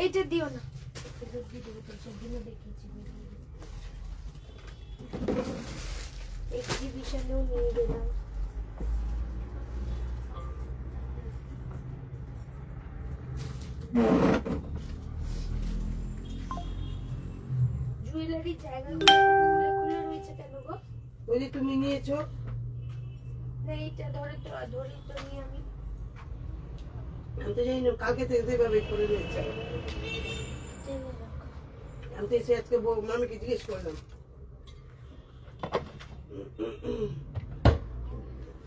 এইটা দিও না, সেদিনও দেখিয়েছি এক্সিবিশনেও নিয়ে গেলাম। জুয়েলারি জায়গাগুলো খুলে খুলে রয়েছে কেন গো? ওই যে তুমি নিয়েছো না, এইটা ধরে তো নিয়ে আমি আমি তো জানি না, কালকে থেকে সেভাবে করে নিয়েছে। আমি তো এসে আজকে মামিকে জিজ্ঞেস করলাম।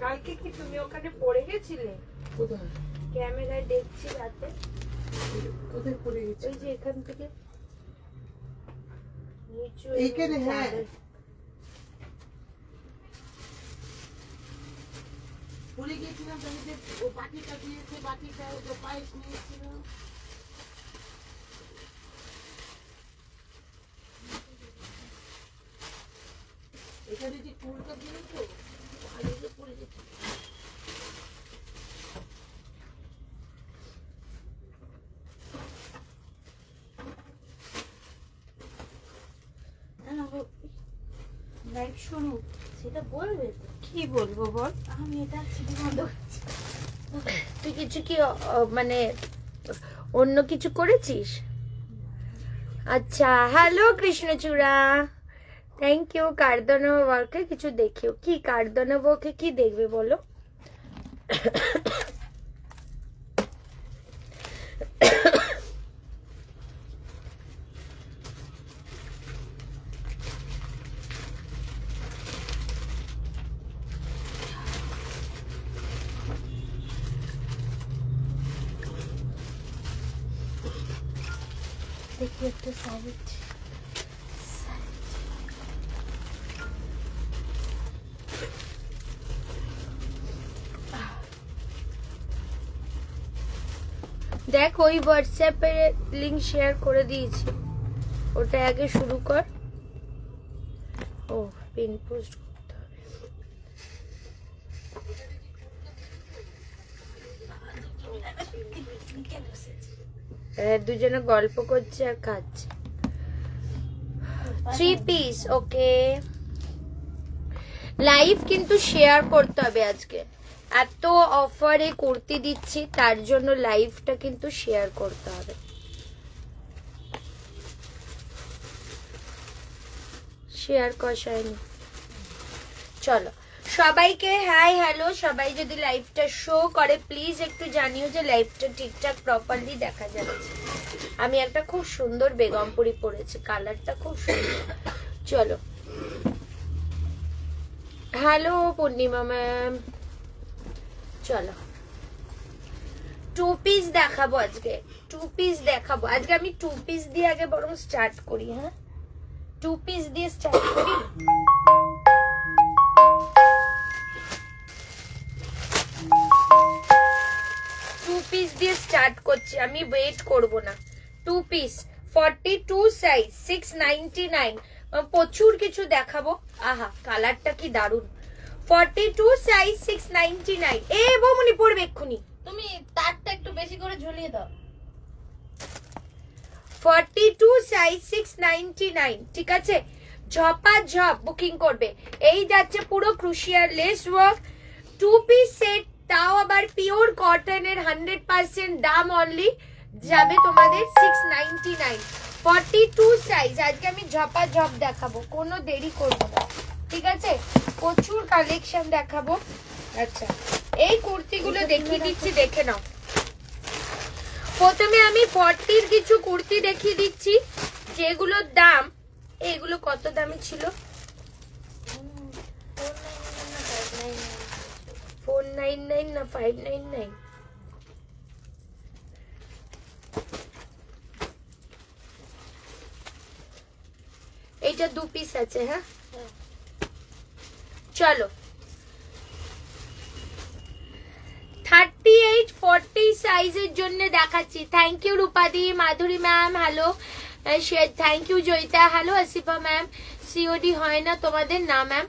কালকে কি তুমি ওখানে পড়ে গেছিলে? কোথায়? ক্যামেরায় দেখছি রাতে। কোথায় পড়ে গেছে? ওই যে এখান থেকে নিচু এইখানে। হ্যাঁ, পড়ে গিয়েছিলাম। তাহলে যে ও বাটিটা দিয়েছে, বাটিটা ওটা পায়েস নিয়েছিল। এখানে যে চুলটা দিয়েছো ভালো যে পড়ে গেছে। লাইভ শুরু, সেটা বলবে তো? কি বলবো বল? আমি এটা চিঠি বন্ধ করছি। তুই কিছু কি মানে অন্য কিছু করেছিস? আচ্ছা, হ্যালো কৃষ্ণচূড়া, থ্যাংক ইউ। কার্দনবকে কিছু দেখিও। কি কার্দনবকে কি দেখবে বলো? দেখি একটা সাইড। দেখ, ওই হোয়াটসঅ্যাপে লিংক শেয়ার করে দিয়েছি, ওটা আগে শুরু কর। ও পিন পোস্ট করতে হবে। দুজনে গল্প করছে আর খাচ্ছে। 3 পিস। ওকে, লাইভ কিন্তু শেয়ার করতে হবে আজকে। এত অফারে কুর্তি দিচ্ছি, তার জন্য লাইভটা কিন্তু শেয়ার করতে হবে। শেয়ার কষায়নি। চলো সবাইকে হাই হ্যালো। সবাই যদি লাইভটা শো করে প্লিজ একটু জানিও যে লাইভটা ঠিকঠাক প্রপারলি দেখা যাচ্ছে। আমি একটা খুব সুন্দর বেগমপুরি পরেছি, কালারটা খুব সুন্দর। চলো, হ্যালো পূর্ণিমা ম্যাম। চলো 2 পিস দেখাবো আজকে। 2 পিস দেখাবো আজকে। আমি 2 পিস দিয়ে আগে বরং স্টার্ট করি। হ্যাঁ, 2 পিস দিয়ে স্টার্ট করি। পিস দিয়ে স্টার্ট করছি, আমি ওয়েট করব না। 2 পিস 42 সাইজ 699। প্রচুর কিছু দেখাবো। আহা, কালারটা কি দারুন। 42 সাইজ 699। এ বৌমনি পড়বে এক্ষুনি। তুমি তারটা একটু বেশি করে ঝুলিয়ে দাও। 42 সাইজ 699। ঠিক আছে, ঝপা ঝপ বুকিং করবে। এই যাচ্ছে পুরো ক্রুশিয়ার লেস ওয়ার্ক 2 পিস সেট, তাও আবার পিওর কটনের 100%। দাম অনলি যাবে তোমাদের 699। 42 সাইজ। আজকে আমি ঝপা ঝপ দেখাবো, কোনো দেরি করবো না। ঠিক আছে, প্রচুর কালেকশন দেখাবো। আচ্ছা, এই কুর্তিগুলো দেখিয়ে দিচ্ছি, দেখে নাও। প্রথমে আমি 40 কিছু কুর্তি দেখিয়ে দিচ্ছি, যেগুলোর দাম, এগুলো কত দামি ছিল? 499 না 599? এইটা 2 পিস আছে। হ্যাঁ, চলো 38-40 সাইজের জন্য দেখাচ্ছি। থ্যাংক ইউ রূপাদি, Madhuri ma'am hello, thank you Joyita hello, Asifa ma'am. COD হয় না তোমাদের? না ম্যাম।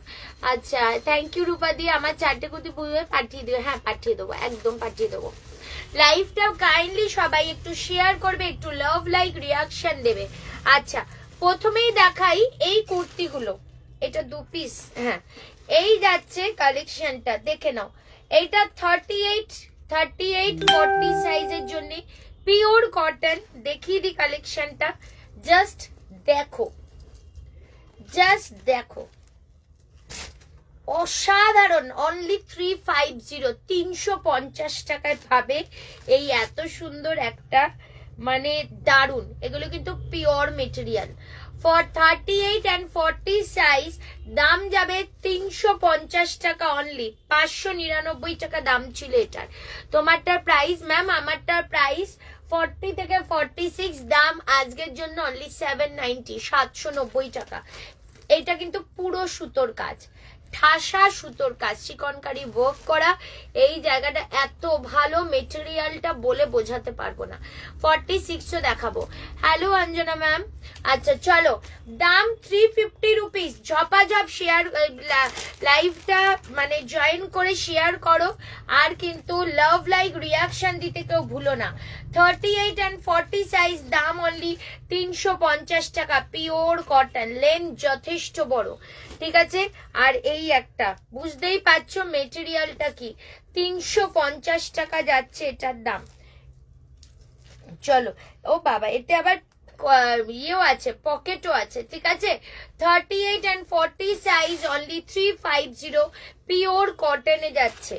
আচ্ছা, থ্যাংক ইউ রূপাদি। আমার 4টে কুর্তি বুঝে পাঠিয়ে দেবে। হ্যাঁ, পাঠিয়ে দেবো, একদম পাঠিয়ে দেবো। লাইভটা কাইন্ডলি সবাই একটু শেয়ার করবে, একটু লাভ লাইক রিয়াকশন দেবে। আচ্ছা, প্রথমেই দেখাই এই কুর্তিগুলো, এটা 2 পিস। হ্যাঁ, এই যাচ্ছে কালেকশনটা, দেখে নাও। এইটা 38-40 সাইজের জন্য পিওর কটন। দেখিয়ে দি কালেকশনটা, জাস্ট দেখো, জাস্ট দেখো, অসাধারণ। অনলি 350 টাকায় পাবে এই এত সুন্দর একটা, মানে দারুন। এগুলো কিন্তু pure material. For 38 and 40 size দাম যাবে 350 টাকা অনলি। 599 টাকা দাম ছিল এটার। তোমারটার প্রাইস ম্যাম, আমারটার প্রাইস 40 থেকে 46, দাম আজকের জন্য অনলি 790, 790 টাকা। এটা কিন্তু পুরো সুতোর কাজ, ঠাসা সুতোর কাজ, চিকনকারি ওয়ার্ক করা। এই জায়গাটা এত ভালো, মেটেরিয়ালটা বলে বোঝাতে পারবো না। 46ও দেখাবো। Hello Anjana ma'am. আচ্ছা চলো, দাম 350 রুপিস। ঝপাঝপ শেয়ার, লাইভটা মানে জয়েন করে শেয়ার করো। আর কিন্তু লাভ লাইক রিয়াকশন দিতে কেউ ভুলো না। 38 and 40 সাইজ দাম অনলি 350 টাকা। পিওর কটন, লেন্থ যথেষ্ট বড়, ঠিক আছে। আর এই একটা বুঝতেই পারছো মেটেরিয়ালটা কি, 350 টাকা যাচ্ছে এটার দাম। চলো, ও বাবা, এতে আবার ইয়েও আছে, পকেটও আছে, ঠিক আছে। 38 and 40 সাইজ অনলি 350, পিওর কটনে যাচ্ছে।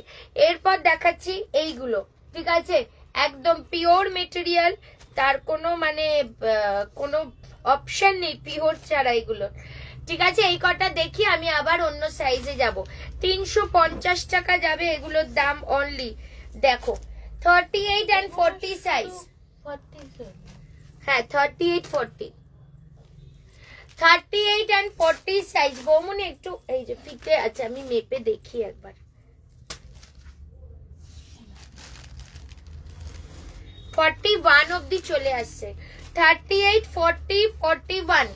এরপর দেখাচ্ছি এইগুলো, ঠিক আছে, একদম পিওর মেটেরিয়াল, তার কোনো মানে কোনো অপশন নেই পিওর ছাড়া এগুলো, ঠিক আছে। এই কটা দেখি, আমি আবার অন্য সাইজে যাব। 350 টাকা যাবে এগুলোর দাম অনলি। দেখো 38 and 40 সাইজ, হ্যাঁ 38 and 40 সাইজ। বৌমনি একটু এই যে ফিতে আছে, আমি মেপে দেখি একবার। 41 অবধি চলে আসছে। 38, 40, 41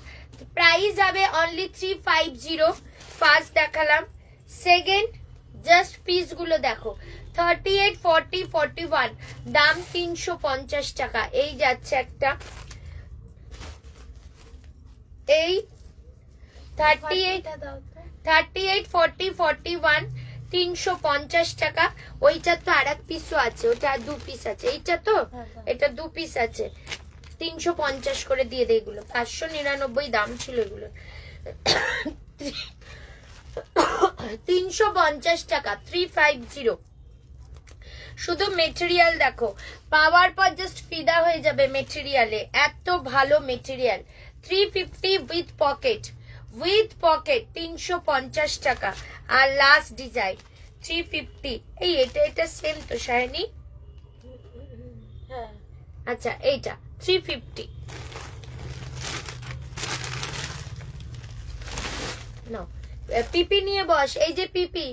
প্রাইস যাবে অনলি 350। ফার্স্ট দেখালাম, সেকেন্ড জাস্ট পিস গুলো দেখো। 38, 40, 41 দাম 350 টাকা। এই যাচ্ছে একটা, এই 38, 40, 41 350 টাকা। ওইটা তো আর এক পিসও আছে, ওটা 2 পিস আছে। এইটা তো, এটা 2 পিস আছে। 350 করে দিয়ে দেয় এগুলো। 599 দাম ছিল এগুলো। 350 টাকা, 350। শুধু মেটেরিয়াল দেখো, পাওয়ার পর জাস্ট ফিদা হয়ে যাবে মেটেরিয়ালে, এত ভালো মেটেরিয়াল। 350 উইথ পকেট, 350 টাকা। আর লাস্ট ডিজাইন 350। এই এটা সেম তো শাইনি? হ্যাঁ, আচ্ছা, এইটা 350। নো, পিপি নিয়ে বস। এই যে পিপি,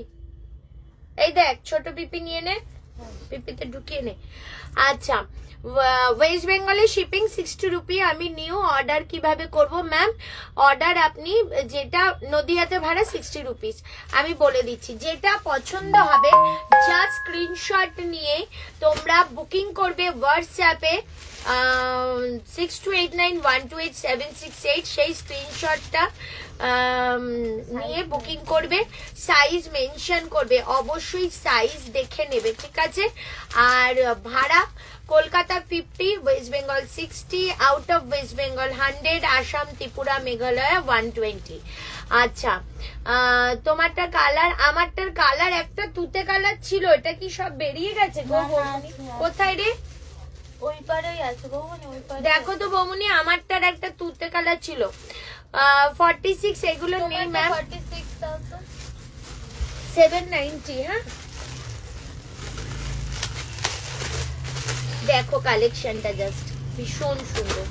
এই দেখ ছোট পিপি নিয়ে নে, পিপিতে ঢুকিয়ে নে। আচ্ছা, ওয়েস্ট বেঙ্গলে শিপিং 60 রুপি। আমি নিউ অর্ডার কিভাবে করব ম্যাম? অর্ডার আপনি যেটা নদিয়াতে ভাড়া 60 রুপিস। আমি বলে দিচ্ছি, যেটা পছন্দ হবে জাস্ট স্ক্রিনশট নিয়ে তোমরা বুকিং করবে হোয়াটসঅ্যাপে 6289128768। সেই স্ক্রিনশটটা নিয়ে বুকিং করবে, সাইজ মেনশন করবে, অবশ্যই সাইজ দেখে নেবে, ঠিক আছে। আর ভাড়া Kolkata 50, West Bengal 60, out of West Bengal 100, Assam, Tripura, Meghalaya 120। আচ্ছা, তোমারটা কালার, আমারটার কালার একটা তুতে কালার ছিল, এটা কি সব বেরিয়ে গেছে গো? কোথায় রে? ওই পারেই আছে বৌমনি, ওই পারে। দেখো তো বৌমনি, আমারটার একটা তুতে কালার ছিল। 46 এগুলো নেই ম্যাম। 46 দাও তো। 790। হ্যাঁ, দেখো কালেকশনটা জাস্ট ভীষণ সুন্দর।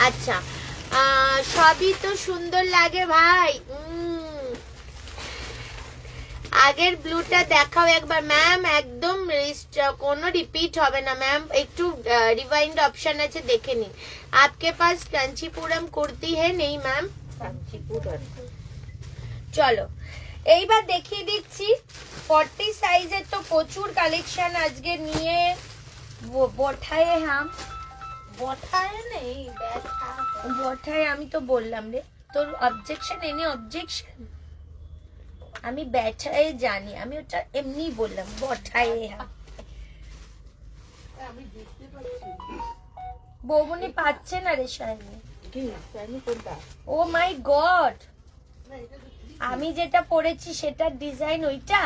আচ্ছা, সবই তো সুন্দর লাগে ভাই। আগের ব্লুটা দেখাও একবার ম্যাম, একদম কোনো রিপিট হবে না ম্যাম। একটু রিवाइंड অপশন আছে, দেখে নিন। आपके पास কাঞ্চিপুরম কুর্তি है? নেই ম্যাম। চলো এইবার দেখিয়ে দিচ্ছি 40 সাইজের তো প্রচুর কালেকশন আজকে নিয়ে वो বঠায় হাম বঠায় নেই ব্যথা বঠায় আমি তো বললাম রে তোর অবজেকশন এনি অবজেকশন আমি ব্যাঠায় জানি আমি ওটা এমনি বললাম বঠায় হাম আমি দেখতে পাচ্ছি বৌমনি পাচ্ছে না রে শাইনি কি আমি কোনটা ও মাই গড না এটা তো ঠিক আমি যেটা পরেছি সেটার ডিজাইন ওইটা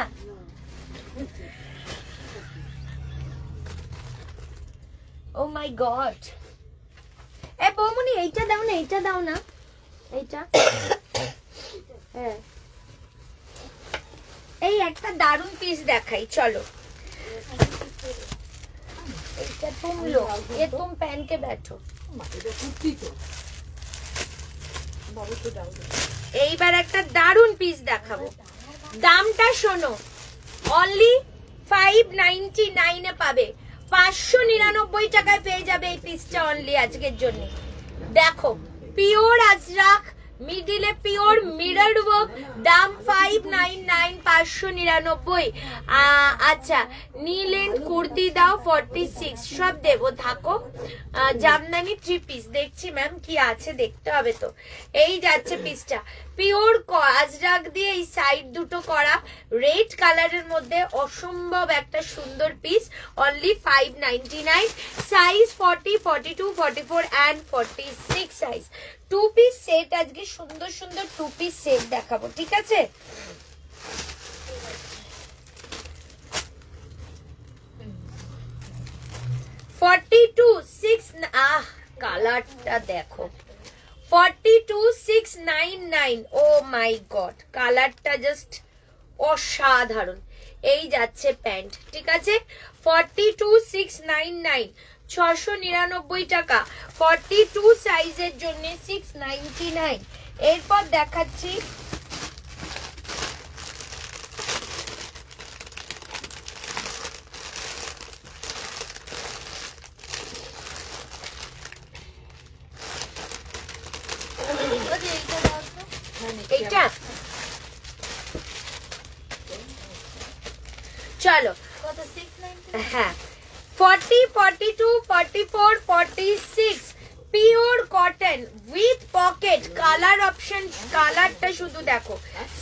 ও মাই গড এ বৌমনি এইটা দাও না এইটা দাও না এইটা হ্যাঁ এই একটা দারুন পিস দেখাই চলো এইটা तुम लो ये तुम पहन के बैठो এটা কুর্তি তো বাবু তো দাও এইবার একটা দারুন পিস দেখাবো দামটা শোনো অনলি 599 এ পাবে 599 টাকায় পেয়ে যাবে এই পিসটা অনলি আজকের জন্য দেখো পিওর আজরাক মিডিলে পিওর মিরর ওয়ার্ক দাম 599 599 আচ্ছা নি লেন্থ কুর্তি দাও 46 সব দেবো থাকো জামদানি 3 পিস দেখছি ম্যাম কি আছে দেখতে হবে তো এই যাচ্ছে পিসটা পিওর আজরাক দিয়ে এই সাইড দুটো করা রেড কালারের মধ্যে অসম্ভব একটা সুন্দর piece only 599 size 40 42 44 and 46 size 2 piece set আজকে সুন্দর সুন্দর 2 পিস সেট দেখাবো ঠিক আছে কালারটা দেখো 42699 ও মাই গড কালারটা জাস্ট অসাধারণ এই যাচ্ছে প্যান্ট ঠিক আছে 42699 699 টাকা 42 সাইজের জন্য 699 এরপর দেখাচ্ছি এইটা দাও তো এইটা চলো কত 690 হ্যাঁ 40 42 44 46 pure cotton with pocket colour option কালারটা শুধু দেখো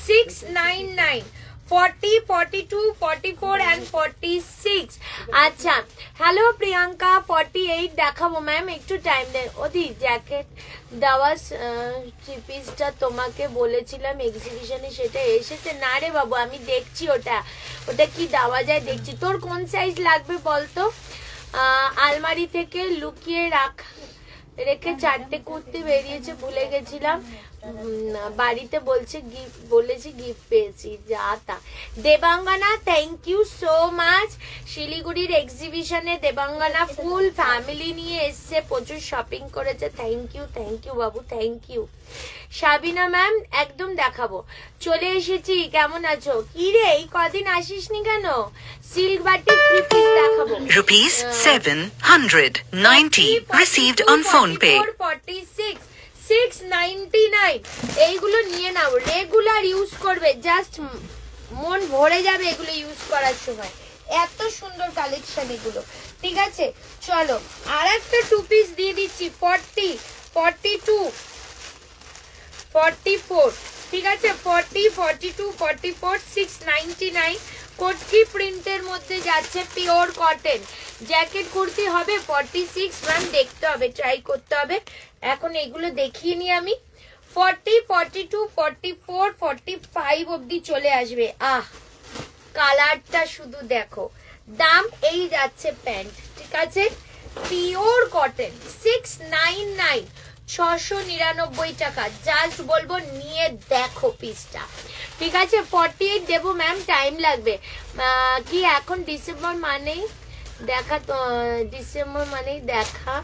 699 40 42 44 and 46 আচ্ছা হ্যালো প্রিয়াঙ্কা 48 দেখাবো ম্যাম একটু টাইম দেন ওদি জ্যাকেট দেওয়া থ্রি পিসটা তোমাকে বলেছিলাম এক্সিবিশনে সেটা এসেছে না রে বাবু আমি দেখছি ওটা কি দেওয়া যায় দেখছি তোর কোন সাইজ লাগবে বলতো আলমারি থেকে লুকিয়ে রেখে 4টে কুর্তি বেরিয়েছে ভুলে গেছিলাম বাড়িতে বলেছি গিফট পেয়েছি যা তা দেবাঙ্গনা থ্যাংক ইউ সো মাচ শিলিগুড়ির এক্সিবিশনে দেবাঙ্গনা ফুল ফ্যামিলি নিয়ে এসছে প্রচুর শপিং করেছে থ্যাংক ইউ বাবু থ্যাংক ইউ সাবিনা ম্যাম একদম দেখাবো চলে এসেছি কেমন আছো কি রে এই কদিন আসিসনি কেন সিল্ক বাটিক 3 পিস দেখাবো Rupees 790 received on phone pay. 46 699 এইগুলো নিয়ে নাও রেগুলার ইউজ করবে জাস্ট মন ভরে যাবে এগুলো ইউজ করার সময় এত সুন্দর কালেকশন এগুলো ঠিক আছে চলো আর একটা 2 পিস দিয়ে দিচ্ছি 40 42 44 ঠিক আছে 40 42 44 699 কোটকি প্রিন্টের মধ্যে যাচ্ছে পিওর কটন জ্যাকেট কুর্তি হবে 46 ম্যাম দেখতে হবে ট্রাই করতে হবে এখন এগুলো দেখিয়ে নি আমি 40 42 44 45 অবধি চলে আসবে কালারটা শুধু দেখো দাম এই যাচ্ছে প্যান্ট ঠিক আছে পিওর কটন 699 699 টাকা জাস্ট বলবো নিয়ে দেখো পিসটা ঠিক আছে 48 দেবো ম্যাম টাইম লাগবে কি এখন ডিসেম্বর মানেই দেখা তো ডিসেম্বর মানেই দেখা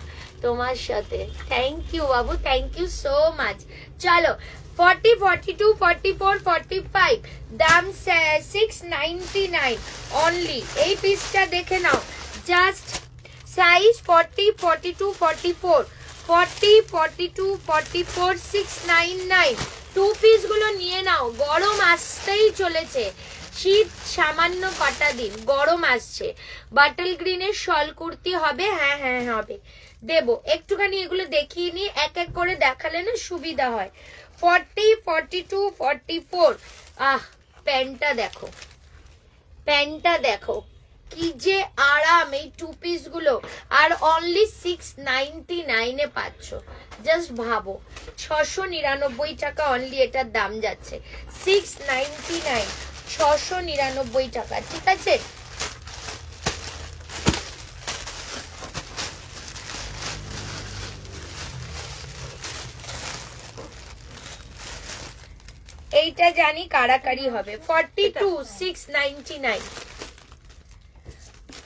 তোমার সাথে থ্যাংক ইউ বাবু থ্যাংক ইউ সো মাচ চলো 40 42 44 45 দাম 699 অনলি এই পিসটা দেখে নাও জাস্ট সাইজ 40 42 44 40 42 44 699 2 পিস গুলো নিয়ে নাও গরম আসতেই চলেছে শীত সামান্য কটা দিন, গরম আসছে। বাটল গ্রিনের শল কুর্তি হবে? হ্যাঁ হ্যাঁ হবে, দেবো। একটুখানি এগুলো দেখিয়ে নি, এক এক করে দেখালে না সুবিধা হয়। 40, 42, 44। প্যান্টটা দেখো, প্যান্টটা দেখো কি যে আরাম এই 2 পিস গুলো, আর অনলি 699 এ পাচ্ছ। জাস্ট ভাবো, 699 টাকা অনলি এটার দাম যাচ্ছে। 699, 699 টাকা, ঠিক আছে? এইটা জানি কারাকারি হবে। 42, 699।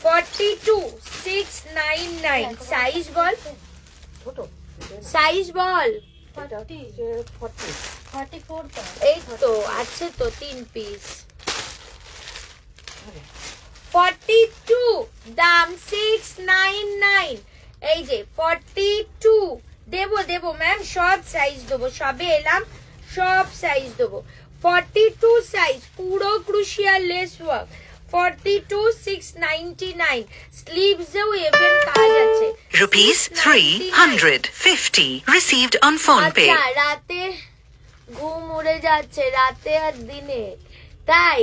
42, 699। সাইজ বল, ছোট সাইজ বল। 44 তো। এই তো আছে তো 3 পিস। 42 দাম 699। এই যে 42 দেবো ম্যাম, সব সাইজ দেবো, সবে এলাম, সব সাইজ দেবো। 42 সাইজ, পুরো ক্রুশিয়াল লেস ওয়ার্ক। 42, 699। স্লিভসেও even কাজ আছে। Rupees 350 received on phone pay. আচ্ছা, রাতে ঘুম উড়ে যাচ্ছে, রাতে আর দিনে, তাই?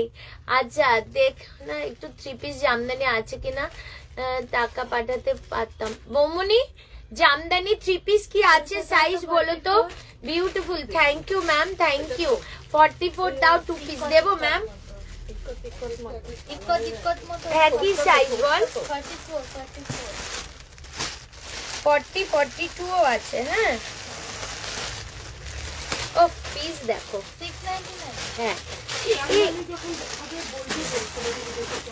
আচ্ছা দেখ না একটু 3 পিস জামদানি আছে কিনা, টাকা পাঠাতে পারতাম। বৌমনি, জামদানি 3 পিস কি আছে? সাইজ বলো তো। Beautiful, thank you ma'am, thank you. 44 দাও, 2 পিস দেবো ম্যাম। ইক্কত মতো। হ্যাঁ, কি সাইজ বল? 44, 44। 40, 42 ও আছে। হ্যাঁ, ও পিস দেখো। 699। হ্যাঁ, আমি যখন দেখাবে বলবি, বলতে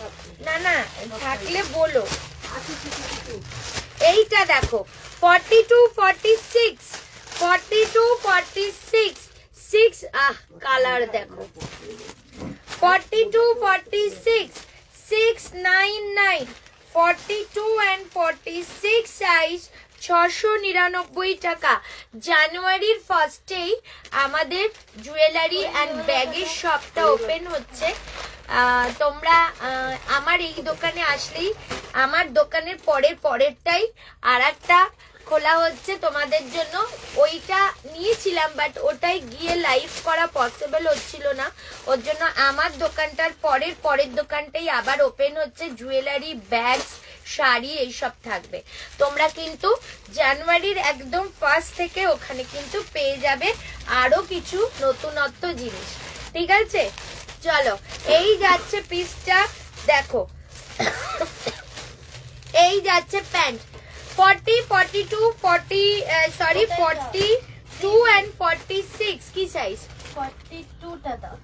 হবে। না না থাকলে বলো। আছে কিছু এইটা দেখো, 42, 46, 42, 46, 6। কালার দেখো, 42, 46, 699। 42 and 46 সাইজ, 699 টাকা। জানুয়ারির ফার্স্টেই আমাদের জুয়েলারি অ্যান্ড ব্যাগের শপটা ওপেন হচ্ছে। তোমরা আমার এই দোকানে আসলেই, আমার দোকানের পরেরটাই আর একটা খোলা হচ্ছে তোমাদের জন্য। ওইটা নিয়েছিলাম বাট ওটাই গিয়ে লাইভ করা পসিবল হচ্ছিল না, ওর জন্য আমার দোকানটার পরের দোকানটাই আবার ওপেন হচ্ছে। জুয়েলারি, ব্যাগস, শাড়ি এইসব থাকবে। তোমরা কিন্তু জানুয়ারির একদম ফার্স্ট থেকে ওখানে কিন্তু পেয়ে যাবে আরো কিছু নতুনত্ব জিনিস, ঠিক আছে? চলো, এই যাচ্ছে পিসটা দেখো, এই যাচ্ছে প্যান্ট। 40, 42, 42 and 46 কি সাইজ? 42 টা দাও।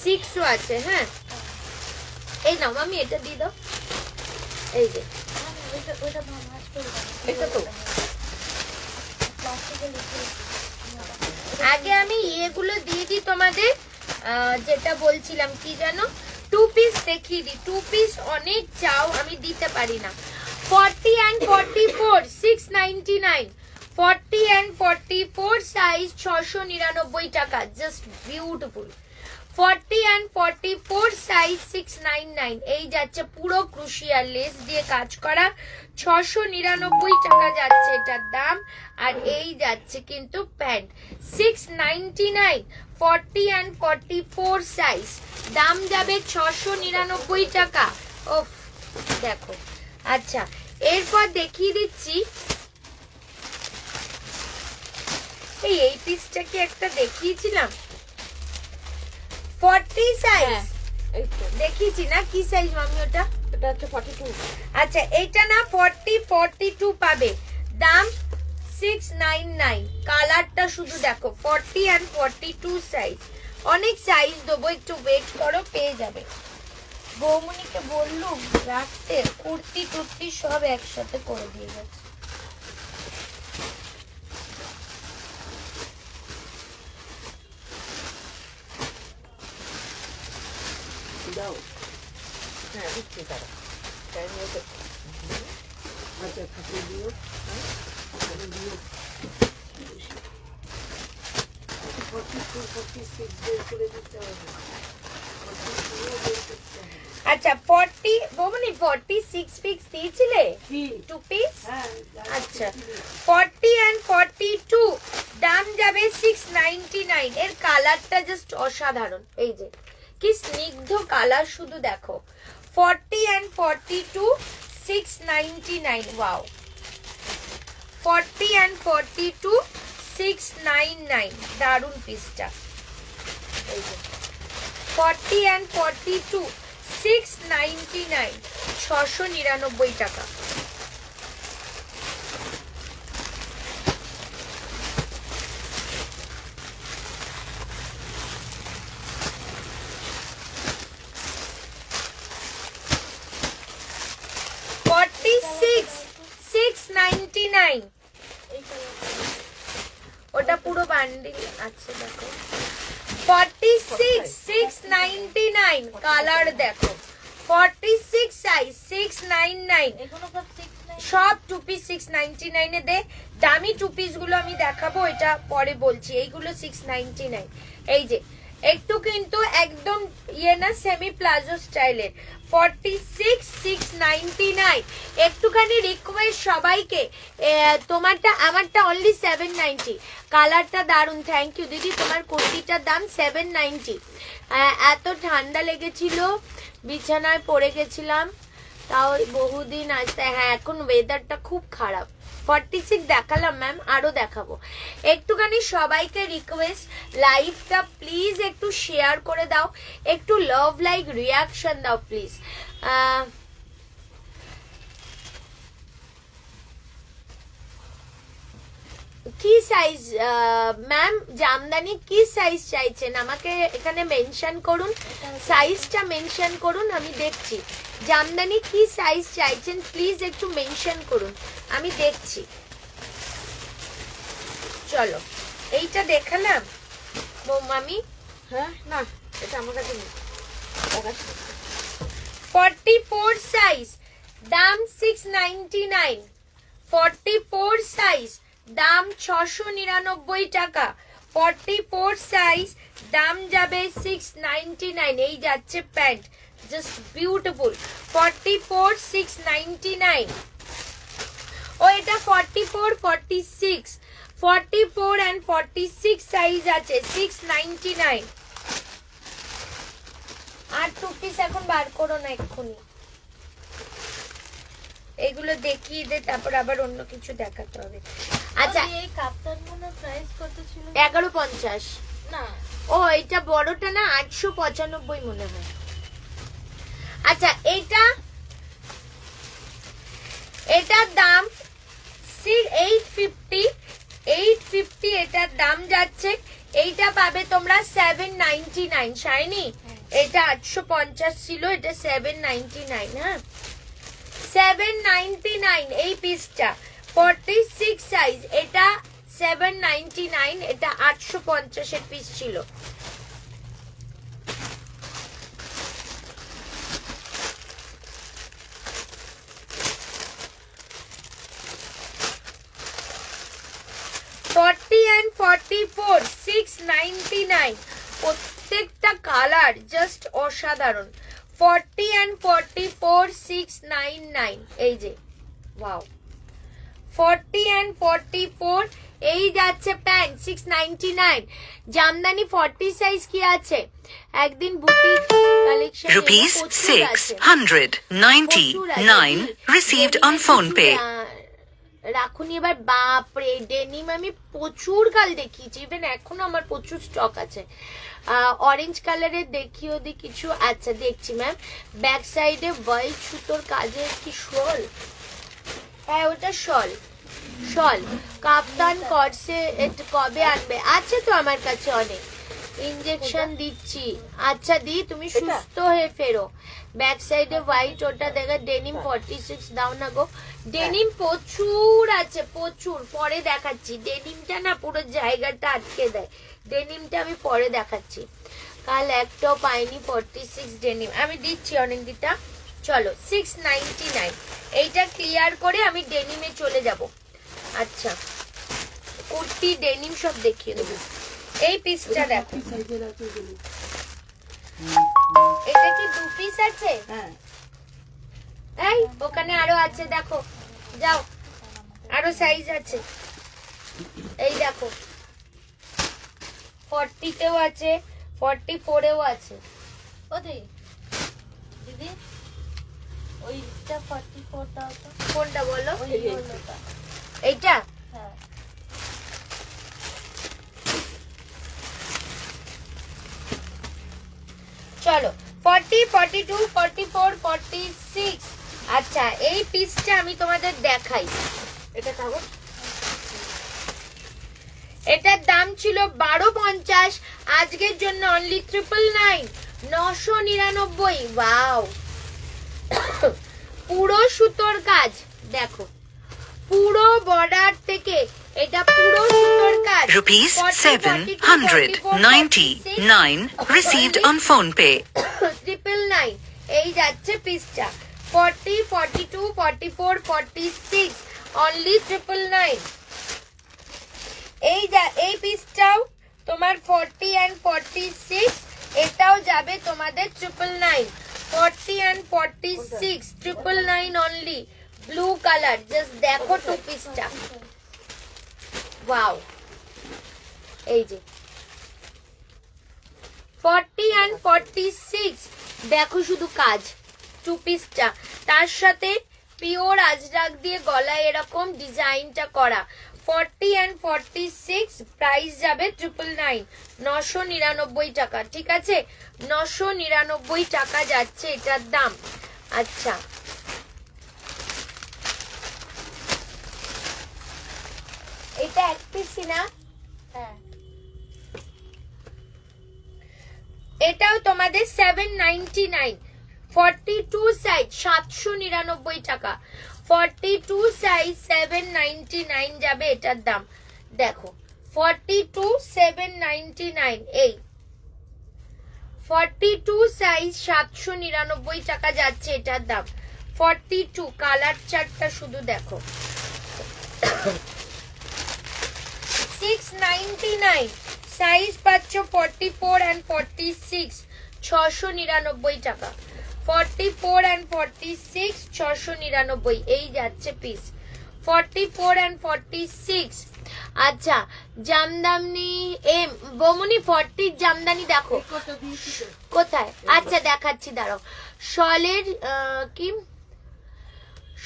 6 ও আছে। হ্যাঁ, এই নাও মামি, এটা দিয়ে দাও। এই যে ওটা ভাঁজ করে দাও। এটা তো প্লাস্টিকের লিখে। আগে আমি এগুলো দিয়ে দিই তোমাদের, যেটা বলছিলাম কি জানো, 2 পিস দেখিয়ে দিই। 2 পিস অনেক চাও, আমি দিতে পারি না। 40 and 44, 699। 40 and 44 সাইজ, 699 টাকা। Just beautiful. 40 and 44 size, 699। এই যাচ্ছে পুরো ক্রুশিয়াল লেস দিয়ে কাজ করা, 699 টাকা যাচ্ছে এটার দাম। আর এই যাচ্ছে কিন্তু প্যান্ট, 699। 40 and 44 সাইজ, দাম যাবে 699 টাকা। ওফ, দেখো। আচ্ছা, এরপর দেখিয়ে দিচ্ছি এই পিসটা কি একটা দেখিয়েছিলাম, 40 সাইজ এই তো দেখিয়েছি না? কি সাইজ মামি ওটা? এটা হচ্ছে 42। আচ্ছা, এইটা না 40, 42 পাবে, দাম 699। কালারটা শুধু দেখো, 40 and 42 সাইজ। অনেক সাইজ দেবো, একটু ওয়েট করো, পেয়ে যাবে। বৌমনিকে বললুম রাখতে, কুর্তি টুর্তি সব একসাথে করে দিয়ে গেছে। দাও, হ্যাঁ দিচ্ছি তারা। টাইম হয়েছে। আচ্ছা, খাতে দিও, খাতে দিও। 42, 46 বের করে দিতে হবে। 42 আচ্ছা 40 বৌমনি 46 পিস দিয়েছিলে কি? 2 পিস হ্যাঁ, আচ্ছা 40 and 42 দাম যাবে 699 এর কালারটা জাস্ট অসাধারণ এই যে কি স্নিগ্ধ কালার শুধু দেখো 40 and 42 699 ওয়াও 40 and 42 699 দারুন পিসটা এই যে 40 and 42 699 699 টাকা ওটা পুরো বান্ডিল আছে দেখো 46 699 কালার দেখো 46 সাইজ 699 এগুলো সব 699 সব টু পিস 699 এ দে দামি টু পিস গুলো আমি দেখাবো এটা পরে বলছি এইগুলো 699 এই যে একটু কিন্তু একদম ইয়ে না সেমি প্লাজো স্টাইলের 46 699 একটুখানি রিকোয়েস্ট সবাইকে তোমারটা আমারটা অনলি 790 কালারটা দারুন থ্যাংক ইউ দিদি তোমার কুর্তিটার দাম 790 এত ঠান্ডা লেগেছিল বিছানায় পড়ে গেছিলাম তাও বহুদিন আসতে হ্যাঁ এখন ওয়েদারটা খুব খারাপ 46 দেখালাম ম্যাম আরো দেখাবো একটুখানি সবাইকে রিকোয়েস্ট লাইভটা প্লিজ একটু শেয়ার করে দাও একটু লাভ লাইক রিয়াকশন দাও প্লিজ কি সাইজ ম্যাম জামদানি কি সাইজ চাইছেন আমাকে এখানে মেনশন করুন সাইজটা মেনশন করুন আমি দেখছি জামদানি কি সাইজ চাইছেন প্লিজ একটু মেনশন করুন আমি দেখছি চলো এইটা দেখালাম মামি হ্যাঁ না এটা আমার কাছে নেই 44 সাইজ দাম 699 44 সাইজ দাম 699 টাকা 44 সাইজ দাম যাবে 699 এই যাচ্ছে প্যান্ট জাস্ট বিউটিফুল 44 699 ও এটা 44 46 44 and 46 সাইজ আছে 699 আর টু পিস এখন বার করো না এক্ষুনি এগুলো দেখিয়ে দে তারপর আবার অন্য কিছু দেখাতে হবে আচ্ছা এই কাপ্তানগুলোর প্রাইস কত ছিল 1150 না ও এটা বড়টা না 895 মনে হয় আচ্ছা এটার দাম 850 এটার দাম যাচ্ছে এইটা পাবে তোমরা 799 শাইনি এটা 850 ছিল এটা 799 হ্যাঁ 799 এই পিসটা 46 সাইজ এটা 799 এটা 850 এর পিস ছিল and 44 699 প্রত্যেকটা কালার জাস্ট অসাধারণ 40 and 44 699 এই যে ওয়াও 40 and 44 এই যাচ্ছে প্যান্ট 699 জামদানি 40 সাইজ কি আছে একদিন boutique collection Rupees 699 received on phone pay. রাখুন এবার বাপরে ডেনিম আমি প্রচুর কাল দেখিয়েছি ইভেন এখনো আমার প্রচুর স্টক আছে অরেঞ্জ কালারের দেখিও দি কিছু আচ্ছা দেখছি ম্যাম ব্যাক সাইডে ওয়াইট সুতোর কাজের কি শল হ্যাঁ ওটা শল কাপ্তান কর্সে কবে আনবে আছে তো আমার কাছে অনেক ইনজেকশন দিচ্ছি আচ্ছা দি তুমি সুস্থ হয়ে ফেরো ব্যাক সাইডে হোয়াইট ওটা দেখা ডেনিম 46 দাও না গো ডেনিম প্রচুর আছে প্রচুর পরে দেখাচ্ছি ডেনিমটা না পুরো জায়গাটা আটকে দেয় ডেনিমটা আমি পরে দেখাচ্ছি কাল একটাও পাইনি 46 ডেনিম আমি দিচ্ছি অনেক দিটা চলো 699 এইটা ক্লিয়ার করে আমি ডেনিমে চলে যাব আচ্ছা কুর্তি ডেনিম সব দেখিয়ে দেবো এই পিসটা দেখো এটা কি 2 পিস আছে? হ্যাঁ এই ওখানে আরো আছে দেখো, যাও আরো সাইজ আছে, এই দেখো 40 তেও আছে, 44 এও আছে। ওদি দিদি ওইটা 44 দাও তো। কোনটা বলো? ওই হলোটা। এইটা হ্যাঁ চলো 40, 42, 44, 46। আচ্ছা এই পিসটা আমি তোমাদের দেখাই। এটা কাগজ এটার দাম ছিল 1250, আজকের জন্য অনলি 999, 999। ওয়াও, পুরো সুতোর কাজ দেখো, পুরো বর্ডার থেকে এটা পুরো সুতোর কাজ। Rupees 40, 42, 799 received on phone pay. 999 এই যাচ্ছে পিসটা। 40, 42, 44, 46 অনলি 999। এই পিসটাও তোমার 40 and 46, এটাও যাবে তোমাদের 999। 40 and 46 999 only, blue colour. Just দেখো টু পিসটা, ওয়াও। এই যে 40 and 46 দেখো শুধু কাজ, টু পিসটা। তার সাথে পিওর আজরাক দিয়ে গলায় এরকম ডিজাইনটা করা। 40 and 46 প্রাইস যাবে 999, 999 টাকা। ঠিক আছে, 999 টাকা যাচ্ছে এটার দাম। আচ্ছা এটা এক পিসই না? হ্যাঁ এটাও তোমাদের 799, 42 সাইজ 799 টাকা। 42 সাইজ 799 যাবে এটার দাম। দেখো 42 799, এই 42 সাইজ 799 টাকা যাচ্ছে এটার দাম। 42 কালার চার্টটা শুধু দেখো। 699 সাইজ পাচ্ছ 44 and 46, 699 টাকা। 44 and 46 699 এই যাচ্ছে পিস। 44 and 46। আচ্ছা জামদানি বমুনি 40 জামদানি দেখো কত দিয়েছি তো? কোথায়? আচ্ছা দেখাচ্ছি, দাঁড়াও। শলের কি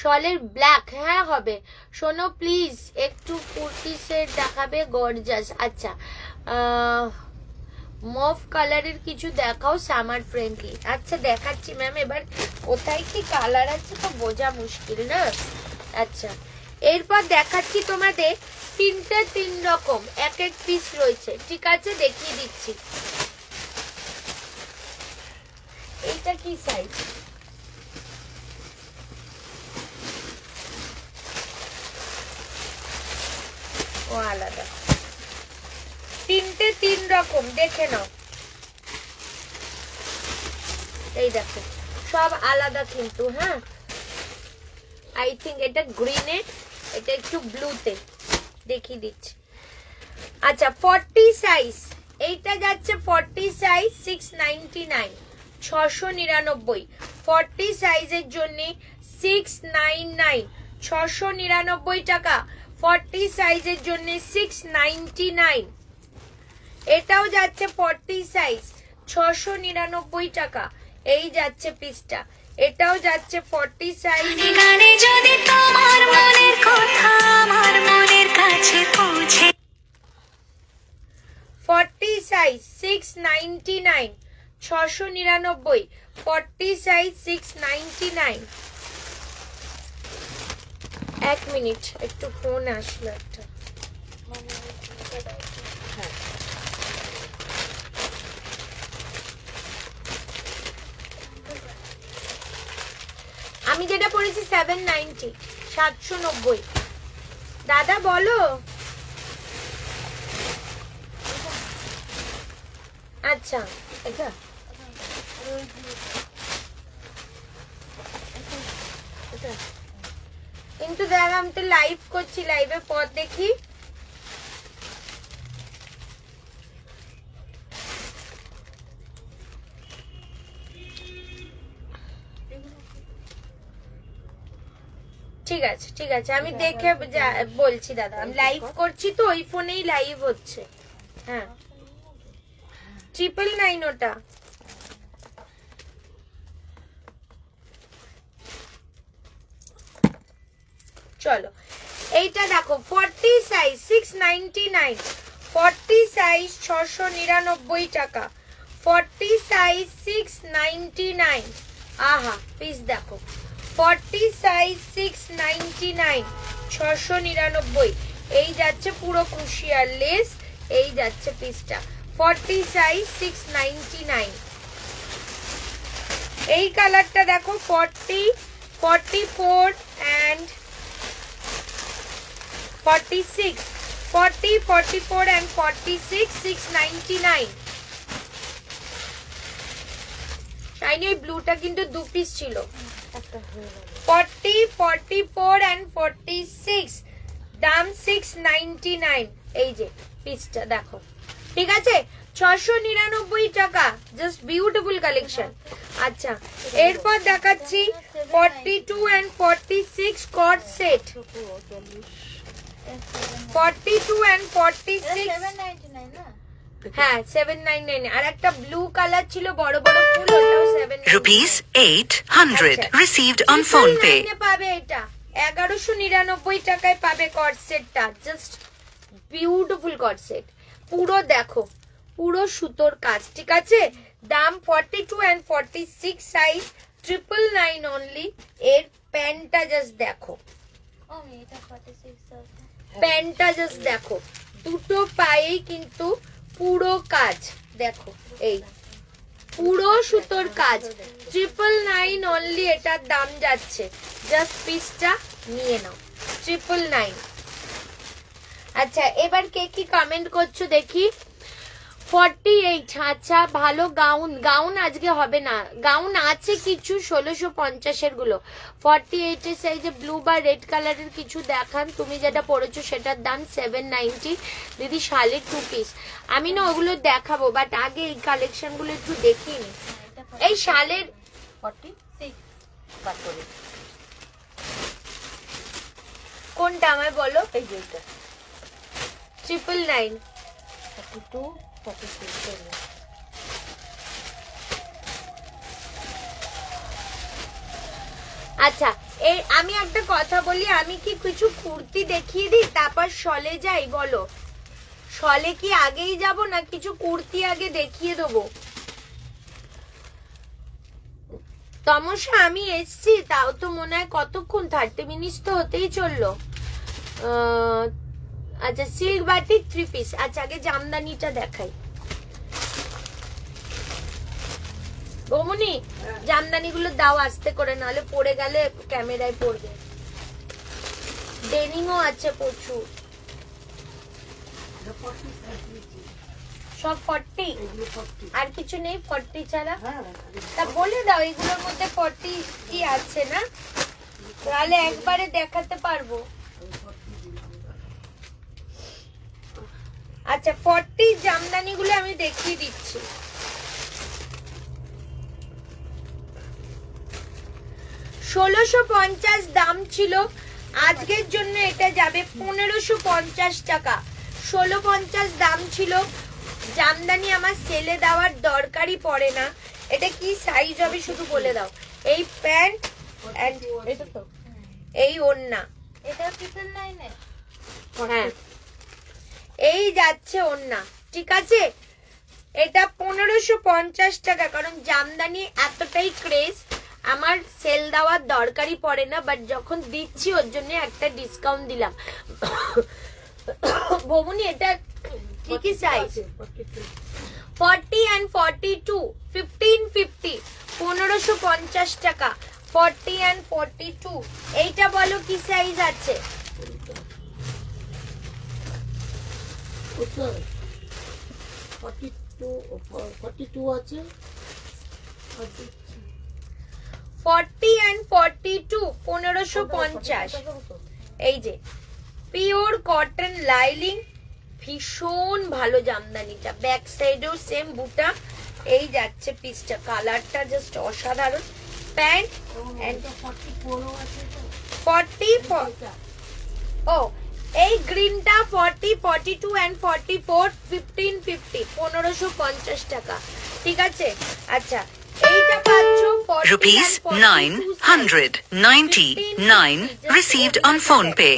শলের ব্ল্যাক, হ্যাঁ হবে। শোনো প্লিজ একটু কুর্তি সেট দেখাবে, গর্জাস। আচ্ছা মফ কালারের কিছু দেখাও, সামার ফ্রেন্ডলি। আচ্ছা দেখাচ্ছি ম্যাম, এবার কোথায় কি কালার আছে তো বোঝা মুশকিল না। আচ্ছা এরপর দেখাচ্ছি তোমাদের 3 রকম এক এক পিস রয়েছে। ঠিক আছে দেখিয়ে দিচ্ছি। এইটা কি সাইজ? ও আলাদা, 3 রকম দেখে নাও। এই দেখো সব আলাদা কিন্তু, হ্যাঁ আই থিঙ্ক এটা গ্রিনে, এটা একটু ব্লুতে, দেখিয়ে দিচ্ছি। আচ্ছা 40 সাইজ, এইটা যাচ্ছে 40 সাইজ 699, 699। 40 সাইজের জন্য 699, 699 টাকা। 40 সাইজের জন্য 699। এটাও যাচ্ছে 40 সাইজ 699 টাকা, এই যাচ্ছে পিসটা। এটাও যাচ্ছে 40 সাইজ। গানে যদি তোমার মনের কথা আমার মনের কাছে পৌঁছে 40 সাইজ 699, 699। 40 সাইজ 699। এক মিনিট, একটু ফোন আসলো একটা। আমি যেটা পড়েছি 790, 790। দাদা বলো। আচ্ছা এটা কিন্তু দেখ আমি তো লাইভ করছি, লাইভের পর দেখি। ঠিক আছে আমি দেখে বলছি দাদা, আমি লাইভ করছি তো, ওই ফোনেই লাইভ হচ্ছে। হ্যাঁ 999 ওটা। চলো এইটা দেখো 40 সাইজ 699, 40 সাইজ 699 টাকা, 40 সাইজ 699। আহা পিস দেখো 40 সাইজ 699, 699। এই যাচ্ছে পুরো ক্রুশিয়াল লেস, এই যাচ্ছে পিসটা 40 সাইজ 699। এই কালারটা দেখো 40, 44 and 46, 40, 44 and 46, 699। শাইনি ওই ব্লুটা কিন্তু 2 পিস ছিল। 40, 44 and 46, দাম 699। এই যে পিসটা দেখো, ঠিক আছে 699 টাকা, জাস্ট বিউটিফুল কালেকশন। আচ্ছা এরপর দেখাচ্ছি 42 and 46 কট সেট, 42 and 46। 799 না? হ্যাঁ 799। আর একটা ব্লু কালার ছিল বড় বড় ফুল, ওটাও 799 Rupees 800 আচ্ছা। received on phone pay. 999 পাবে এটা, 1199 টাকায় পাবে কট সেটটা, জাস্ট বিউটিফুল কট সেট। পুরো দেখো পুরো সুতোর কাজ, ঠিক আছে। দাম 42 and 46 সাইজ 999 অনলি। এর প্যান্টটা জাস্ট দেখো, ও এটা 46 আছে। প্যান্টটা জাস্ট দেখো, দুটো পায়েই কিন্তু পুরো কাজ দেখো, এই পুরো সুতোর কাজ 999 অনলি। এটার দাম যাচ্ছে, জাস্ট পিসটা নিয়ে নাও 999। আচ্ছা এবার কে কি কমেন্ট করছো দেখি। 48, আচ্ছা ভালো গাউন, গাউন আজকে হবে না, গাউন আছে কিছু 1650 এর গুলো। 48 এর সাইজে ব্লু বা রেড কালারের কিছু দেখান, তুমি যেটা পরেছো সেটার দাম 790। দিদি শালের 2 পিস, আমি না ওগুলো দেখাবো, বাট আগে এই কালেকশন গুলো একটু দেখিয়ে নি। এই শালের 46 বাদ করে। কোনটা আমায় বলো। এই যে এটা 999। 42 46 আচ্ছা এই আমি একটা কথা বলি, আমি কি কিছু কুর্তি দেখিয়ে দিই তারপর শলে যাই, বলো শলে কি আগেই যাব না কিছু কুর্তি আগে দেখিয়ে দেবো। তমসা আমি এসছি, তাও তো মনে হয় কতক্ষণ, 30 মিনিট তো হতেই চললো। আচ্ছা সিল্ক বাটিক 3 পিস। আচ্ছা আগে জামদানিটা দেখাই। বমুনি জামদানি গুলো দাও আস্তে করে, নাহলে পড়ে গেলে ক্যামেরায় পড়বে। ডেনিমও আছে প্রচুর, সব 40। আর কিছু নেই 40 ছাড়া? তা বলে দাও এগুলোর মধ্যে 40 কি আছে না, তাহলে একবারে দেখাতে পারবো। আচ্ছা 40 জামদানি গুলো আমি দেখিয়ে দিচ্ছি। 1650 দাম ছিল, আজকের জন্য এটা যাবে 1550 টাকা। 1650 দাম ছিল। জামদানি আমার সেলে দেওয়ার দরকারই পড়ে না। এটা কি সাইজ হবে শুধু বলে দাও। এই প্যান্ট এন্ড এটা তো এই ওড়না, এটা 999 এর। হ্যাঁ এই যাচ্ছে ওড়না, ঠিক আছে। এটা 1550 টাকা, কারণ জামদানি এতটাই ক্রেজ, আমার সেল দেওয়ার দরকারই পড়ে না, বাট যখন দিচ্ছি ওর জন্য একটা ডিসকাউন্ট দিলাম। ভবনী এটা কি সাইজ? 40 and 42 1550, 1550 টাকা। 40 and 42, এইটা বলো কি সাইজ আছে? 42 আছে। 40 and 42 1550। এই যে পিওর কটন লাইলিং, ভীষণ ভালো জামদানিটা, ব্যাক সাইডেও সেম বুটা। এই যাচ্ছে পিসটা, কালারটা জাস্ট অসাধারণ। প্যান্ট এন্ড 44 আছে তো। 44 এটা ও এই গ্রিনটা 40 42 এন্ড 44 15 50 1550 টাকা, ঠিক আছে। আচ্ছা এইটা পাচ্ছ 40 Rupees and 42 size। 999 received on phone pay.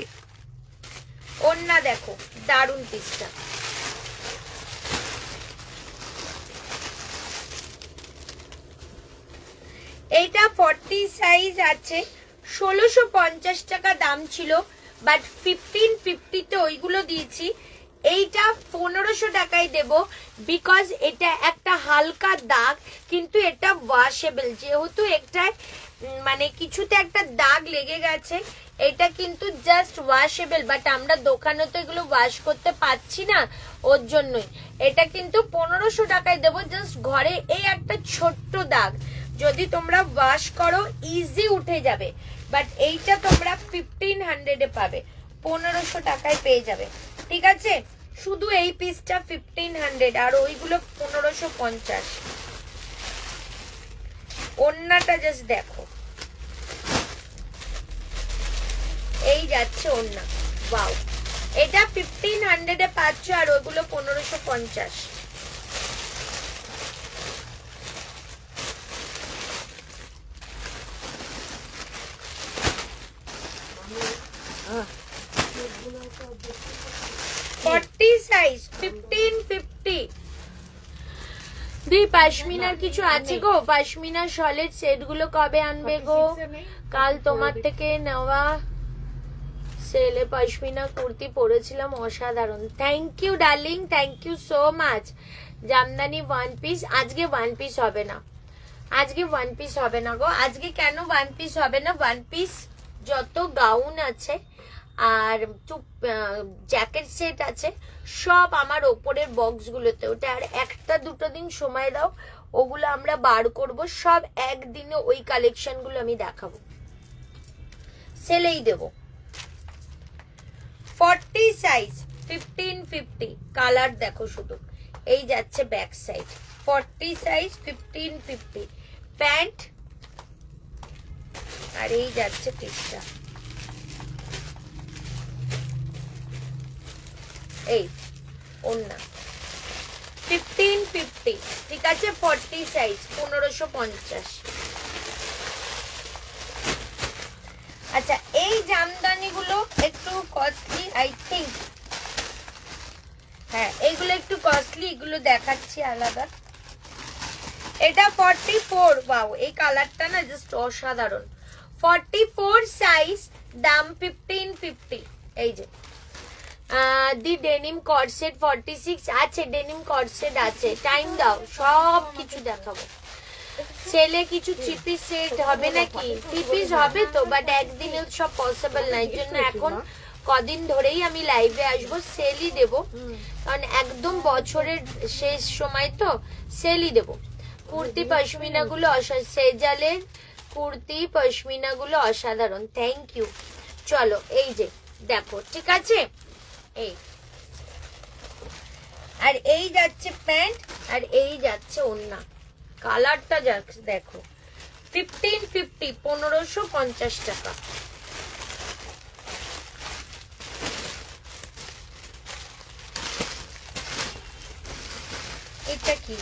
ওন্না দেখো দারুন পিসটা, এইটা 40 সাইজ আছে, 1650 টাকা দাম ছিল, বাট 1550 তে ওইগুলো দিয়েছি। এইটা 1500 টাকায় দেব, বিকজ এটা একটা হালকা দাগ, কিন্তু এটা ওয়াশেবল, যেহেতু একটা মানে কিছুতে একটা দাগ লেগে গেছে, এটা কিন্তু জাস্ট ওয়াশেবল, বাট আমরা দোকানে তো এগুলো ওয়াশ করতে পাচ্ছি না, ওর জন্যই এটা কিন্তু 1500 টাকায় দেবো। জাস্ট ঘরে এই একটা ছোট্ট দাগ, যদি তোমরা ওয়াশ করো ইজি উঠে যাবে, বাট এইটা তোমরা 1500 এ পাবে, 1500 টাকায় পেয়ে যাবে, ঠিক আছে। শুধু এই পিসটা 1500 আর ওইগুলো 1550। ওন্নাটা জাস্ট দেখো, এই যাচ্ছে ওন্না, ওয়াও, এটা 1500 এ পাচ্ছ আর ওইগুলো 1550। Forty size 1550। দি পাশমিনার কিছু আছে গো? পাশমিনার শলের সেট গুলো কবে আনবে গো? কাল তোমার থেকে নেওয়া সেলে পাশমিনা কুর্তি পরেছিলাম, অসাধারণ। Thank you darling, thank you so much. Jamdani one piece, আজকে ওয়ান পিস হবে না, আজকে ওয়ান পিস হবে না গো। আজকে কেন ওয়ান পিস হবে না? ওয়ান পিস যত গাউন আছে আর জ্যাকেট সেট আছে সব আমার ওপরের বক্স গুলোতে, ওটা আর একটা দুটো দিন সময় দাও, ওগুলো আমরা বার করব, সব একদিনে ওই কালেকশন গুলো আমি দেখাবো, সেলেই দেবো। 40 সাইজ 1550, কালার দেখো শুধু, এই যাচ্ছে ব্যাক সাইড, 40 সাইজ 1550 প্যান্ট, আর এই যাচ্ছে পিসটা, এই ওন্না 1550, ঠিক আছে। 40 সাইজ 1550। আচ্ছা এই জামদানি গুলো একটু কস্টলি আই থিঙ্ক, হ্যাঁ এইগুলো একটু কস্টলি, এগুলো দেখাচ্ছি আলাদা। এটা 44, ওয়াও এই কালারটা না জাস্ট অসাধারণ। 44 সাইজ, দাম 1550। এই যে দি ডেনিম কর্সেট 46 আছে, ডেনিম কর্সেট আছে, টাইম দাও সব কিছু দেখাবো। সেলে কিছু থ্রি পিস সেট হবে নাকি? থ্রি পিস হবে তো, বাট একদিনে সব পসিবল না, এই জন্য এখন কদিন ধরেই আমি লাইভে আসবো, সেলই দেব, কারণ একদম বছরের শেষ সময় তো সেলই দেব। কুর্তি পশমিনা গুলো সেজালের কুর্তি পশমিনা গুলো অসাধারণ, থ্যাংক ইউ। চলো এই যে দেখো, ঠিক আছে, এই আর এই যাচ্ছে প্যান্ট, আর এই যাচ্ছে ওন্না, কালারটা দেখো, 1550, 1550 টাকা। এটা কি?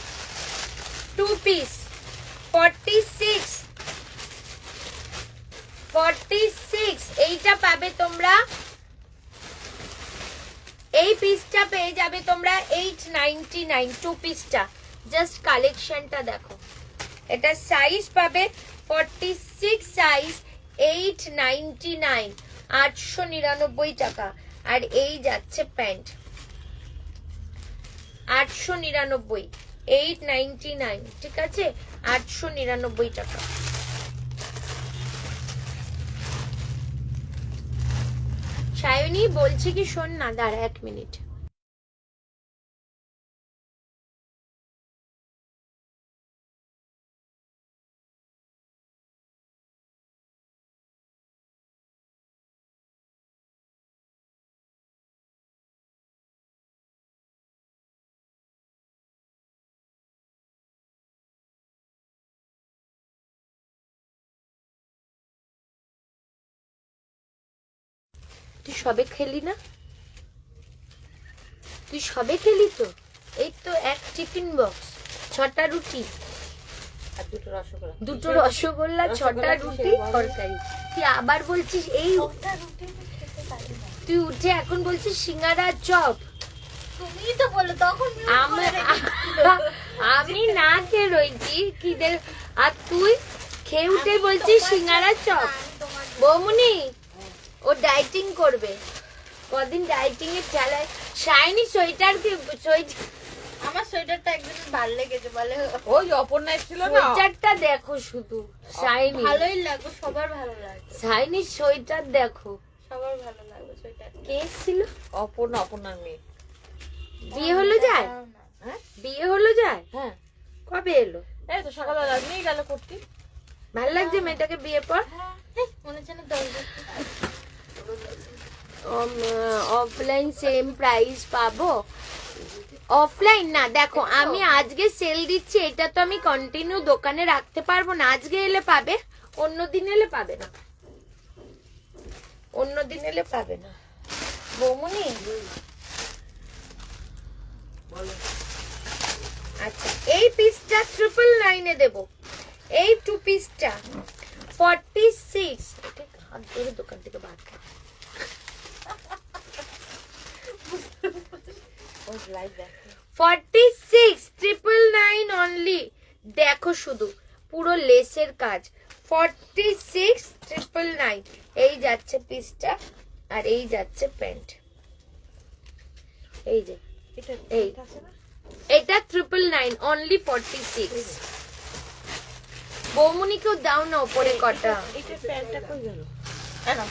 টু পিস 46, 46, এইটা পাবে তোমরা, এই পিসটা পেয়ে যাবে তোমরা 899, টু পিসটা। জাস্ট কালেকশনটা দেখো, এটা সাইজ পাবে 46 সাইজ, 899, 899 টাকা। আর এই যাচ্ছে প্যান্ট 899, 899, ঠিক আছে, 899 টাকা। সায়নী বলছি কি, শোন না, দাঁড়া 1 মিনিট। তুই সবে খেলি না? তুই সবে খেলি তো? এই তো এক টিফিন বক্স, 6টা রুটি, আর দুটো রসগোল্লা। 2টো রসগোল্লা, 6টা রুটি, তরকারি। তুই আবার বলছিস এই, ওটা রুটি আমি খেতে পারি না। তুই উঠে এখন বলছিস সিঙ্গারা চপ। তুমিই তো বলো তখন আমি না খেয়ে রয়েছি খিদে, আর তুই খেয়ে উঠে বলছিস সিঙ্গারা চপ। বৌমনি ও ডাইটিং করবে, কদিন ডাইটিং এর চালায়। শাইনি সোয়েটার আমার সোয়েটারটা একদিন ভালো লেগেছে বলে ওই অপর্ণা এসেছিল না, সোয়েটারটা দেখো শুধু শাইনি, ভালোই লাগবে, সবার ভালো লাগবে, শাইনির সোয়েটার দেখো। সবার ভালো লাগবে সোয়েটার। কে এসেছিল? অপর্ণার মেয়ে। বিয়ে হলো যায়? হ্যাঁ বিয়ে হলো যায়? হ্যাঁ, কবে এলো? এই তো সকালবেলা নিয়ে গেল করতে। ভাল লাগছে মেয়েটাকে বিয়ে পর? মনে হচ্ছে না 10 বছর। অফলাইন সেম প্রাইস পাবো? অফলাইন না, দেখো আমি আজকে সেল দিচ্ছি, এটা তো আমি কন্টিনিউ দোকানে রাখতে পারবো না। আজকে এলে পাবে, অন্য দিন এলে পাবে না, অন্য দিন এলে পাবে না। বৌমনি আচ্ছা, এই পিসটা 999 দেবো, এই 2 পিসটা 46। হাত ধরে দোকান থেকে বার কর। 46 999 অনলি। দেখো শুধু পুরো লেসের কাজ, 46 999। এই যাচ্ছে পিসটা, আর এই যাচ্ছে প্যান্ট। এই যে এই এটা 999 অনলি 46। বৌমনিকেও দাও না ওপরে কটা। এটা প্যান্টটা কই গেল? এটা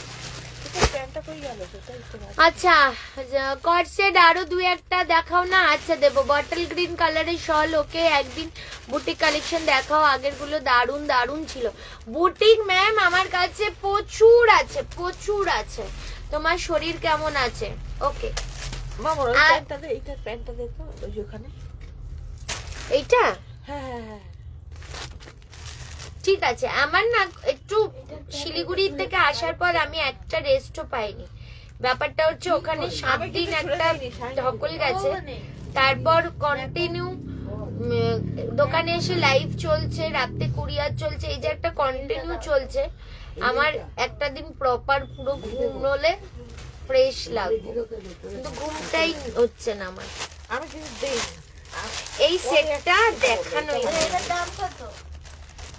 প্যান্টটা কই গেল? সেটা একটু আচ্ছা কটসেট আরো 2-1টা দেখাও না। আচ্ছা দেবো, বটল গ্রিন কালারের শল। ওকে, একদিন বুটিক কালেকশন দেখাও, আগের গুলো দারুন দারুন ছিল। বুটিক ম্যাম আমার কাছে প্রচুর আছে, প্রচুর আছে। তোমার শরীর কেমন আছে? ওকে, মামা ওই আর- প্যান্টটা দে, এইটার প্যান্টটা দে তো, ওই যে ওখানে। এইটা হ্যাঁ হ্যাঁ হ্যাঁ, ঠিক আছে। আমার না একটু শিলিগুড়ি থেকে আসার পর আমি একটা রেস্টও পাইনি। ব্যাপারটা হচ্ছে ওখানে 7 দিন একটা ধকল গেছে, তারপর কন্টিনিউ দোকানে এসে লাইভ চলছে, রাতে কুরিয়ার চলছে, এই যে একটা কন্টিনিউ চলছে। আমার একটা দিন প্রপার পুরো ঘুমলে ফ্রেশ লাগবে, কিন্তু ঘুমটাই হচ্ছে না আমার। আমি কিন্তু দেই না। এই সেটটা দেখানোই না। এটার দাম কত?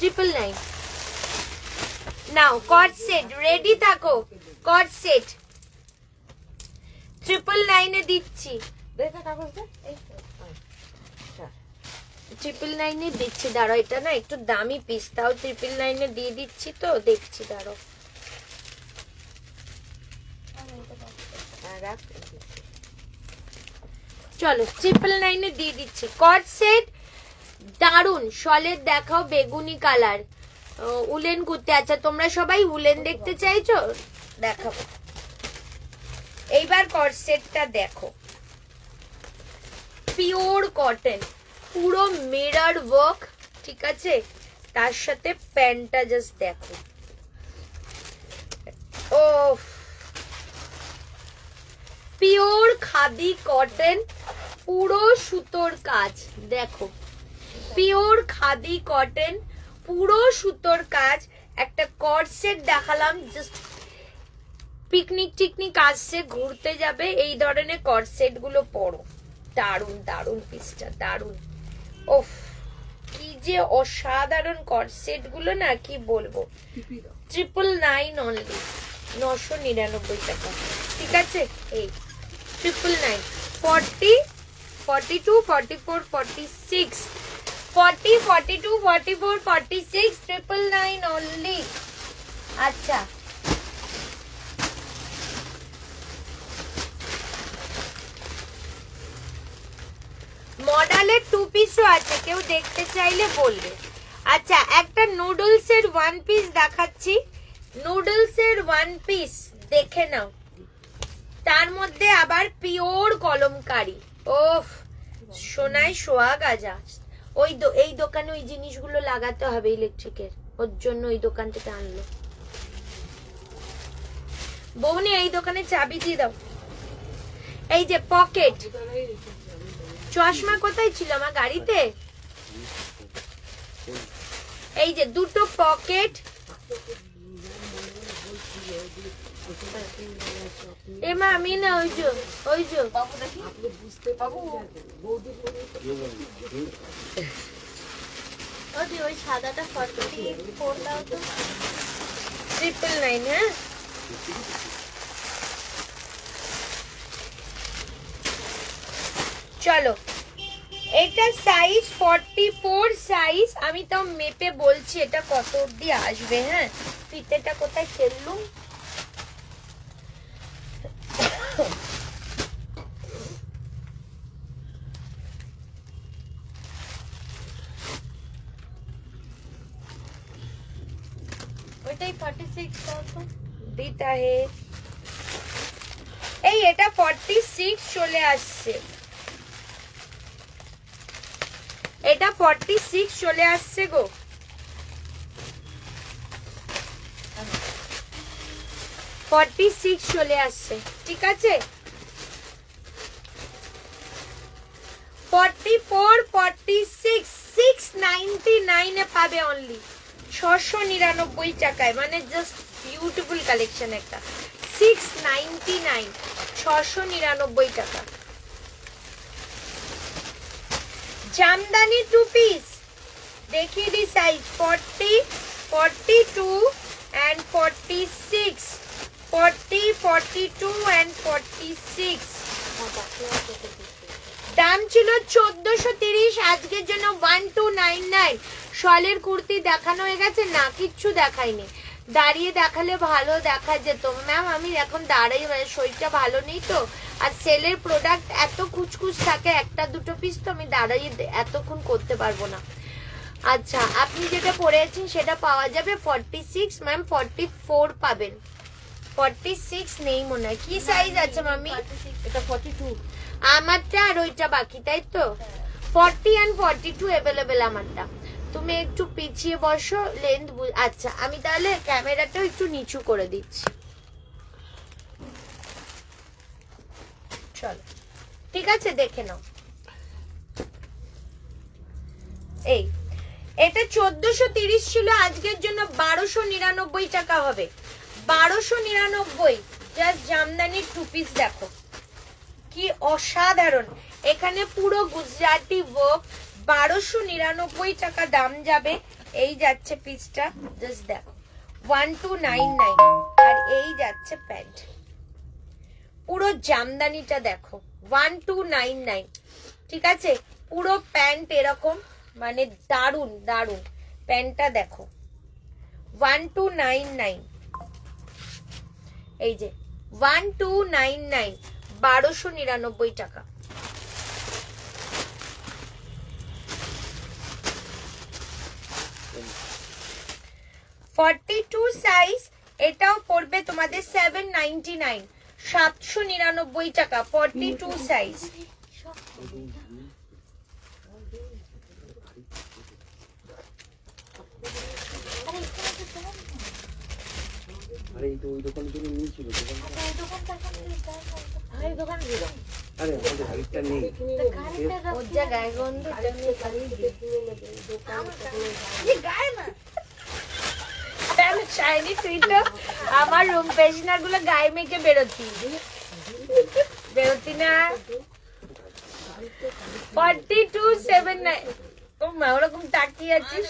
999 নাও। কট সেট রেডি থাকো, কট সেট 999 এ দিচ্ছি, দে না কাগজ দে। 999 এ দিচ্ছি। দাঁড়াও, এটা না একটু দামি পিস, তাও 999 এ দিয়ে দিচ্ছি তো, দেখছি দাঁড়াও। হ্যাঁ রাখ। চলো 999 এ দিয়ে দিচ্ছি। কট সেট দারুন, শলের দেখাও বেগুনি কালার, উলেন কুর্তি। আচ্ছা তোমরা সবাই উলেন দেখতে চাইছো, দেখাবো। এইবার কট সেটটা দেখো, পিওর কটন, পুরো মিরর ওয়ার্ক, ঠিক আছে। তার সাথে প্যান্টটা জাস্ট দেখো, ও পিওর খাদি কটন, পুরো সুতোর কাজ দেখো, পিওর খাদি কটন, পুরো সুতোর কাজ। একটা কট সেট দেখালাম, জাস্ট পিকনিক টিকনিক আসছে, ঘুরতে যাবে, এই ধরনের কট সেট গুলো পরো। দারুন দারুন পিসটা, দারুন। ওফ কি যে অসাধারণ কট সেট গুলো না, কি বলবো। 999 অনলি, 999 টাকা, ঠিক আছে। এই 999, 40 42 44 46 40 42 44 46 999 অনলি। আচ্ছা মডেলের 2 পিসও আছে, কেউ দেখতে চাইলে বলবে। আচ্ছা একটা নুডলস এর 1 পিস দেখাচ্ছি, নুডলস এর 1 পিস দেখে নাও। তার মধ্যে আবার পিওর কলমকারি, ওফ সোনায় সোহাগ আজা। এই দোকানে ওই জিনিসগুলো লাগাতে হবে ইলেকট্রিকের, ওর জন্য ওই দোকান থেকে আনলো। বৌনি এই দোকানে চাবি দিয়ে দাও। এই যে পকেট, চশমা কোথায় ছিল আমার গাড়িতে? এই যে দুটো পকেট, এমা আমি না ওই যে ওই সাদাটা 44 দাও তো। 999, হ্যাঁ চলো। এটা সাইজ 44 সাইজ। আমি তো মেপে বলছি এটা কত অবধি আসবে। হ্যাঁ, ফিতেটা কোথায় ফেললুম? ওইটাই 46 দাও তো। দিতা হে। এই এটা 46 চলে আসছে, এটা 46 চলে আসছে গো। 46 চলে আসছে, ঠিক আছে। 44 46 699 এ পাবে অনলি 699 টাকায়, মানে জাস্ট বিউটিফুল কালেকশন একটা। 699, 699 টাকা। জামদানি 2 পিস দেখিয়ে দি সাইজ 40 42 and 46, 40 42 and 46। দাম ছিল 1430, আজকের জন্য 1299। শলের কুর্তি দেখানো হয়ে গেছে না? কিচ্ছু দেখাইনি, দাঁড়িয়ে দেখালে ভালো দেখা যেত ম্যাম। আমি এখন দাঁড়াই, মানে শরীরটা ভালো নেই তো, আর সেলের প্রোডাক্ট এত কুচকুচ থাকে, একটা দুটো পিস তো আমি দাঁড়িয়ে এতক্ষণ করতে পারবো না। আচ্ছা, আপনি যেটা পরেছেন সেটা পাওয়া যাবে 46 ম্যাম, 44 পাবেন, 46 নেই মনে হয়। কি সাইজ আছে মামি? এটা 42। আমারটা আর ওইটা বাকি, তাই তো? 40 and 42 অ্যাভেলেবেল আমারটা। তুমি একটু পিছিয়ে বসো, লেন্থ। আচ্ছা, আমি তাহলে ক্যামেরাটাও একটু নিচু করে দিচ্ছি, চলো ঠিক আছে, দেখে নাও। এই এটা 1430 ছিল, আজকের জন্য 1299 টাকা হবে। 1299 জাস্ট জামদানির 2 পিস দেখো কি অসাধারণ। এখানে পুরো গুজরাটি ওয়ার্ক, 1299 টাকা দাম যাবে। এই যাচ্ছে পিসটা, জাস্ট দেখো 1299। আর এই যাচ্ছে প্যান্ট, পুরো জামদানিটা দেখো 1299, ঠিক আছে। পুরো প্যান্ট এরকম, মানে দারুন দারুন। প্যান্টটা দেখো 1299, এই যে 1299, 1299 টাকা। (42) সাইজ, এটাও পড়বে তোমাদের 799, 799 টাকা। 42 সাইজ। আরে এই তো ওই দোকান থেকে নিয়েছিল দোকান আরে আমাদের গাড়িটা নেই ওর যা গায়ে গন্ধ, শাইনি তুই তো আমার রুম ফ্রেশনার গুলো গায়ে মেখে বেরোতি না। 4279, ও মা ওরকম তাকিয়ে আছিস।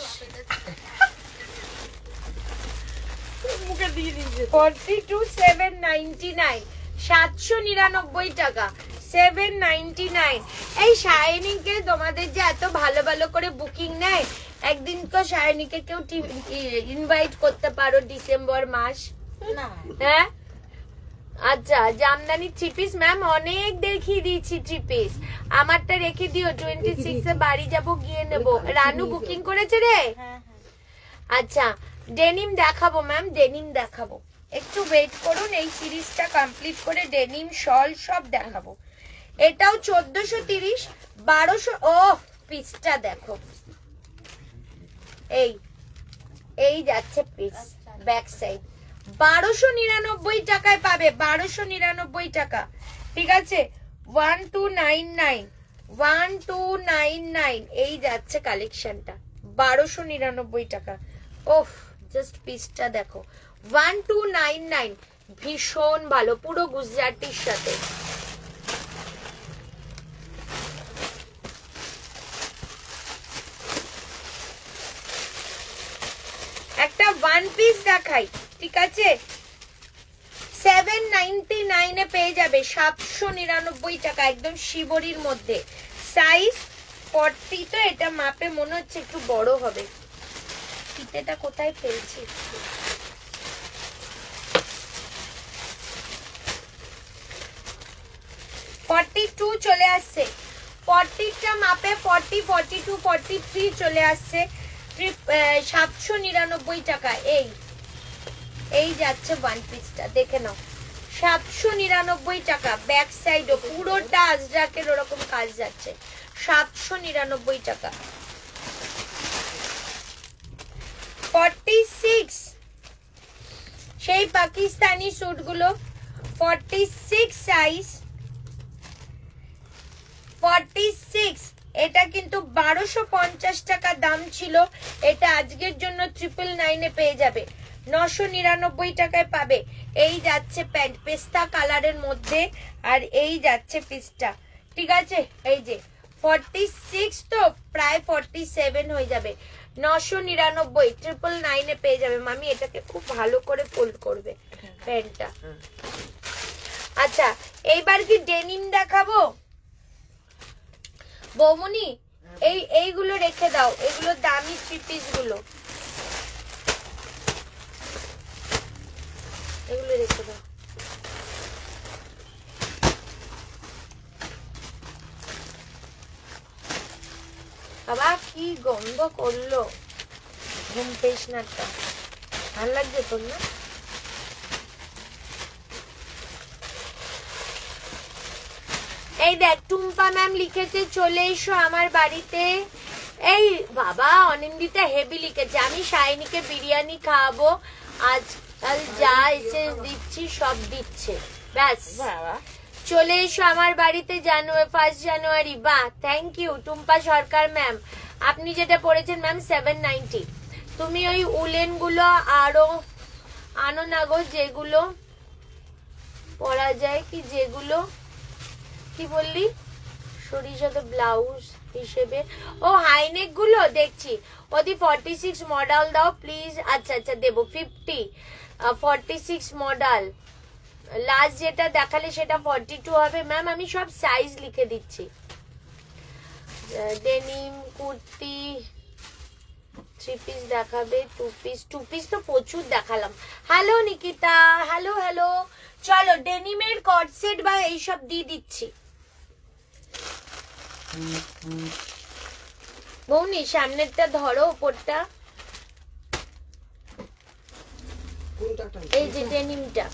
42,799, 799 টাকা, 799। এই শাইনিকে তোমাদের যে এত ভালো ভালো করে বুকিং নেয়, একদিন তো শাইনিকে কেউ ইনভাইট করতে পারো ডিসেম্বর মাস। না হ্যাঁ আচ্ছা, জামদানি 3 পিস ম্যাম অনেক দেখিয়ে দিয়েছি 3 পিস। আমারটা রেখে দিও, 26 এ বাড়ি যাব, গিয়ে নেব। রানু বুকিং করেছে রে? হ্যাঁ আচ্ছা, ডেনিম দেখাবো ম্যাম, ডেনিম দেখাবো, একটু ওয়েট করুন। এই সিরিজটা কমপ্লিট করে ডেনিম শল সব দেখাবো। এটাও 1430, 1200। ও পিসটা দেখো, এই যাচ্ছে পিস ব্যাক সাইড 1299 টাকায় পাবে, 1299 টাকা। ঠিক আছে, 1299, 1299 এই যাচ্ছে কালেকশনটা, 1299 টাকা। ওফ, জাস্ট পিসটা দেখো, 1299, ভীষণ ভালো, পুরো গুজরাটির সাথে। একটা ওয়ান পিস দেখাই, ঠিক আছে, 799 এ পেয়ে যাবে, 799 টাকা, একদম শিবরির মধ্যে, সাইজ 40। তো এটা মাপে মনে হচ্ছে একটু বড় হবে, ফিতেটা কোথায় ফেলছি, 42 চলে আসছে, 40টা মাপে 40, 42, 43 চলে আসছে, 799 টাকা। এই যাচ্ছে ওয়ান পিসটা, দেখে নাও, 799 টাকা। ব্যাক সাইডও পুরোটা আজরাকের ওরকম কাজ যাচ্ছে, 799 টাকা। 46 সেই পাকিস্তানি স্যুটগুলো, 46 সাইজ, 46। এটা কিন্তু 1250 টাকা দাম ছিল, এটা আজকের জন্য 999 এ পেয়ে যাবে, 999 টাকায় পাবে। এই যাচ্ছে প্যান্ট পেস্তা কালারের মধ্যে, আর এই যাচ্ছে পিসটা, ঠিক আছে। এই যে 46 তো প্রায় 47 হয়ে যাবে, 999, 999 এ পেয়ে যাবে। মামি এটাকে খুব ভালো করে ফোল্ড করবে প্যান্টটা। আচ্ছা, এইবার কি ডেনিম দেখাবো বৌমনি? এইগুলো রেখে দাও, এগুলো দামি থ্রি পিস গুলো, এগুলো রেখে দাও। বাবা কি গন্ধ করলো ঘুম পেশনাটা, ভাল লাগছে তোর না? এই দেখ, টুম্পা ম্যাম লিখেছে চলে এসো আমার বাড়িতে। এই বাবা, অনিন্দিতা হেভি লিখেছে, আমি শাইনিকে বিরিয়ানি খাওয়াবো, আজকাল যা এসে দিচ্ছি সব দিচ্ছে, ব্যাস চলে এসো আমার বাড়িতে 1 জানুয়ারি। বাহ, thank you Tumpa Sarkar ma'am. আপনি যেটা পড়েছেন ম্যাম 790। তুমি ওই উলেন গুলো আরো আনো না গো, যেগুলো পরা যায়, কি যেগুলো কি বললি সরিষা তো ব্লাউজ হিসেবে, ও হাইনেক গুলো দেখছি। ওদি 46 মডেল দাও প্লিজ। আচ্ছা আচ্ছা দেবো, 50 46 মডেল। লাস্ট যেটা দেখালে সেটা 42 হবে ম্যাম, আমি সব সাইজ লিখে দিচ্ছি। ডেনিম কুর্তি, 3 পিস দেখাবে, 2 পিস তো প্রচুর দেখালাম। Hello Nikita, hello hello. চলো ডেনিমের কট সেট বা এইসব দিয়ে দিচ্ছি। বৌনি সামনেরটা ধরো, উপরটা এই যে ডেনিমটা,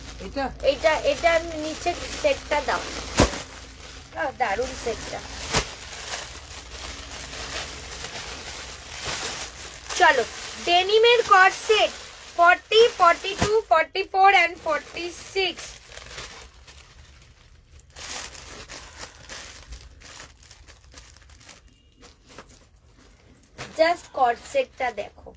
এটা নিচে সেটটা দাও, দারুন সেটটা। চলো ডেনিমের কট সেট 40, 42, 44 and 46। জাস্ট কট সেটটা দেখো,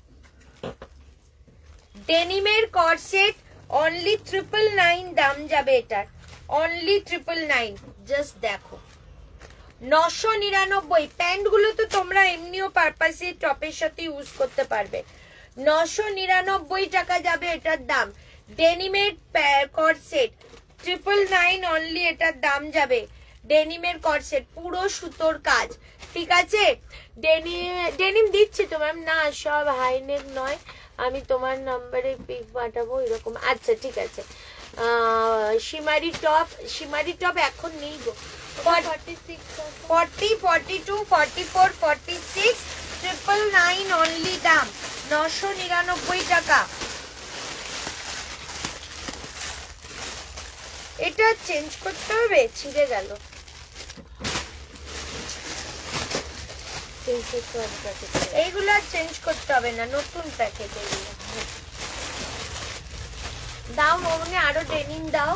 ডেনিমের কট সেট অনলি 999 দাম যাবে এটার, অনলি 999। জাস্ট দেখো 999। প্যান্ট গুলো তো তোমরা এমনিও পারপাসে টপের সাথে ইউজ করতে পারবে। 999 টাকা যাবে এটার দাম। ডেনিমের কট সেট 999 অনলি এটার দাম যাবে। ডেনিমের কট সেট পুরো সুতোর কাজ, ঠিক আছে। ডেনিম দিচ্ছি তো ম্যাম, না সব হাইনেক নয়, আমি তোমার নাম্বারে পিক পাঠাবো এরকম। আচ্ছা ঠিক আছে। শিমারি টপ এখন নেই গো। 40, 42, 44, 46, 999 অনলি দাম, 999 টাকা। এটা চেঞ্জ করতে হবে, ছিঁড়ে গেল। এইগুলো আর চেঞ্জ করতে হবে না, নতুন প্যাকেট এগুলো। দাও মনে আরো ডেনিম দাও।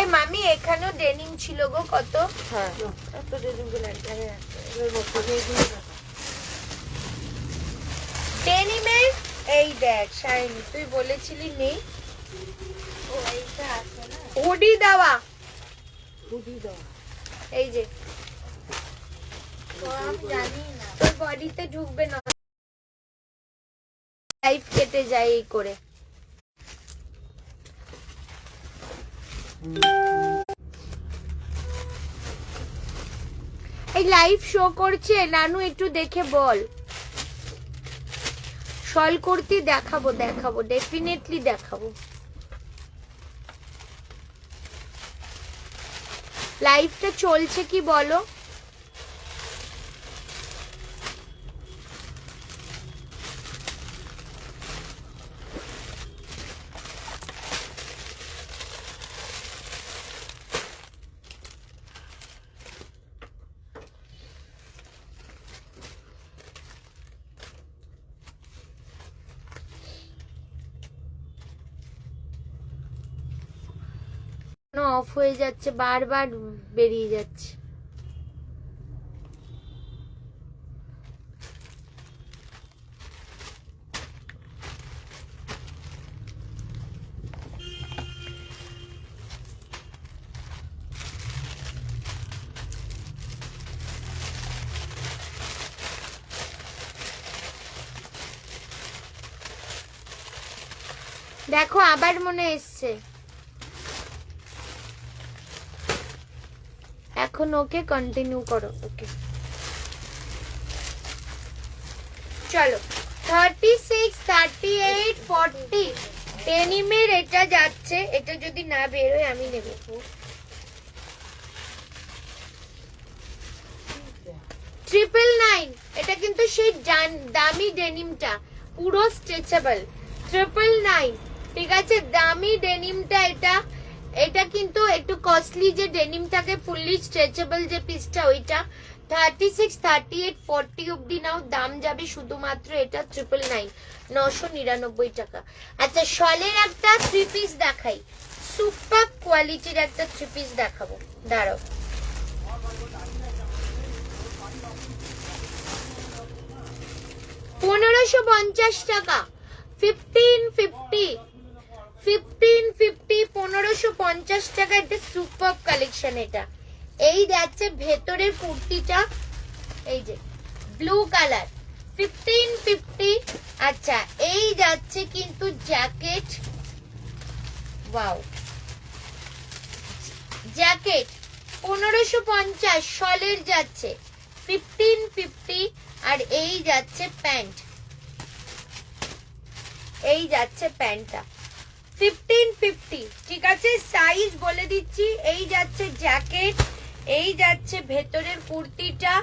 এ মামি এখানেও ডেনিম ছিল গো কত। হ্যাঁ এত ডেনিম গুলো ডেনিমের এই দেখ শাইনি, তুই বলেছিলি নেই। ও এইটা আছে না, হুডি দেওয়া, খুবই দাও। এই যে তো আমি জানি না। তোর বডিতে ঢুকবে না, লাইফ কেটে যায় এই করে। এই লাইভ শো করছে নানু, একটু দেখে বল। শল করতে দেখাবো, দেখাবো ডেফিনেটলি দেখাবো। লাইভটা চলছে কি বলো? অফ হয়ে যাচ্ছে, বারবার বেরিয়ে যাচ্ছে। দেখো আবার মনে এসছে। এখন ওকে কন্টিনিউ করো। ওকে চলো 36, 38, 40 ডেনিমের এটা যাচ্ছে। এটা যদি না বেরোয় আমি নেব। 999 এটা কিন্তু সেই দামি ডেনিমটা, পুরো স্ট্রেচেবল। 999 ঠিক আছে, দামি ডেনিমটা এটা। এটা কিন্তু একটু কস্টলি যে ডেনিমটাকে ফুললি স্ট্রেচেবল যে পিসটা, ওইটা 36, 38, 40 অবধি নাও, দাম যাবে শুধুমাত্র এটা 999, 999 টাকা। আচ্ছা শলের একটা 3 পিস দেখাই, সুপার কোয়ালিটির একটা 3 পিস দেখাবো, দাঁড়াও। টাকা 1550, 1550 টাকা। এটা সুপার কালেকশন। এটা এই যাচ্ছে ভেতরের কুর্তিটা, এই যে ব্লু কালার 1550। আচ্ছা এই যাচ্ছে কিন্তু জ্যাকেট, ওয়াও জ্যাকেট 1550, শলের যাচ্ছে 1550। আর এই যাচ্ছে প্যান্ট, এই যাচ্ছে প্যান্টটা 1550 ঠিক আছে। সাইজ বলে দিচ্ছি, এই যাচ্ছে জ্যাকেট, এই যাচ্ছে ভেতরের কুর্তিটা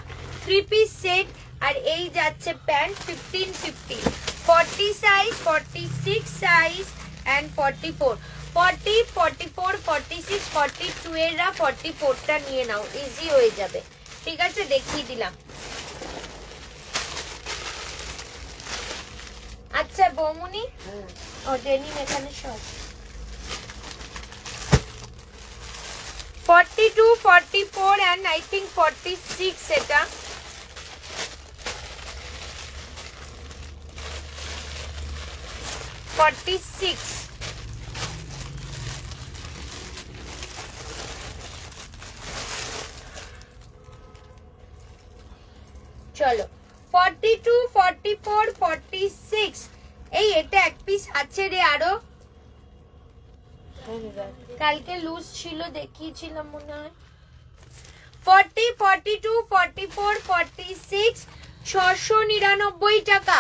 3 পিস সেট, আর এই যাচ্ছে প্যান্ট 1550। 40 সাইজ, 46 সাইজ এন্ড 44, 40, 44, 46, 42 এরা 44টা নিয়ে নাও, ইজি হয়ে যাবে। ঠিক আছে দেখিয়ে দিলাম। আচ্ছা বৌমনি, ও ডেনিম এখানে সব 42, 44 and I think 46 এটা। চলো 42, 44, 46। এই এটা এক পিস আছে রে আরো, কালকে লুজ ছিল দেখিয়েছিলাম মনে হয়। 40, 42, 44, 46 699 টাকা,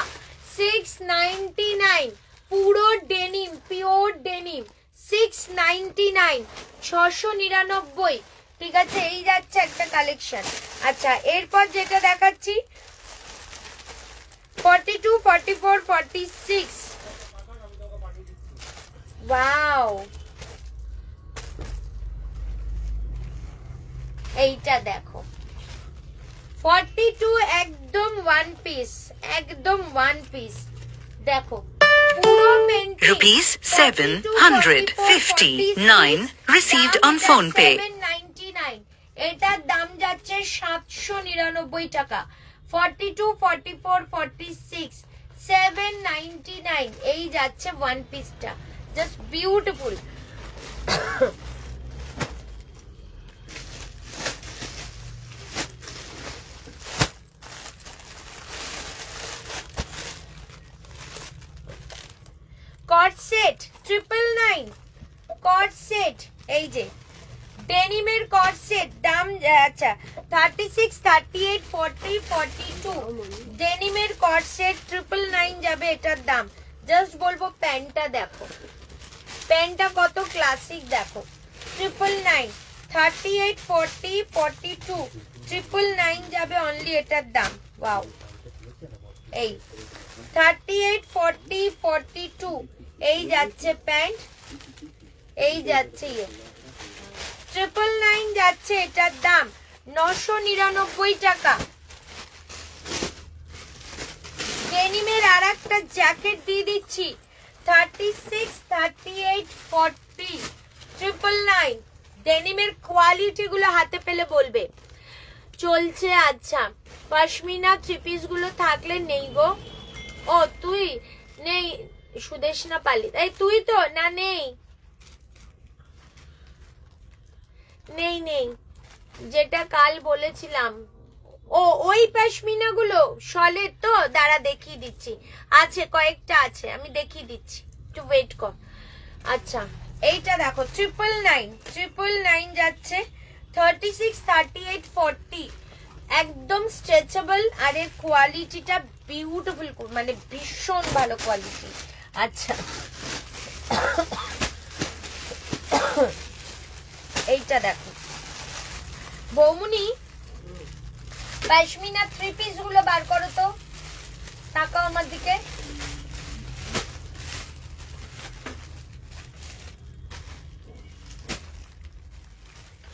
699 পুরো ডেনিম, পিওর ডেনিম 699, 699 ঠিক আছে। এই যাচ্ছে একটা কালেকশন। আচ্ছা এরপর যেটা দেখাচ্ছি 42, 44, 46, ওয়াও এইটা দেখো 42 একদম ওয়ান পিস, একদম ওয়ান পিস। দেখো পুরো panty Rupees 759 received on phone pay. 799 এটার দাম যাচ্ছে 799 টাকা। 42 44 46 799 এই যাচ্ছে ওয়ান পিসটা, জাস্ট বিউটিফুল। কট সেট 999 কট সেট, এই যে ডেনিমের কট সেট দাম আচ্ছা 36 38 40 42 ডেনিমের কট সেট 999 যাবে এটার দাম। জাস্ট বলবো প্যান্টটা দেখো, প্যান্টটা কত ক্লাসিক দেখো। 999 38 40 42 999 যাবে অনলি এটার দাম। ওয়াও, এই 38 40 42 এই যাচ্ছে প্যান্ট, এই যাচ্ছে 999 যাচ্ছে এটার দাম 999 টাকা। ডেনিমের আর একটা জ্যাকেট দিয়ে দিচ্ছি 36 38 40 999 ডেনিমের কোয়ালিটি গুলো হাতে পেলে বলবে চলছে। আচ্ছা পশমিনা থ্রি পিস গুলো থাকলে নেই গো। ও তুই নেই সুদেশনা পালি, এই তুই তো না নেই নেই নেই যেটা কাল বলেছিলাম। ও ওই পশমিনা গুলো শলের তো, দাঁড়া দেখিয়ে দিচ্ছি, আছে কয়েকটা আছে আমি দেখিয়ে দিচ্ছি, একটু ওয়েট কর। আচ্ছা এইটা দেখো 999 যাচ্ছে 36 38 40 একদম স্ট্রেচেবল আর এর কোয়ালিটিটা বিউটিফুল, মানে ভীষণ ভালো কোয়ালিটি। আচ্ছা এইটা দেখো বৌমুনি, পশমিনা থ্রি পিস গুলো বার করো তো, তাকাও আমার দিকে।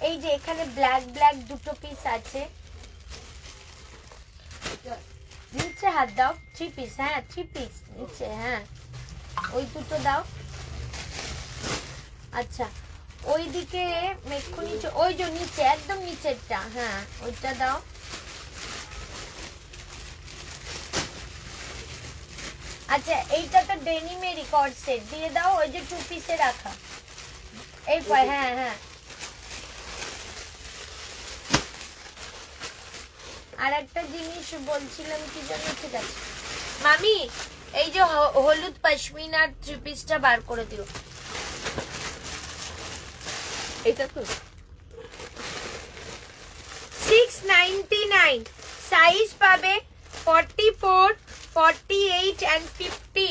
এই যে এখানে ব্ল্যাক ব্ল্যাক দুটো পিস আছে, নিচে হাত দাও, থ্রি পিস, হ্যাঁ থ্রি পিস নিচে, হ্যাঁ ওই দুটো দাও। আচ্ছা ওইদিকে মেক্ষুনি, ওই যে নিচে একদম নিচেরটা, হ্যাঁ ওইটা দাও। আচ্ছা এইটা তো ডেনিমেরই কট সেট দিয়ে দাও, ওই যে টু পিসে রাখা এই হ্যাঁ হ্যাঁ। আর একটা জিনিস বলছিলাম কি জানো, ঠিক আছে মামি এই যে হলুদ পশমিনার থ্রি পিসটা বার করে দিও। এটা তো 699 সাইজ পাবে 44 48 and 50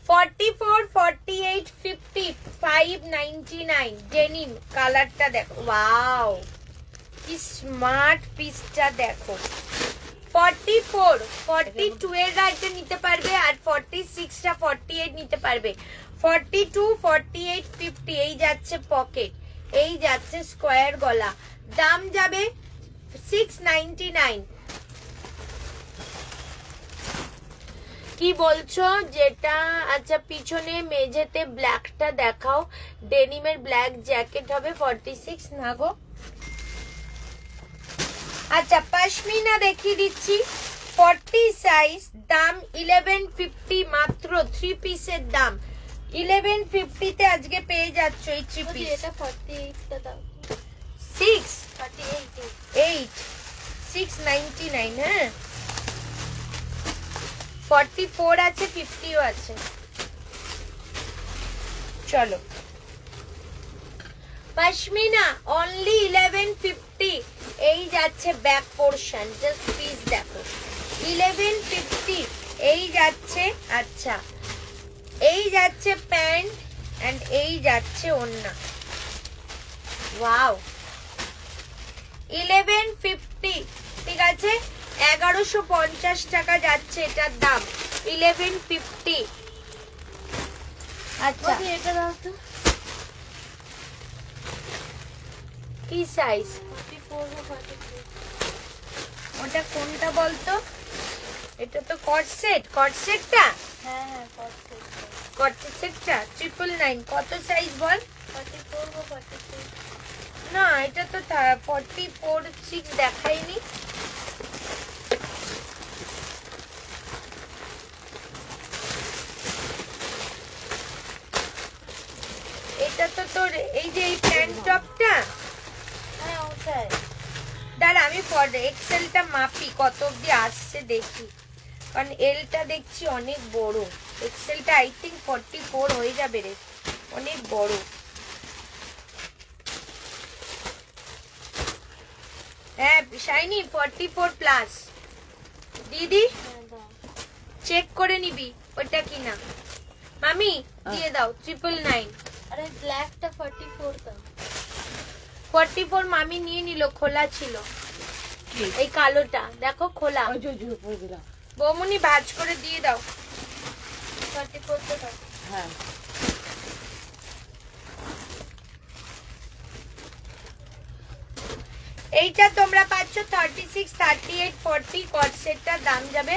44 48 50 599 ডেনিম। কালারটা দেখো, ওয়াও কি স্মার্ট পিসটা দেখো। 44 42 এর রাইটে নিতে পারবে আর 46 টা 48 নিতে পারবে। 42 48 50 এই যাচ্ছে পকেট, এই যাচ্ছে স্কোয়ার গলা, দাম যাবে 699। কি বলছো যেটা? আচ্ছা পিছনে মেঝেতে ব্ল্যাকটা দেখাও, ডেনিমের ব্ল্যাক জ্যাকেট হবে 46 না গো। আচ্ছা পশমিনা দেখিয়ে দিচ্ছি 40 সাইজ, দাম 1150 মাত্র, থ্রি পিসের দাম 1150 তে আজকে পেয়ে যাচ্ছ এই থ্রি পিস। এটা 48 টা দাও, 6 48 699 হ্যাঁ, 44 আছে 50ও আছে। চলো পশমিনা অনলি 1150 এই যাচ্ছে ব্যাক পোরশন, জাস্ট পিস দেখো 1150 এই যাচ্ছে। আচ্ছা এই যাচ্ছে প্যান্ট এন্ড এই যাচ্ছে ওড়না, ওয়াও 1150 ঠিক আছে, 1150 টাকা যাচ্ছে এটার দাম 1150। আচ্ছা এটা দাও তো, কি সাইজ 44 বা 43 ওটা কোনটা বলতো? এটা তো কট সেট, কট সেটটা হ্যাঁ হ্যাঁ 44 কটসেট সেটটা 999 কত সাইজ বল? 44 বা 46 না এটা তো 44 6 দেখাইনি। এটা তো তোর এই যে এই প্যান্ট টপটা, হ্যাঁ ওটাই। দাঁড়া আমি এক্সেলটা মাপি কত অবধি আসছে দেখি, কারণ এলটা দেখছি অনেক বড়, এক্সেলটা আই থিঙ্ক 44 হয়ে যাবে রে, অনেক বড়। হ্যাঁ শাইনি 44 প্লাস দিদি হ্যাঁ দাও। চেক করে নিবি ওটা কিনা। মামি দিয়ে দাও 999। আরে ব্ল্যাকটা 44 দাও। 44 মামি নিয়ে নিল, খোলা ছিল। এই কালোটা দেখো খোলা। ওই যে উপরে দিলাম। বৌমনি ভাঁজ করে দিয়ে দাও। 44 টা দাও। হ্যাঁ এইটা তোমরা পাচ্ছ 36 38 40 কট সেটটার দাম যাবে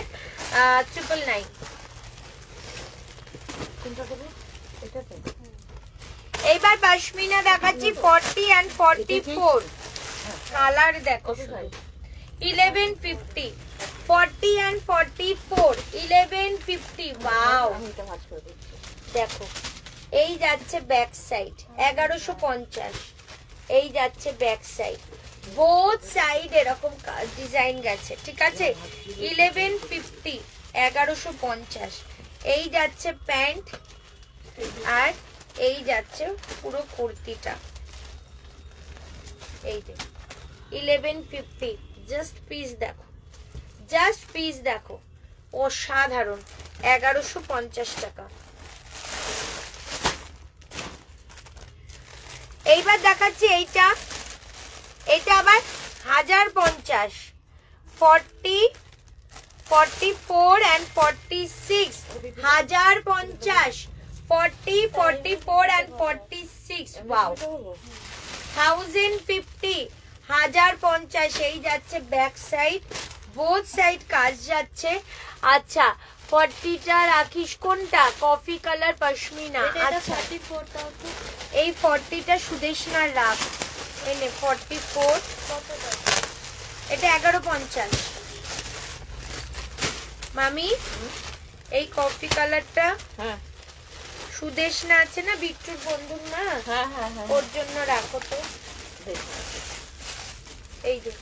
999। কোনটা দেবো? এটা তো এইবার পশমিনা দেখাচ্ছি 40 and 44 কালার দেখো কত সাইজ? 1150 40 and 44 1150 wow. আমি এটা ভাঁজ করে দিচ্ছি। দেখো এই যাচ্ছে ব্যাক সাইড 1150, এই যাচ্ছে ব্যাক সাইড, বোথ সাইড এরকম ডিজাইন গেছে, ঠিক আছে। 1150 1150। এই যাচ্ছে প্যান্ট আর এই যাচ্ছে পুরো কুর্তিটা, এই যে 1150। জাস্ট পিস দেখো, জাস্ট পিস দেখো, অসাধারণ। 1150 টাকা। এইবার দেখাচ্ছি এইটা, এটা আবার 1050 40 44 and 46 1050 40 44 and 46 ওয়াও। 1050 1050। এই যাচ্ছে ব্যাক সাইড, বোথ সাইড কাজ যাচ্ছে। আচ্ছা 40টা রাখিস কোনটা? Coffee colour pashmina. এটা আচ্ছা 44 দাও তো। এই 40টা সুদেশনার রাখ, এনে 44 কত দাও? এটা 1150। মামি এই কফি কালারটা হ্যাঁ সুদেশনা আছে না, বিট্টুর বন্ধুর না, হ্যাঁ হ্যাঁ হ্যাঁ ওর জন্য রাখো তো। বেশ। এই যে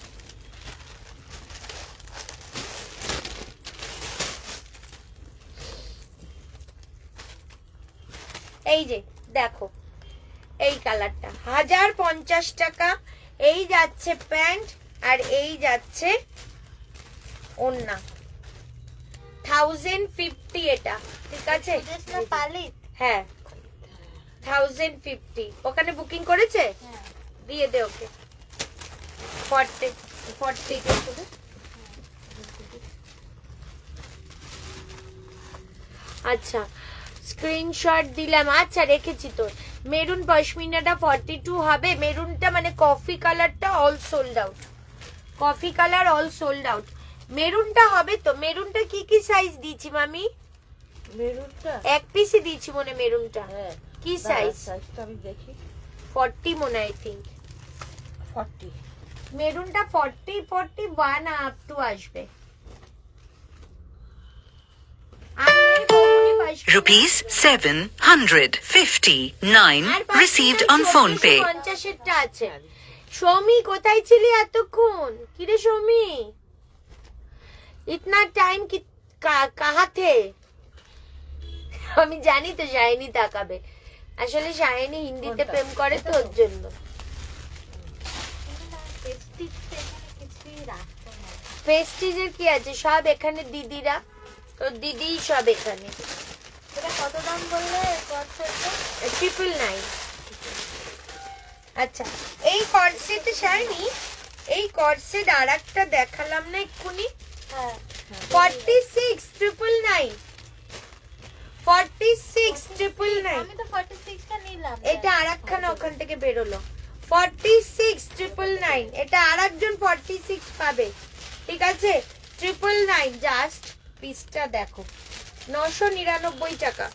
এই যে দেখো এই কালারটা 1050 টাকা। এই যাচ্ছে প্যান্ট আর এই যাচ্ছে ওড়না 1050 এটা, ঠিক আছে। সুদেশনা পালিত। হ্যাঁ 1050। ওখানে বুকিং করেছে, হ্যাঁ দিয়ে দে ওকে 40 আচ্ছা স্ক্রিনশট দিলাম, আচ্ছা রেখেছি তোর। মেরুন পশমিনাটা 42 হবে, মেরুনটা মানে কফি কালারটা all sold out, coffee colour all sold out. মেরুনটা হবে তো, মেরুনটা কি কি সাইজ দিয়েছি মামি? মেরুনটা এক পিসই দিয়েছি মনে, মেরুনটা হ্যাঁ কি সাইজ? সাইজটা আমি দেখি। 40 মনে আই থিঙ্ক। 40 মেরুনটা 40 41 আপ টু আসবে। Rupees 759 received on PhonePe. 50 আছে। সৌমি কোথায় ছিলি এতক্ষণ? কিরে সৌমি, ইতনা টাইম কি কাহা থে? আমি জানি তো শাইনি তাকাবে, আসলে শাইনি হিন্দিতে প্রেম করে তো ওর জন্য। প্রেস্টিজের কি আছে, সব এখানে দিদিরা, তোর দিদি সব এখানে। এটা কত দাম বললে? কত সেটটা? 999। আচ্ছা এই কর্সেট শাইনি, এই কর্সেট আর একটা দেখালাম না এক্ষুনি, হ্যাঁ 46 999 46 999। আমি তো 46 টা নিলাম। এটা আরেকখানা ওখান থেকে বেরোলো 46 999। এটা আরেকজন 46 পাবে, ঠিক আছে 999। জাস্ট পিসটা দেখো 999 টাকা।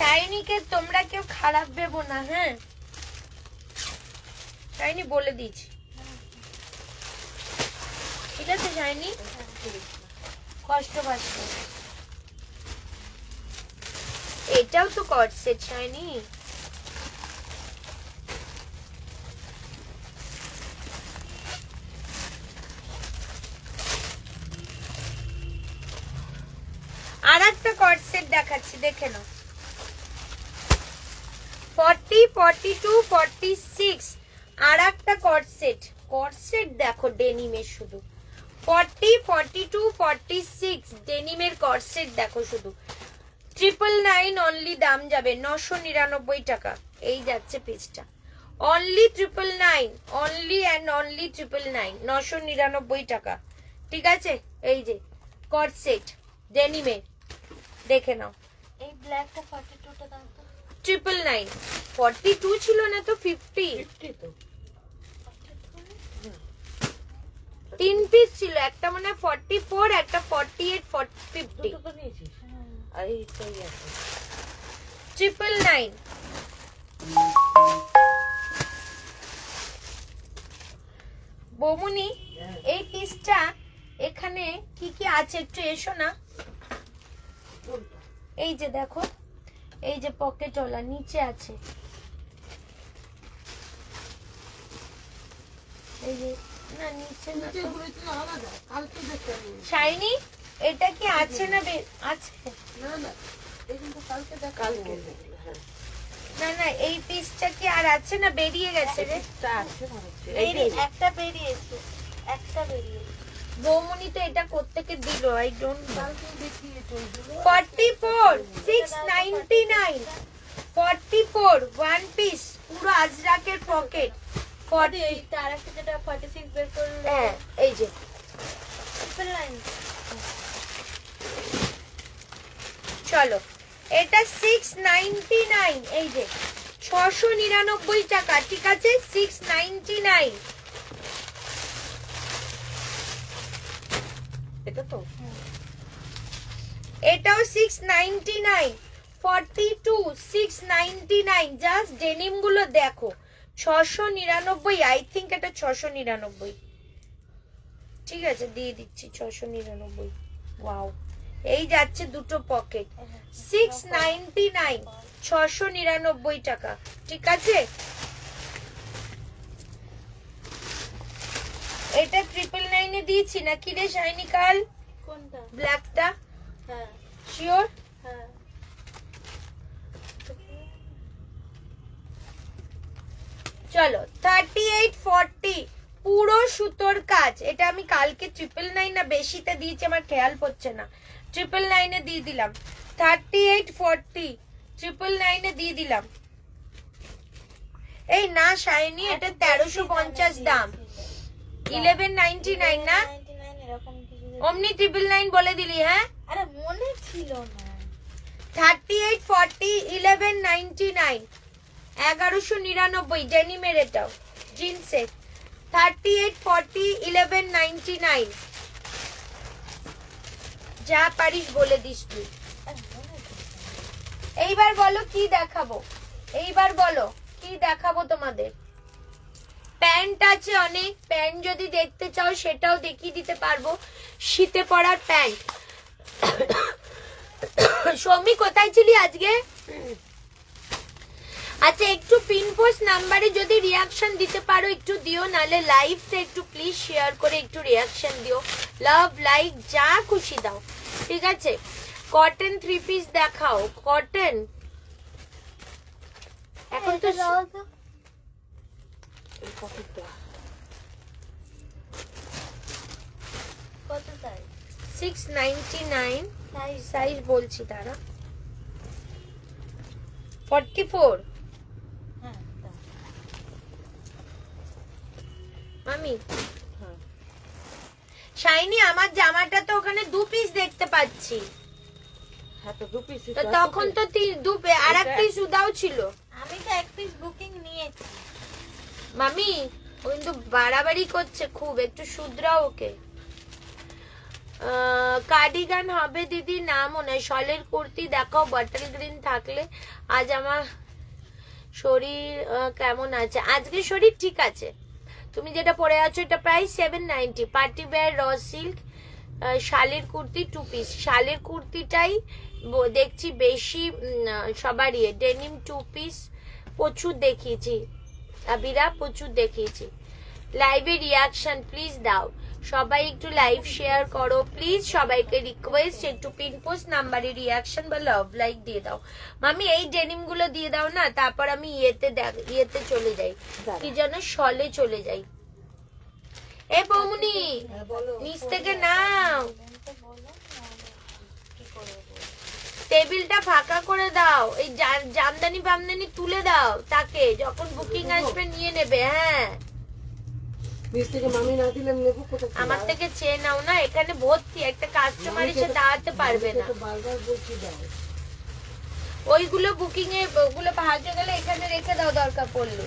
শাইনিকে তোমরা কেউ খারাপ ভেবো না, হ্যাঁ শাইনি বলে দিয়েছি, ঠিক আছে শাইনি, কষ্ট পাচ্ছ। এটাও তো কর্ড সেট শাইনি। আর একটা কর্ড সেট দেখাচ্ছি, দেখে নাও। 40, 42, 46 আর একটা কর্ড সেট দেখো ডেনিমের, শুধু 40, 42, 46 ডেনিমের কর্ড সেট দেখো শুধু। 999 অনলি, দাম যাবে 999 টাকা। এই যাচ্ছে পিসটা অনলি 999, অনলি অ্যান্ড অনলি 999, 999 টাকা, ঠিক আছে। এই যে কর্ড সেট ডেনিমের, দেখে নাও। এই ব্ল্যাকটা 42টা দাম তো 999, 42 ছিল না তো 50, 50 তো 3 পিস ছিল, একটা মানে 44, একটা 48, 50, দুটো তো নিয়েছিস আর এইটাই আছে 999। বৌমনি এই পিসটা এখানে কি কি আছে একটু এসো না। এই যে দেখো, এই যে পকেট ওলা নিচে আছে, এই যে না নিচে না নিচে তো। ঘুরেছিল আলাদা, কালকে দেখতে আমি। শাইনি এটা কি আছে না আছে? না না এই কিন্তু কালকে দেখ, কালকে হ্যাঁ না না এই পিসটা কি আর আছে না বেরিয়ে গেছে রে? এটা আছে মনে হচ্ছে। একটা বেরিয়েছে, একটা বেরিয়েছে। বৌমনি তো এটা কোত্থেকে দিল, আই ডোন্ট নো। কালকে দেখিয়েছে ওইগুলো। 44, 699, 44 ওয়ান পিস পুরো আজরাকের পকেট। 40, এইটা আরেকটা যেটা 46 বের করলো, হ্যাঁ এই যে 999 চলো এটা 699, এই যে 699 টাকা, ঠিক আছে 699। এটা তো এটাও 699, 42, 699, জাস্ট ডেনিম গুলো দেখো 699, আই থিংক এটা 699, ঠিক আছে দিয়ে দিচ্ছি 699। ওয়াও, এই যাচ্ছে দুটো পকেট 699, 699 টাকা, ঠিক আছে। এটা 999 এ দিয়েছি নাকি রে শাইনি কাল? কোনটা? ব্ল্যাকটা হ্যাঁ শিওর? হ্যাঁ চলো 38, 40 পুরো সুতোর কাজ। এটা আমি কালকে 999 না বেশিতে দিয়েছি, আমার খেয়াল পড়ছে না, 999 এ দিয়ে দিলাম। 38, 40 999 এ দিয়ে দিলাম। এই না শাইনি এটা 1350 দাম, 1199 না, 99 এরকম কিছু। অমনি 999 বলে দিলি, হ্যাঁ আরে মনে ছিল না। 38, 40 1199, 1199 ডেনিমের, এটাও জিন্সের। 38, 40 1199, যা পারিস বলে দিস তুই। এইবার বলো কি দেখাবো, এইবার বলো কি দেখাবো তোমাদের। প্যান্ট আছে অনেক, প্যান্ট যদি দেখতে চাও সেটাও দেখিয়ে দিতে পারবো, শীতে পরার প্যান্ট। সৌমি কোথায় ছিলি আজকে? আচ্ছা একটু পিন পোস্ট নাম্বারে যদি রিয়াকশন দিতে পারো একটু দিও, নালে লাইভটা একটু প্লিজ শেয়ার করে একটু রিয়াকশন দিও, লাভ লাইক যা খুশি দাও, ঠিক আছে। কটন 3 পিস দেখাও, কটন এখন তো এই পকেটটা কত চাই? 699 সাইজ সাইজ বলছি তারা 44। হ্যাঁ দাও। মামি হ্যাঁ শাইনি আমার জামাটা তো ওখানে 2 পিস দেখতে পাচ্ছি, হ্যাঁ তো 2 পিস তো তখন তো আর এক পিস উদাও ছিল। আমি তো এক পিস বুকিং নিয়েছি। মামি ও কিন্তু বাড়াবাড়ি করছে খুব, একটু শুধরাও ওকে। কার্ডিগান হবে দিদি, না মনে হয়। শলের কুর্তি দেখাও বটল গ্রিন থাকলে। আজ আমার শরীর কেমন আছে? আজকে শরীর ঠিক আছে। তুমি যেটা পরে আছো এটা প্রায় 790। পার্টি ওয়্যার র সিল্ক শালের কুর্তি 2 পিস। শালের কুর্তিটাই দেখছি বেশি সবারই। ডেনিম 2 পিস প্রচুর দেখিয়েছি, আবিরা প্রচুর দেখিয়েছি। লাইভে রিয়াকশন প্লিজ দাও, সবাই একটু লাইভ শেয়ার করো প্লিজ। সবাইকে রিকোয়েস্ট একটু পিন পোস্ট নাম্বারে রিয়াকশন বা লাভ লাইক দিয়ে দাও। মামি এই ডেনিম গুলো দিয়ে দাও না, তারপর আমি ইয়েতে চলে যাই, কি যেন শলে চলে যাই। এ বৌমনি নিচ থেকে নাও, টেবিলটা ফাঁকা করে দাও, এই জামদানি বামদানি তুলে দাও, তাকে যখন বুকিং আসবে নিয়ে নেবে। হ্যাঁ নিচ থেকে মামি না দিলে আমি নেবো কোথা থেকে? আমার থেকে চেয়ে নাও না, এখানে ভর্তি, একটা কাস্টমার এসে দাঁড়াতে পারবে না। তো বারবার বলছি দাও। ওইগুলো বুকিং এ ওগুলো ভাজতে গেলে এখানে রেখে দাও দরকার পড়লে।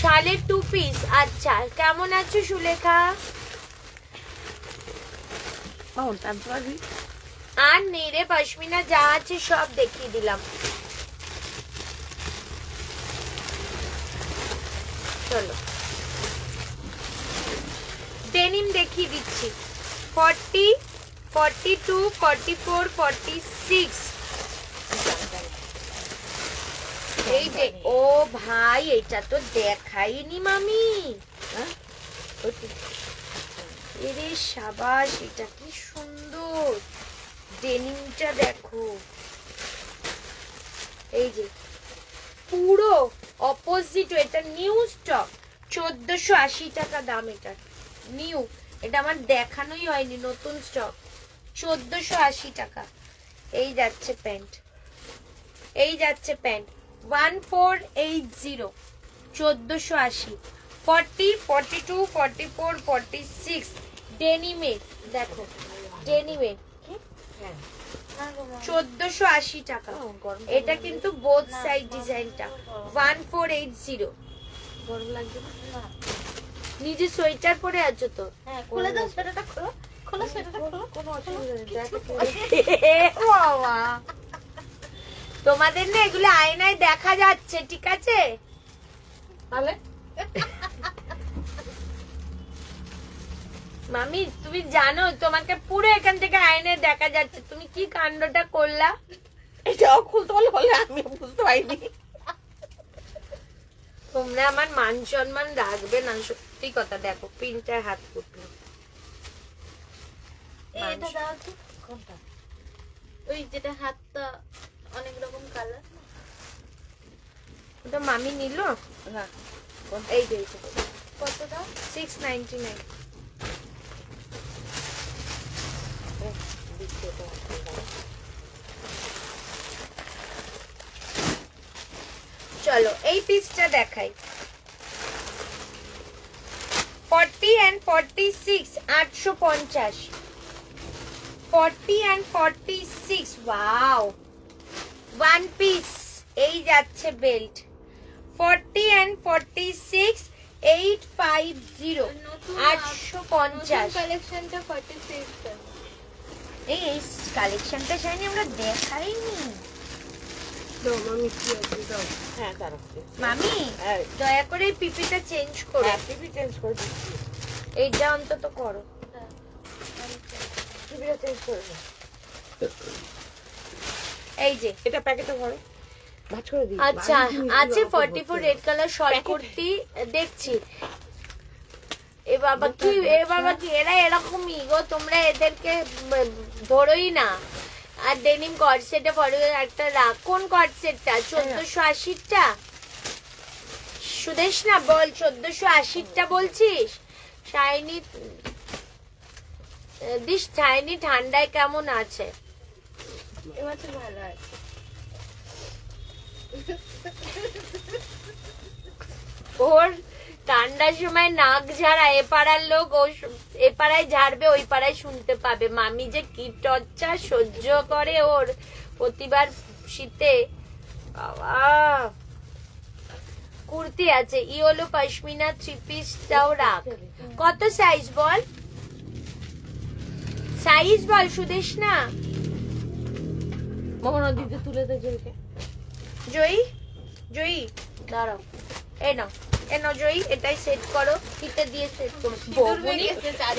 শালের 2 পিস। আচ্ছা কেমন আছো সুলেখা? আর নেই রে পশমিনা, যা আছে সব দেখিয়ে দিলাম। চলো ডেনিম দেখিয়ে দিচ্ছি। 40, 42, 44, 46। এই যে ও ভাই, এটা তো দেখাইনি মামি। এরে সাবাস, এটা কি সুন্দর ডেনিমটা দেখো। এই যে পুরো অপোজিট, এটা নিউ স্টক, 1480 টাকা দাম। এটা নিউ, এটা আমার দেখানোই হয়নি, নতুন স্টক, 1480 টাকা। এই যাচ্ছে প্যান্ট, এই যাচ্ছে প্যান্ট 1480, 1480। 40, 42, 44, 46 ডেনিমের। দেখো ডেনিমের 1480 টাকা। এটা কিন্তু বোথ সাইড ডিজাইনটা 1480। গরম লাগবে না? নিজে সোয়েটার পরে আছো তো? হ্যাঁ খুলে দাও, সেটাটা খোলো, খোলো সেটাটা খোলো। কোনো অসুবিধা নেই, দেখো কি বাবা, তোমাদের না এগুলো আয়নায় দেখা যাচ্ছে, ঠিক আছে? তাহলে মামি তুমি জানো তোমাকে পুরো এখান থেকে আয়নায় দেখা যাচ্ছে, তুমি কি কাণ্ডটা করলা? এটাও খুলতে হলে আমি বুঝতে পারিনি। তোমরা আমার মান সম্মান রাখবে না, সত্যি কথা। দেখো প্রিন্টার হাত ফুটলো। এটা দাও তো। কোনটা? ওই যেটা হাতটা অনেক রকম কালার। ওটা মামি নিল। না এই যে এইটা। কত দাও? 699। চলো এই পিসটা দেখাই। 40 and 46 850। 40 and 46 wow, one piece. এই যাচ্ছে বেল্ট 40 and 46 850, 850। কালেকশনটা 46 এই কালেকশনটা শাইনি আমরা দেখাইনি। দাও মামি, কি আছে দাও। হ্যাঁ দাঁড়াচ্ছে। মামি হ্যাঁ দয়া করে এই পিপিটা চেঞ্জ করো, টিভি চেঞ্জ করে দিচ্ছি। এইটা অন্তত করো। টিভিটা চেঞ্জ করে দাও। এই যে এটা প্যাকেটে ভরো, ভাঁজ করে দিই। আচ্ছা আছে 44 রেড কালার শর্ট কুর্তি দেখছি। এ বাবা কি, এ বাবা কি, এরা এরকমই গো, তোমরা এদেরকে ধরোই না। আর ডেনিম কটসেটে পরে একটা রাখ। কোন কটসেটটা? 1480টা? সুদেশ না বল, 1480টা বলছিস? শাইনি দিস, শাইনি ঠান্ডায় কেমন আছে? এবছর ভালো আছে। ওর ঠান্ডার সময় নাক ঝাড়া, এ পাড়ার লোক ও এ পাড়ায় ঝাড়বে, ওই পাড়ায় শুনতে পাবে। মামি যে কি টর্চার সহ্য করে ওর প্রতিবার শীতে। বাবা কুর্তি আছে, ইয়েলো পশমিনা 3 পিসটাও রাখ। কত সাইজ বল? সাইজ বল সুদেশ না মোহনা দিতে তুলে দে জয়কে। জয়ী জয়ী দাঁড়াও, এই নাও জয়ী, এটাই সেট করো, ফিতে দিয়ে সেট করো। বৌমনি,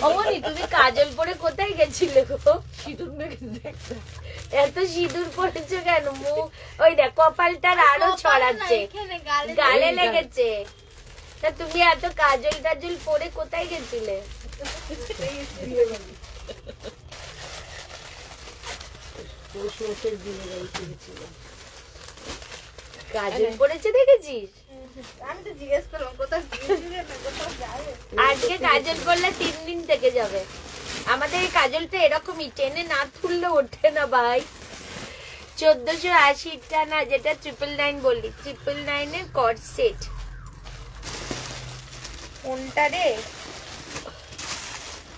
অমনি তুমি কাজল পরে কোথায় গেছিলে গো? সিঁদুর মেখে দেখতে। এত সিঁদুর পড়েছো কেন? মুখ ওই দেখ কপালটার আরো ছড়াচ্ছে, গালে লেগেছে। তা তুমি এত কাজল টাজল পরে কোথায় গেছিলে? কাজল পরেছে দেখেছিস? আমি তো জিজ্ঞেস করলাম কোথায় গিয়েছিলে না কোথাও যাবে। আজকে কাজল করলে 3 দিন থেকে যাবে। আমাদের এই কাজলটা এরকমই, টেনে না তুললে ওঠে না ভাই। 1480টা না, যেটা 999 বললি, 999 এর কট সেট। কোনটা রে?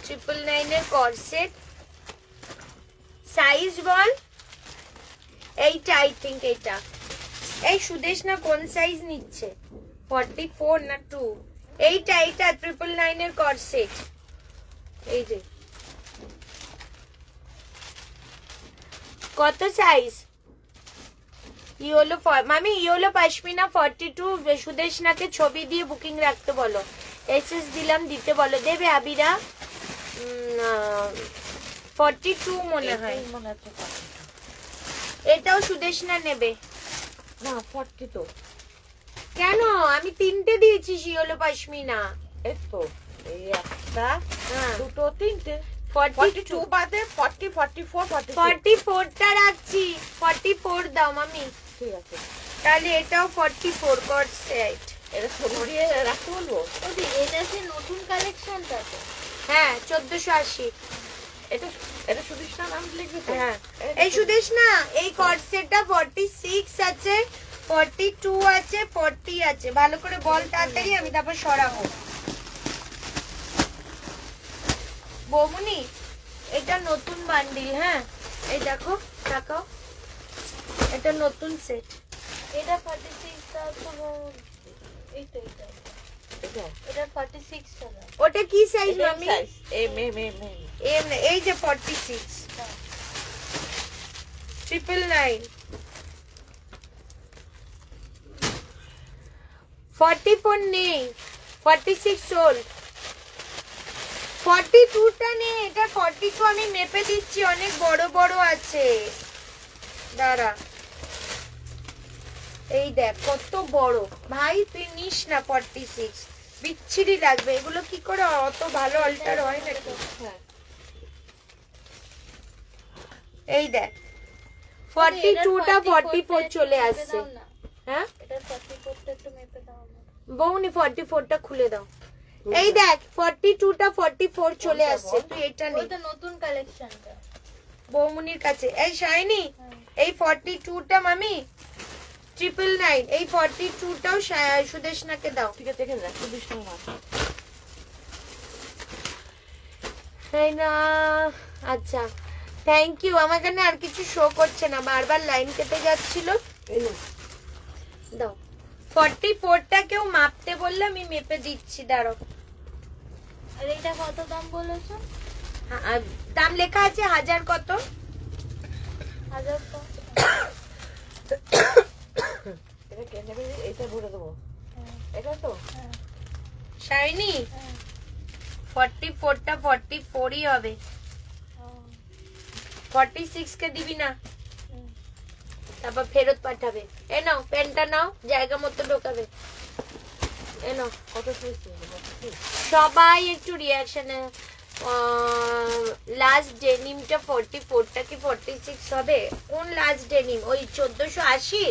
999 এর কট সেট। সাইজ বল। এইটা আই থিঙ্ক এইটা। এই সুদেশ না কোন সাইজ নিচ্ছে? 44 না 2? এইটা 999 এর কট সেট। এই যে কত সাইজ? ইয়েলো মামি, ইয়েলো পশমিনা 42। সুদেশ নাকে ছবি দিয়ে বুকিং রাখতে বলো। এসএস দিলাম, দিতে বলো। দেবে আবিরা? 42 মনে হয়। মনে হচ্ছে এটাও সুদেশ না নেবে না 40 তো। কেন? আমি 3টে দিয়েছি ইয়েলো পশমিনা। এই তো এই একটা হ্যাঁ, দুটো তিনটে 42 বাদে 40 44 46। 44টা রাখছি। 44 দাও মামি। ঠিক আছে, তাহলে এটাও 44 কট সেট। এটা ছবি দিয়ে রাখতে বলবো। ওদি এটা যে নতুন কালেকশনটা তো। হ্যাঁ 1480। এটা এটা সুদেশ না নাম লিখবে তো? হ্যাঁ এই সুদেশ না, এই কট সেটটা 46 আছে, 42 আছে, 40 আছে। ভালো করে বল তাড়াতাড়ি, আমি তারপর সরাবো। বৌমনি, এটা নতুন বান্ডিল। হ্যাঁ এই দেখো, তাকাও, এটা নতুন সেট। এটা 46 টা তো এইটা এটা এটা 46 টাকা। ওটা কি সাইজ মামি? Size M M M M. এই যে 46 999। 44 নেই, 46 সোল। 42টা নেই, এটা 42 আমি মেপে দিচ্ছি, অনেক বড় বড় আছে। দাঁড়া, এই দেখ কত বড়। ভাই তুই নিস না 46, বিচ্ছিরি লাগবে। এগুলো কি করে অত ভালো অল্টার হয় নাকি? হ্যাঁ এই দেখ 42টা 44 চলে আসছে। হ্যাঁ এটা 44 টা একটু মেপে দাও না। বৌনি 44টা খুলে দাও। এই দেখ 42টা 44 চলে আসছে। তুই এটা নে ওটা নতুন কালেকশনটা। বৌমনির কাছে। এই শাইনি, এই 42টা মামি 999। এই 42টাও সুদেশনাকে দাও। ঠিক আছে, দেখে রাখ সুদেশ না। এই না, আচ্ছা থ্যাংক ইউ। আমার এখানে আর কিছু শো করছে না, বারবার লাইন কেটে যাচ্ছিল। দাও 44টা কেউ মাপতে বললে আমি মেপে দিচ্ছি, দাঁড়াও। আর এটা কত দাম বলেছো? দাম লেখা আছে 1000 কত। 1000 তো। এটা কে নেবে? এইটা ভরে দেবো। এটা তো শাইনি 44টা 44ই হবে। 46 কে দিবি না, তারপর ফেরত পাঠাবে। এ নাও পেনটা নাও, জায়গা মতো ঢোকাবে। এ নাও। কত সাইজ? সবাই একটু রিঅ্যাকশনে। লাস্ট ডেনিমটা 44টা কি 46 হবে? কোন লাস্ট ডেনিম? ওই 1480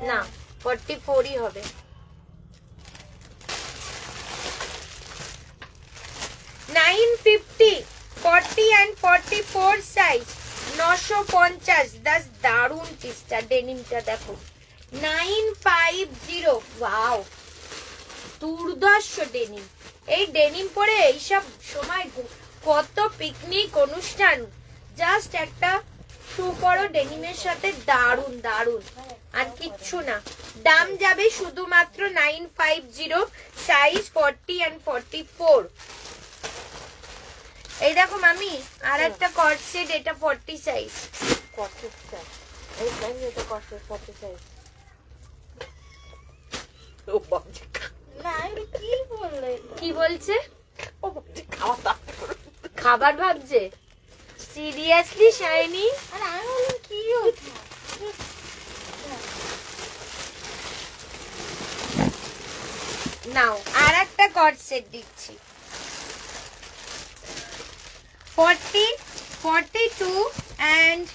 না, 44ই হবে। $950 40 and 44 সাইজ 950। দাস দারুন পিসটা, ডেনিমটা দেখো 950। ওয়াও, দুর্ধর্ষ ডেনিম। এই ডেনিম পরে এইসব সময় কত পিকনিক অনুষ্ঠান, জাস্ট একটা শু পরো ডেনিমের সাথে, দারুন দারুন, আর কিচ্ছু না। দাম যাবে শুধুমাত্র 950, সাইজ 40 and 44। এই দেখো মামি আর একটা কর্ড সেট, এটা 40 সাইজ। কর্সেটটা এই সাইজ, এটা কর্সেট 40 সাইজ। ও বাবা, না এটা কি বললে? কি বলছে? ও বাবা, খাওয়া দাওয়া করো। খাবার ভাবছে? Seriously shiny? আর আমি বললাম কি ওঠা? নাও আর একটা কর্ড সেট দিচ্ছি, 40, 42 and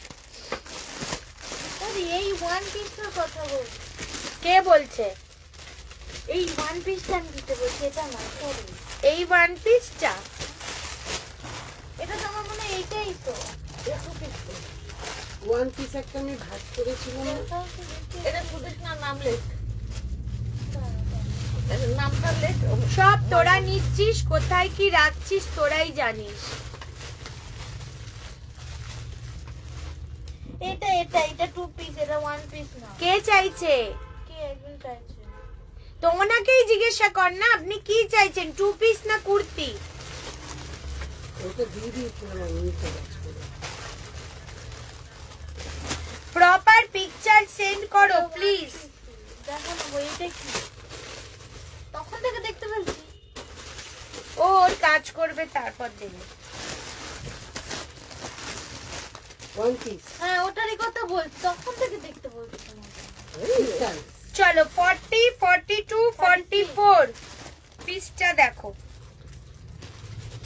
আরে এই ওয়ান পিসটার কথা বলছি। কে বলছে? এই ওয়ান পিসটা আমি দিতে বলছি, এটা না সরি। এই ওয়ান পিসটা এটা তো আমার মনে হয় এইটাই তো। ওয়ান পিস একটা আমি ভাগ করেছিলাম না? এটা শুধিস না, নাম লেখ, নামটা লেখ। সব তোরা নিচ্ছিস, কোথায় কি রাখছিস তোরাই জানিস। এটা এটা এটা টু পিস, এটা ওয়ান পিস না। কে চাইছে? কে একজন চাইছে? তো ওনাকেই জিজ্ঞাসা কর না, আপনি কি চাইছেন, 2 পিস না কুর্তি? ওটা দিয়ে দিয়েছিলাম আমি নিচে গাছ করে। প্রপার পিকচার সেন্ড করো প্লিজ। দেখো না বইটা কি, তখন থেকে দেখতে পাচ্ছি। ও ওর কাজ করবে তারপর দেবে। ওয়ান পিস হ্যাঁ ওটারই কথা বলছি, তখন থেকে দেখতে বলছি তোমাকে। চলো 40, 42, 44 পিসটা দেখো,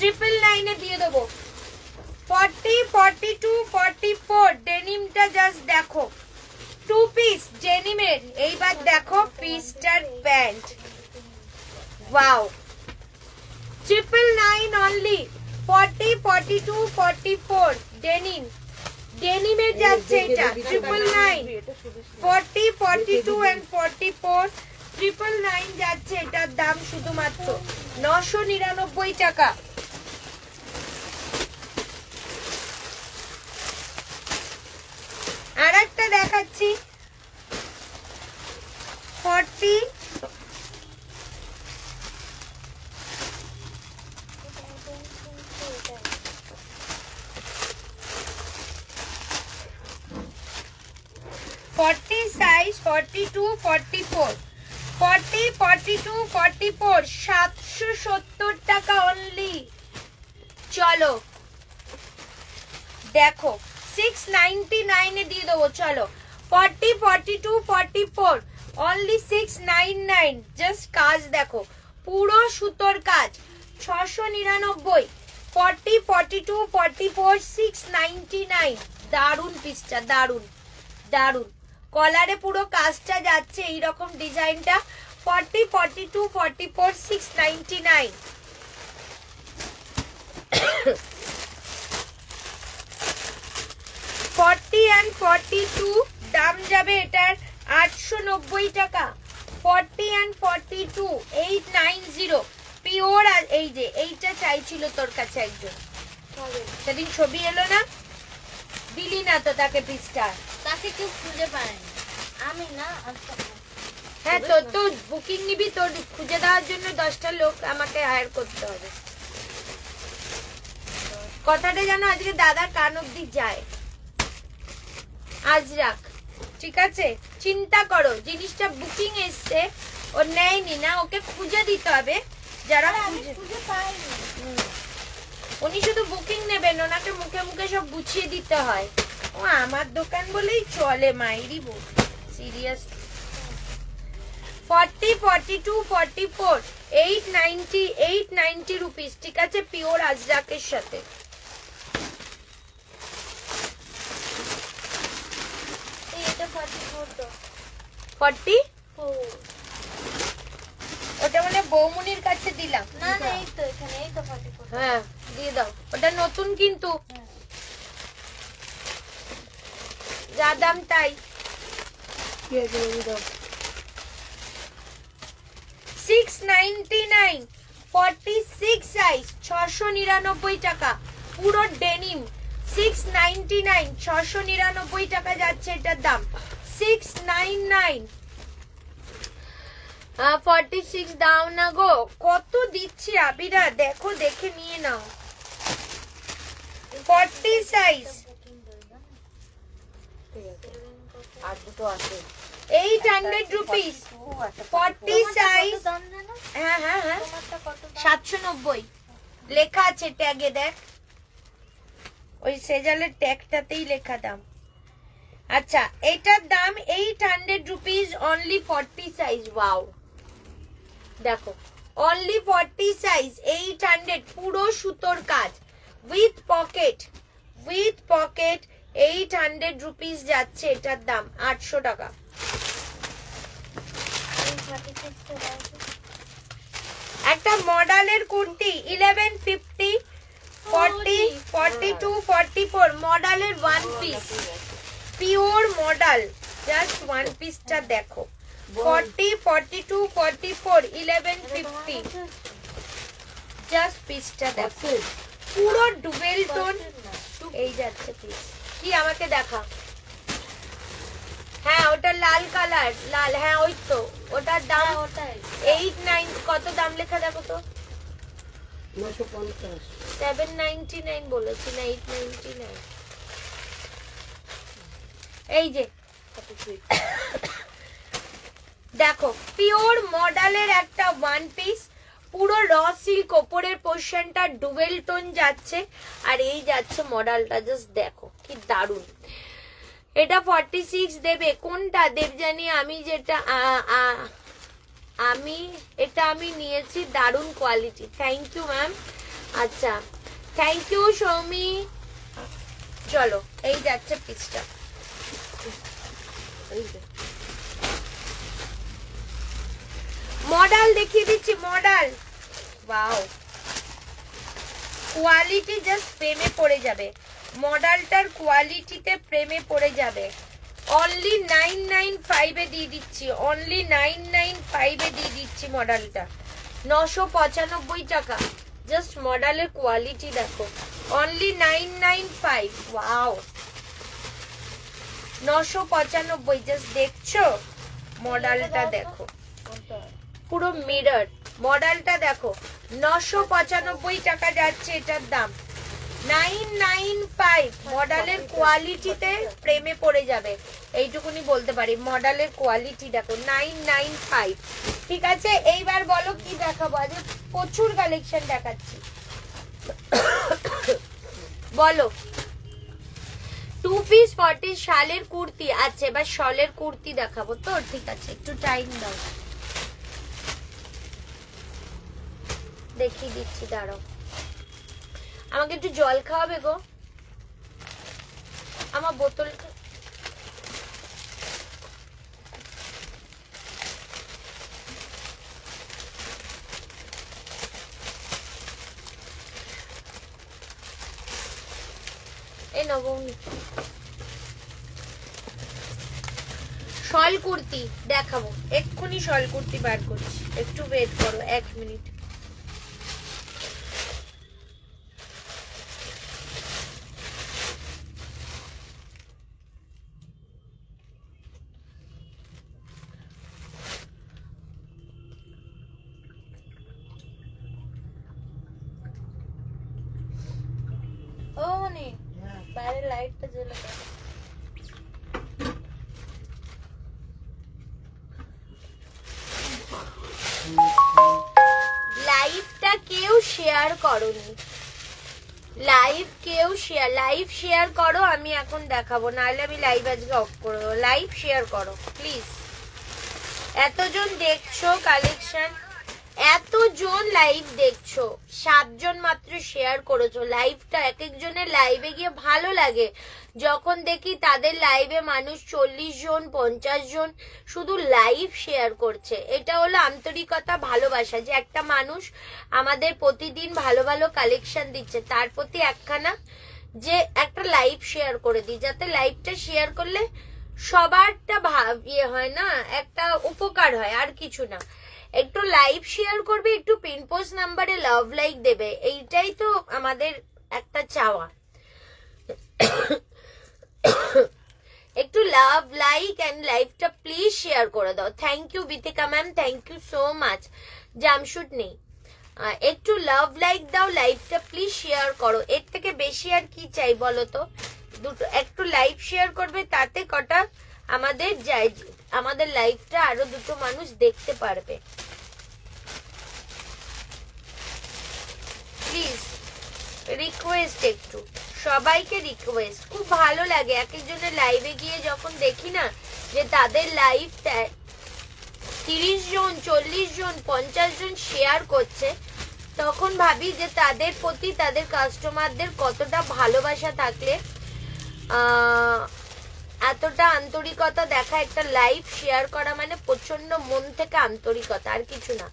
999 এ দিয়ে দেবো। 40, 42, 44 ডেনিমটা জাস্ট দেখো, 2 পিস ডেনিমের। এইবার দেখো পিসটার প্যান্ট, ওয়াও, 999 অনলি। 40, 42, 44 ডেনিম, ডেনিমের যাচ্ছে এটা 999। 40, 42 and 44 999 যাচ্ছে, এটার দাম শুধুমাত্র 999 টাকা। আর একটা দেখাচ্ছি, 40, size 42, 44, 40, 42, 44 770 টাকা অনলি। চলো দেখো 699 এ দিয়ে দেবো। চলো 40, 42, 44 অনলি 699। জাস্ট কাজ দেখো, পুরো সুতোর কাজ, 699। 40, 42, 44 699। দারুন পিসটা, দারুন দারুন। কলারে পুরো কাজটা যাচ্ছে এইরকম ডিজাইনটা। 40, 42, 44 699। and 42 দাম যাবে এটার 890 টাকা। 40 and 42 890 পিওর। আর এই যে এইটা চাইছিল তোর কাছে একজন, সেদিন ছবি এলো না, দিলি না তো তাকে পিসটা। তাকে কেউ খুঁজে পায়নি, আমি না। আচ্ছা হ্যাঁ তোর তো বুকিং নিবি, তোর খুঁজে দেওয়ার জন্য 10টা লোক আমাকে হায়ার করতে হবে। কথাটা যেন আজকে দাদার কান অব্দি যায়। আজ রাখ, ঠিক আছে? চিন্তা করো, জিনিসটা বুকিং এসছে, ও নেয়নি না, ওকে খুঁজে দিতে হবে। যারা খুঁজে পাইনি। উনি শুধু বুকিং নেবেন, ওনাকে মুখে মুখে সব গুছিয়ে দিতে হয়। ও আমার দোকান বলেই চলে, মাইরি বল সিরিয়াস। 40, 42, 44 890 রুপিস, ঠিক আছে? পিওর আজরাকের সাথে। এটা 44 তো। 40 ও ওটা মানে বৌমনির কাছে দিলাম। না না এই তো এখানে, এই তো 44। হ্যাঁ দিয়ে দাও, ওটা নতুন কিন্তু, যা দাম তাই। 699 46 সাইজ 699 টাকা, পুরো ডেনিম। 699 699 টাকা যাচ্ছে এটার দাম। 699 46 দাও না গো, কত দিচ্ছি আবিরা, দেখো দেখে নিয়ে নাও। 40 সাইজ, আর দুটো আছে 800 রুপিস, 40 সাইজ। দাম জানো হ্যাঁ হ্যাঁ হ্যাঁ, তোমারটা কত দাম? 790 লেখা আছে ট্যাগে, দেখ ওই সেজালের ট্যাগটাতেই লেখা দাম। আচ্ছা, এটার দাম 800 রুপিস, অনলি 40 সাইজ। ওয়াও, দেখো অনলি 40 সাইজ, 800, পুরো সুতোর কাজ উইথ পকেট, 800 রুপিস যাচ্ছে এটার দাম, 800 টাকা। এই 36 টা দাও তো। একটা মডেলের কুর্তি 1150, 40, 42, 44 মডেলের one piece, pure model, just one পিসটা দেখো, 40, 42, 44, 1150, জাস্ট পিসটা দেখো, পুরো ডুবেল টোন। এই যাচ্ছে পিস, কি আমাকে দেখা। হ্যাঁ ওটা লাল কালার, লাল, হ্যাঁ ওই তো, ওটার দাম ওটাই 89, কত দাম লেখা দেখো তো, 950 799 বলেছি না, 899। এই যে দেখো পিওর মডেলের একটা ওয়ান পিস, পুরো র সিল্ক, ওপরের পোর্শনটা ডুবেল টোন যাচ্ছে, আর এই যাচ্ছে মডেলটা, জাস্ট দেখো কি দারুন। এটা 46 দেবে, কোনটা দেবজানি? আমি যেটা আমি নিয়েছি, দারুন কোয়ালিটি, থ্যাংক ইউ ম্যাম। আচ্ছা থ্যাংক ইউ সৌমি। চলো এই যাচ্ছে পিসটা, মডেল দেখিয়ে দিচ্ছি, মডেল, ওয়াও কোয়ালিটি জাস্ট প্রেমে পড়ে যাবে, মডেলটার কোয়ালিটিতে প্রেমে পড়ে যাবে। অনলি 995 এ দিয়ে দিচ্ছি, অনলি 995 এ দিয়ে দিচ্ছি মডেলটা, 995 টাকা। জাস্ট মডেলের কোয়ালিটি দেখো, অনলি 995, ওয়াও 995, জাস্ট দেখছো মডেলটা দেখো, পুরো মিরর, মডেলটা দেখো, 995 টাকা যাচ্ছে এটার দাম, 995। মডেলের কোয়ালিটিতে প্রেমে পড়ে যাবে, এইটুকুনি বলতে পারি, মডেলের কোয়ালিটি দেখো, 995। ঠিক আছে, এইবার বলো কি দেখাবো, আজ প্রচুর কালেকশন দেখাচ্ছি, বলো। 2 পিস 40 শালের কুর্তি, আচ্ছা এবার শলের কুর্তি দেখাবো তো, ঠিক আছে একটু টাইম দাও, দেখিয়ে দিচ্ছি, দাঁড়াও, আমাকে একটু জল খাওয়াবে গো, আমার বোতলটা। এই নবমী শল কুর্তি দেখাবো, এক্ষুনি শল কুর্তি বার করছি, একটু ওয়েট করো 1 মিনিট। ও মনি বাইরে লাইটটা জ্বলে দাও। লাইভটা কেউ শেয়ার করোনি, লাইভ কেউ শেয়ার, লাইভ শেয়ার করো, আমি এখন দেখাবো, নাহলে আমি লাইভ আজকে অফ করে দেবো। লাইভ শেয়ার করো প্লিজ, এতজন দেখছো কালেকশন, এতজন লাইভ দেখছো, 7 জন মাত্র শেয়ার করেছো লাইভটা। এক একজনের লাইভে গিয়ে ভালো লাগে যখন দেখি তাদের লাইভে মানুষ 40 জন 50 জন শুধু লাইভ শেয়ার করছে। এটা হলো আন্তরিকতা, ভালোবাসা, যে একটা মানুষ আমাদের প্রতিদিন ভালো ভালো কালেকশন দিচ্ছে, তার প্রতি একখানা যে একটা লাইভ শেয়ার করে দিই, যাতে লাইভটা শেয়ার করলে সবারটা ইয়ে হয় না, একটা উপকার হয়, আর কিছু না। একটু লাইভ শেয়ার করবে, একটু পিন পোস্ট নাম্বারে লাভ লাইক দেবে, এইটাই তো আমাদের একটা চাওয়া। একটু লাভ লাইক এন্ড লাইভটা প্লিজ শেয়ার করে দাও। Thank you Bitika ma'am, thank you so much. Jumpsuit নেই, একটু লাভ লাইক দাও, লাইভটা প্লিজ শেয়ার করো। এর থেকে বেশি আর কি চাই বলো তো? দুটো একটু লাইভ শেয়ার করবে, তাতে কটা আমাদের যায়, আমাদের লাইভটা আরো দুটো মানুষ দেখতে পারবে। প্লিজ রিকোয়েস্ট, একটু সবাইকে রিকোয়েস্ট। খুব ভালো লাগে এক একজনের লাইভে গিয়ে যখন দেখি না যে তাদের লাইভ 30 জন 40 জন 50 জন শেয়ার করছে, তখন ভাবি যে তাদের প্রতি তাদের কাস্টমারদের কতটা ভালোবাসা থাকলে এতটা আন্তরিকতা দেখা। একটা লাইভ শেয়ার করা মানে প্রচন্ড মন থেকে আন্তরিকতা, আর কিছু না।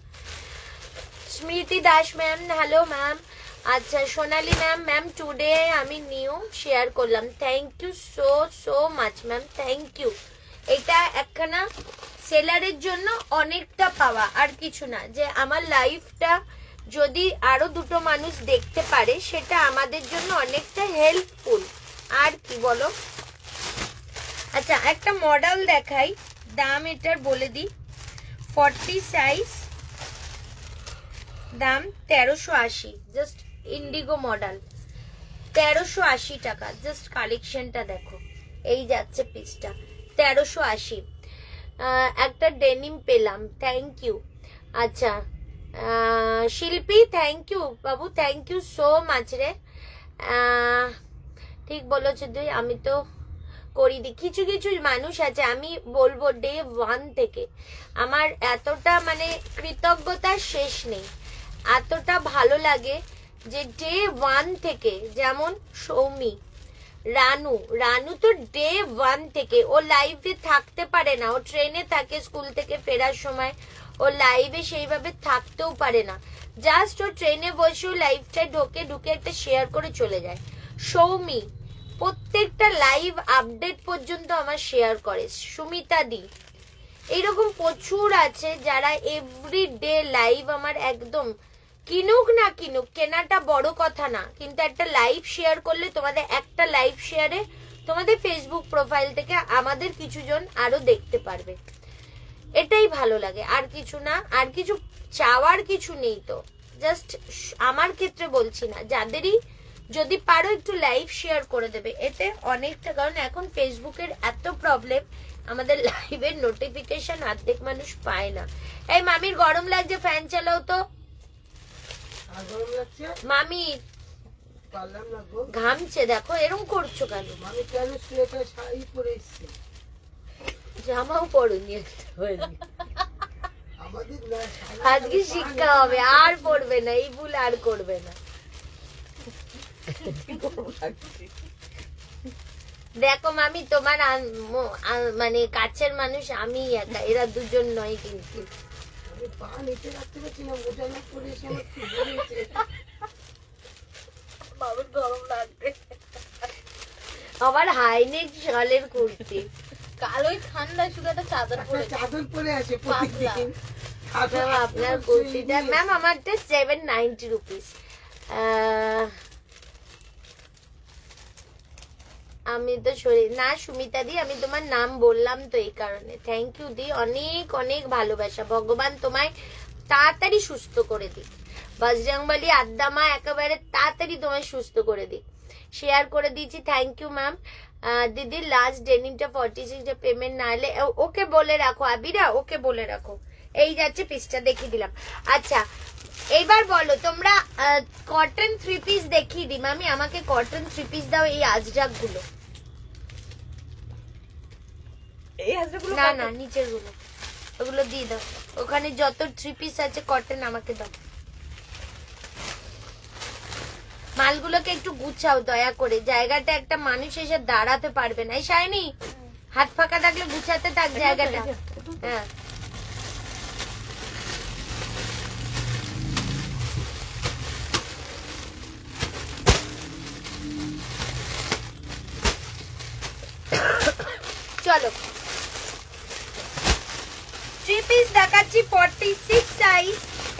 স্মৃতি দাস ম্যাম, হ্যালো ম্যাম। আচ্ছা সোনালি ম্যাম, ম্যাম টুডে আমি নিউ শেয়ার করলাম, thank you so so much ma'am, thank you. এটা একখানা সেলারের জন্য অনেকটা পাওয়া, আর কিছু না। যে আমার লাইফটা যদি আরো দুটো মানুষ দেখতে পারে সেটা আমাদের জন্য অনেকটা হেল্পফুল, আর কি বলো। আচ্ছা একটা মডেল দেখাই, দাম এটার বলে দিই। 40 সাইজ, দাম 1380, জাস্ট ইন্ডিগো মডেল, 1380 টাকা। জাস্ট কালেকশনটা দেখো, এই যাচ্ছে পিসটা 1380। একটা ডেনিম পেলাম, থ্যাংক ইউ। আচ্ছা শিল্পী, থ্যাংক ইউ বাবু, থ্যাংক ইউ সো মাচ রে। ঠিক বলেছো তুই, আমি তো করি দি। কিছু কিছু মানুষ আছে, আমি বলবো ডে 1 থেকে আমার এতটা মানে কৃতজ্ঞতার শেষ নেই, এতটা ভালো লাগে যে ডে 1 থেকে, যেমন সৌমি, রানু তো ডে 1 থেকে ও লাইভে থাকতে পারে না, ও ট্রেনে থাকে, স্কুল থেকে ফেরার সময় ও লাইভে সেইভাবে থাকতেও পারে না, জাস্ট ও ট্রেনে বসে লাইভটায় ঢুকে একটা শেয়ার করে চলে যায়। সৌমি প্রত্যেকটা লাইভ আপডেট পর্যন্ত আমার শেয়ার করে। সুমিতা দি, এইরকম প্রচুর আছে যারা এভরিডে লাইভ আমার একদম, কিনুক না কিনুক, কেনাটা বড় কথা না, কিন্তু একটা লাইভ শেয়ার করলে তোমাদের একটা লাইভ শেয়ারে তোমাদের ফেসবুক প্রোফাইল থেকে আমাদের কিছু জন আরো দেখতে পারবে, এটাই ভালো লাগে, আর কিছু না। আর কিছু চাওয়ার কিছু নেই তো, জাস্ট আমার ক্ষেত্রে বলছি না, যাদেরই যদি পারো একটু লাইভ শেয়ার করে দেবে, এতে অনেকটা। কারণ এখন ফেসবুকের এত প্রবলেম, আমাদের লাইভের নোটিফিকেশন অর্ধেক মানুষ পায় না। এই মামির গরম লাগছে, ফ্যান চালাও তো। আর গরম লাগছে? মামি পারলাম না গো। ঘামছে, দেখো এরকম করছো কেন? আমি কেন সোয়েটার শাড়ি পরে এসেছি? জামাও পরুনি আমাদের না শাড়ি আজকে শিক্ষা হবে, আর পড়বে না, এই ভুল আর করবে না। দেখো মামি, তোমার মানে কাছের মানুষ আমি একা, এরা দুজন নয় কিন্তু। আমি পা নিচে রাখতে পারছি না, মোটা না পরে এসে আমার চুল হয়েছে। বাবার গরম লাগবে। আবার হাইনেক শালের কুর্তি, কাল ওই ঠান্ডায় শুধু একটা চাদর একটা পরে চাদর পরে আছে প্রতিদিন। ম্যাম আপনার কুর্তিটা, ম্যাম আমারটা 790 রুপিস। আমি তো শরীর না, সুমিতা দি আমি তোমার নাম বললাম তো এই কারণে। থ্যাংক ইউ দি, অনেক অনেক ভালোবাসা। ভগবান তোমায় তাড়াতাড়ি সুস্থ করে দিক, বজরংবলী আদ্দামা একেবারে তাড়াতাড়ি তোমায় সুস্থ করে দিক। শেয়ার করে দিয়েছি, থ্যাংক ইউ ম্যাম। দিদি লাস্ট ডেনিমটা 46 পেমেন্ট না হলে ওকে বলে রাখো, আবিরা ওকে বলে রাখো। এই যাচ্ছে পিসটা দেখিয়ে দিলাম। আচ্ছা এইবার বলো তোমরা, কটন 3 পিস দেখিয়ে দিই। মামি আমাকে কটন 3 পিস দাও, এই আজরাক গুলো। না না নিচের গুলো, ওগুলো দিয়ে দাও। ওখানে যত 3 পিস আছে কটন আমাকে দাও। মালগুলোকে একটু গুছাও দয়া করে, জায়গাটা একটা মানুষ এসে দাঁড়াতে পারবে না। এই শাইনি হাত ফাঁকা থাকলে গুছাতে থাক জায়গাটা। হ্যাঁ চলো 3 পিস দেখাচ্ছি 46 সাইজ।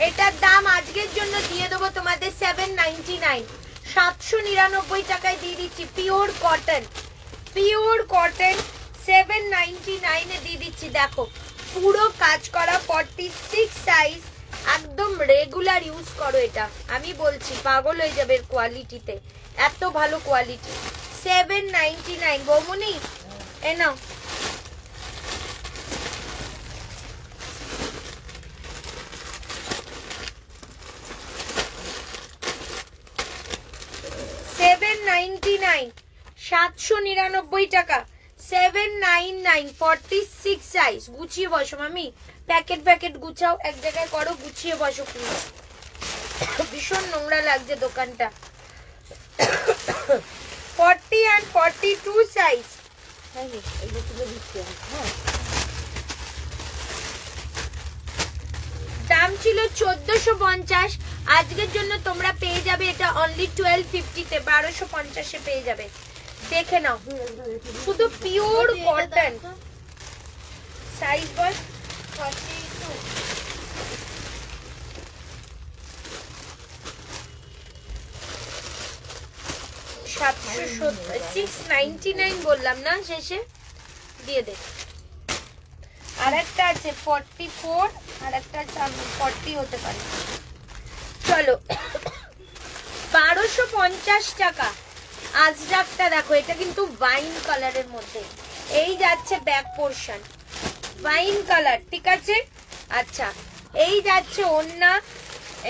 এটার দাম আজকের জন্য দিয়ে দেবো তোমাদের 799, 799 টাকায় দিয়ে দিচ্ছি। পিওর কটন 799 এ দিয়ে দিচ্ছি। দেখো পুরো কাজ করা 46 সাইজ, একদম রেগুলার ইউজ করো এটা, আমি বলছি পাগল হয়ে যাবে কোয়ালিটিতে, এত ভালো কোয়ালিটি। 799 বৌমনি এ নাও। $799 799 টাকা। 799 46 সাইজ। গুছিয়ে বসো মামি, প্যাকেট প্যাকেট গুছাও, এক জায়গায় করো, গুছিয়ে বসো প্লিজ। ভীষণ নোংরা লাগছে দোকানটা। 40 and 42 সাইজ। দাম ছিল 1450, আজকের জন্য তোমরা পেয়ে যাবে এটা অনলি 1250 তে, 1250 এ পেয়ে যাবে। দেখে নাও, শুধু পিওর কটন। সাইজ বল 42। 699 বললাম না শেষে, দিয়ে দে। আর একটা আছে 44, আর একটা 40 হতে পারে। চলো 1250 টাকা। আজরাকটা দেখো, এটা কিন্তু ওয়াইন কালারের মধ্যে, এই যাচ্ছে ব্যাক পোর্শন ওয়াইন কালার, ঠিক আছে। আচ্ছা, এই যাচ্ছে ওড়না,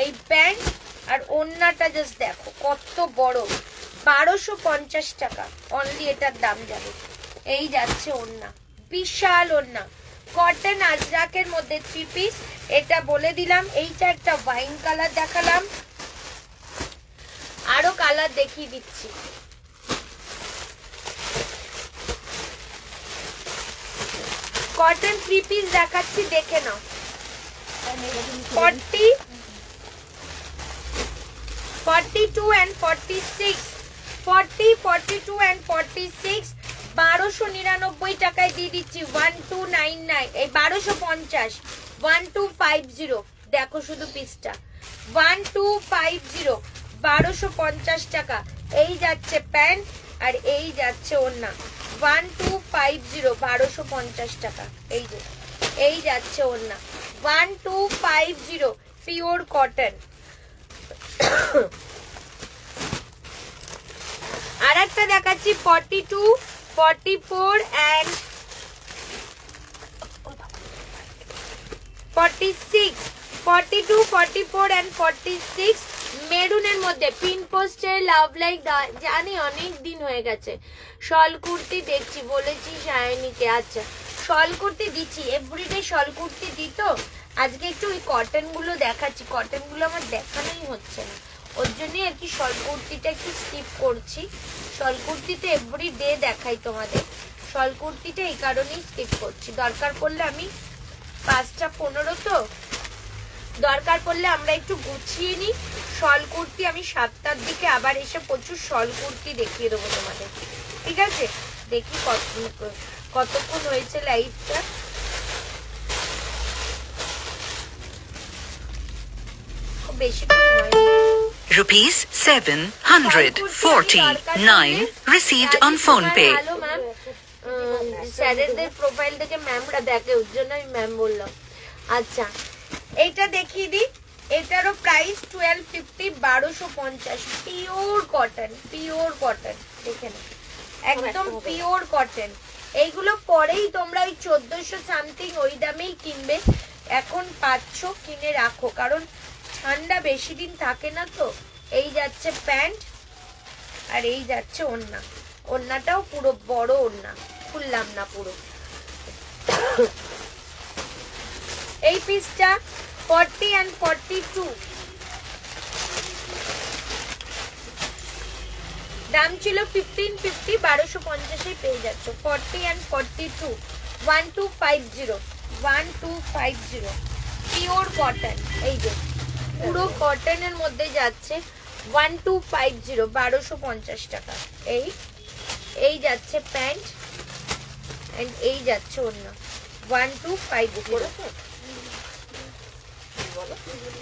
এই প্যান্ট, আর ওড়নাটা জাস্ট দেখো কত বড়। 1250 টাকা অনলি এটার দাম যাবে। এই যাচ্ছে ওড়না, বিশাল ওড়না, কটন আজরাকের মধ্যে 3 পিস। এটা বলে দিলাম। এইটা একটা ওয়াইন কালার দেখালাম, আরো কালার দেখিয়ে দিচ্ছি। কটন 3 পিস দেখাচ্ছি, দেখে নাও। 40, 42 and 46, 40, 42 and 46 1299 টাকায় দিয়ে দিচ্ছি। 1299, এই 1250, 1250। দেখো শুধু পিসটা, 1250, 1250 টাকা। এই যাচ্ছে প্যান্ট, আর এই যাচ্ছে ওড়না। 1250, 1250 টাকা। এই যে এই যাচ্ছে ওড়না, 1250 পিওর কটন। আর একটা দেখাচ্ছি 42, 44 and 46, 42, 44 and 46 মেরুনের মধ্যে। পিন পোস্টে লাভ লাইক জানি অনেক দিন হয়ে গেছে। শল কুর্তি দেখছি, বলেছি সায়নীকে। আচ্ছা, শল কুর্তি দিচ্ছি, এভরিডে শল কুর্তি দিত। আজকে একটু ওই কটন গুলো দেখাচ্ছি, কটন গুলো আমার দেখানোই হচ্ছে না, ওর জন্য আর কি শল কুর্তিটা একটু স্কিপ করছি। শল কুর্তিতে এভরিডে দেখাই তোমাদের, শল কুর্তিটা এই কারণেই স্কিপ করছি। দরকার পড়লে আমি 5টা 15 তো, দরকার পড়লে আমরা একটু গুছিয়ে নিই। শল কুর্তি আমি 7টার দিকে আবার এসে প্রচুর শল কুর্তি দেখিয়ে দেবো তোমাদের, ঠিক আছে। দেখি কতক্ষণ হয়েছে লাইভটা। বেশিক্ষণ হয়নি। Rupees 749 received on phone pay. Hello ma'am, স্যারেদের প্রোফাইল থেকে ম্যামরা দেখে, ওর জন্য আমি ম্যাম বললাম। আচ্ছা, এইটা দেখিয়ে দিই। এটারও price 1250, 1250 pure cotton, pure cotton. দেখে না, একদম পিওর কটন। এইগুলো পরেই তোমরা ওই 1400 সামথিং ওই দামেই কিনবে। এখন পাচ্ছ, কিনে রাখো, কারণ ঠান্ডা বেশি দিন থাকে না তো। এই যাচ্ছে প্যান্ট, আর এই যাচ্ছে ওড়না। ওড়নাটাও পুরো বড় ওড়না, খুললাম না পুরো। এই পিসটা 40 and 42, দাম ছিল 1550, 1250 পেয়ে যাচ্ছ। 40 and 42, 1250, 1250 পিওর কটন। এই যে পুরো কটনের মধ্যে যাচ্ছে 1250, 1250 টাকা। এই যাচ্ছে প্যান্ট, এন্ড এই যাচ্ছে ওড়না 1250।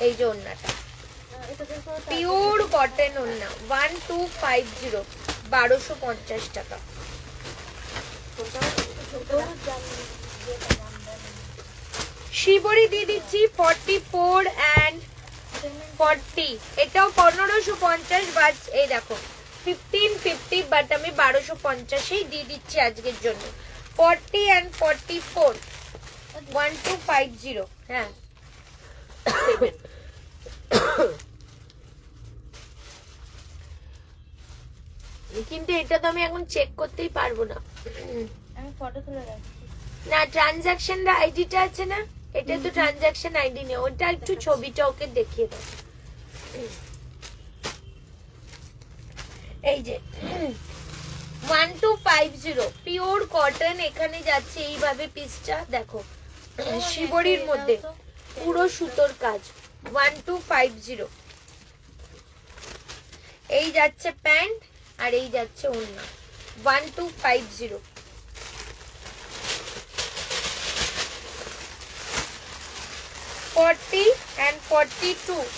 এই যে ওড়নাটা পিওর কটন ওড়না 1250, 1250 টাকা। শিবরি দিয়ে দিচ্ছি 44 and 40, এটাও 1550 বাট এই দেখো 1550 বাট আমি 1250 দিয়ে দিচ্ছি আজকের জন্য। 40 and 44 1250। হ্যাঁ কিন্তু এটা তো আমি এখন চেক করতেই পারবো না। আমি ফটো তুলে রাখছি। না ট্রানজাকশন আইডিটা আছে না, এটা তো ট্রানজাকশন আইডি নেই, ওটা একটু ছবিটা ওকে দেখিয়ে দাও। এই যে 1250 পিওর কটন, এখানে যাচ্ছে এইভাবে পিসটা দেখো শিবরির মধ্যে পুরো সুতোর কাজ। 1250 এই যাচ্ছে প্যান্ট আর এই যাচ্ছে ওড়না। 1250। $40 and $42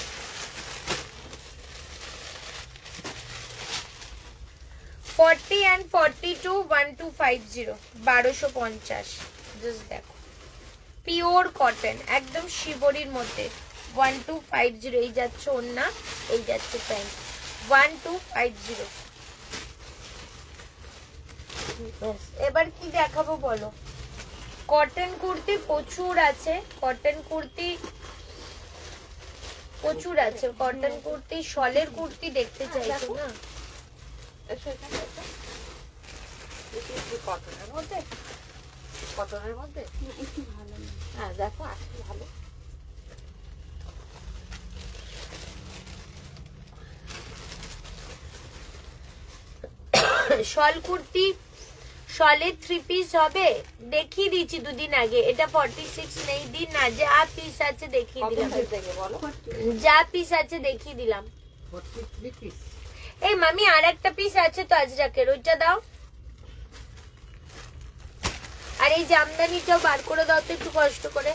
40 and 42 1250 1250। জাস্ট দেখো পিওর কটন একদম শিবরির মধ্যে 1250। এই যাচ্ছে ওড়না, এই যাচ্ছে প্যান্ট 1250। এবার কি দেখাবো বলো? কটন কুর্তি প্রচুর আছে, কটন কুর্তি প্রচুর আছে, কটন কুর্তি শলের কুর্তি দেখতে চাইছো না? কটনের মধ্যে, কটনের মধ্যে একটু ভালো না। হ্যাঁ দেখো আসলে ভালো। শল কুর্তি শলের 3 পিস হবে, দেখিয়ে দিচ্ছি দুদিন আগে। এটা 46 নেই, দিন না যা পিস আছে দেখিয়ে দিলাম, বলো যা পিস আছে দেখিয়ে দিলাম। 43 পিস। এই মামি আর একটা পিস আছে তো আজরাকের, ওইটা দাও। আর এই জামদানিটাও বার করে দাও তো একটু কষ্ট করে।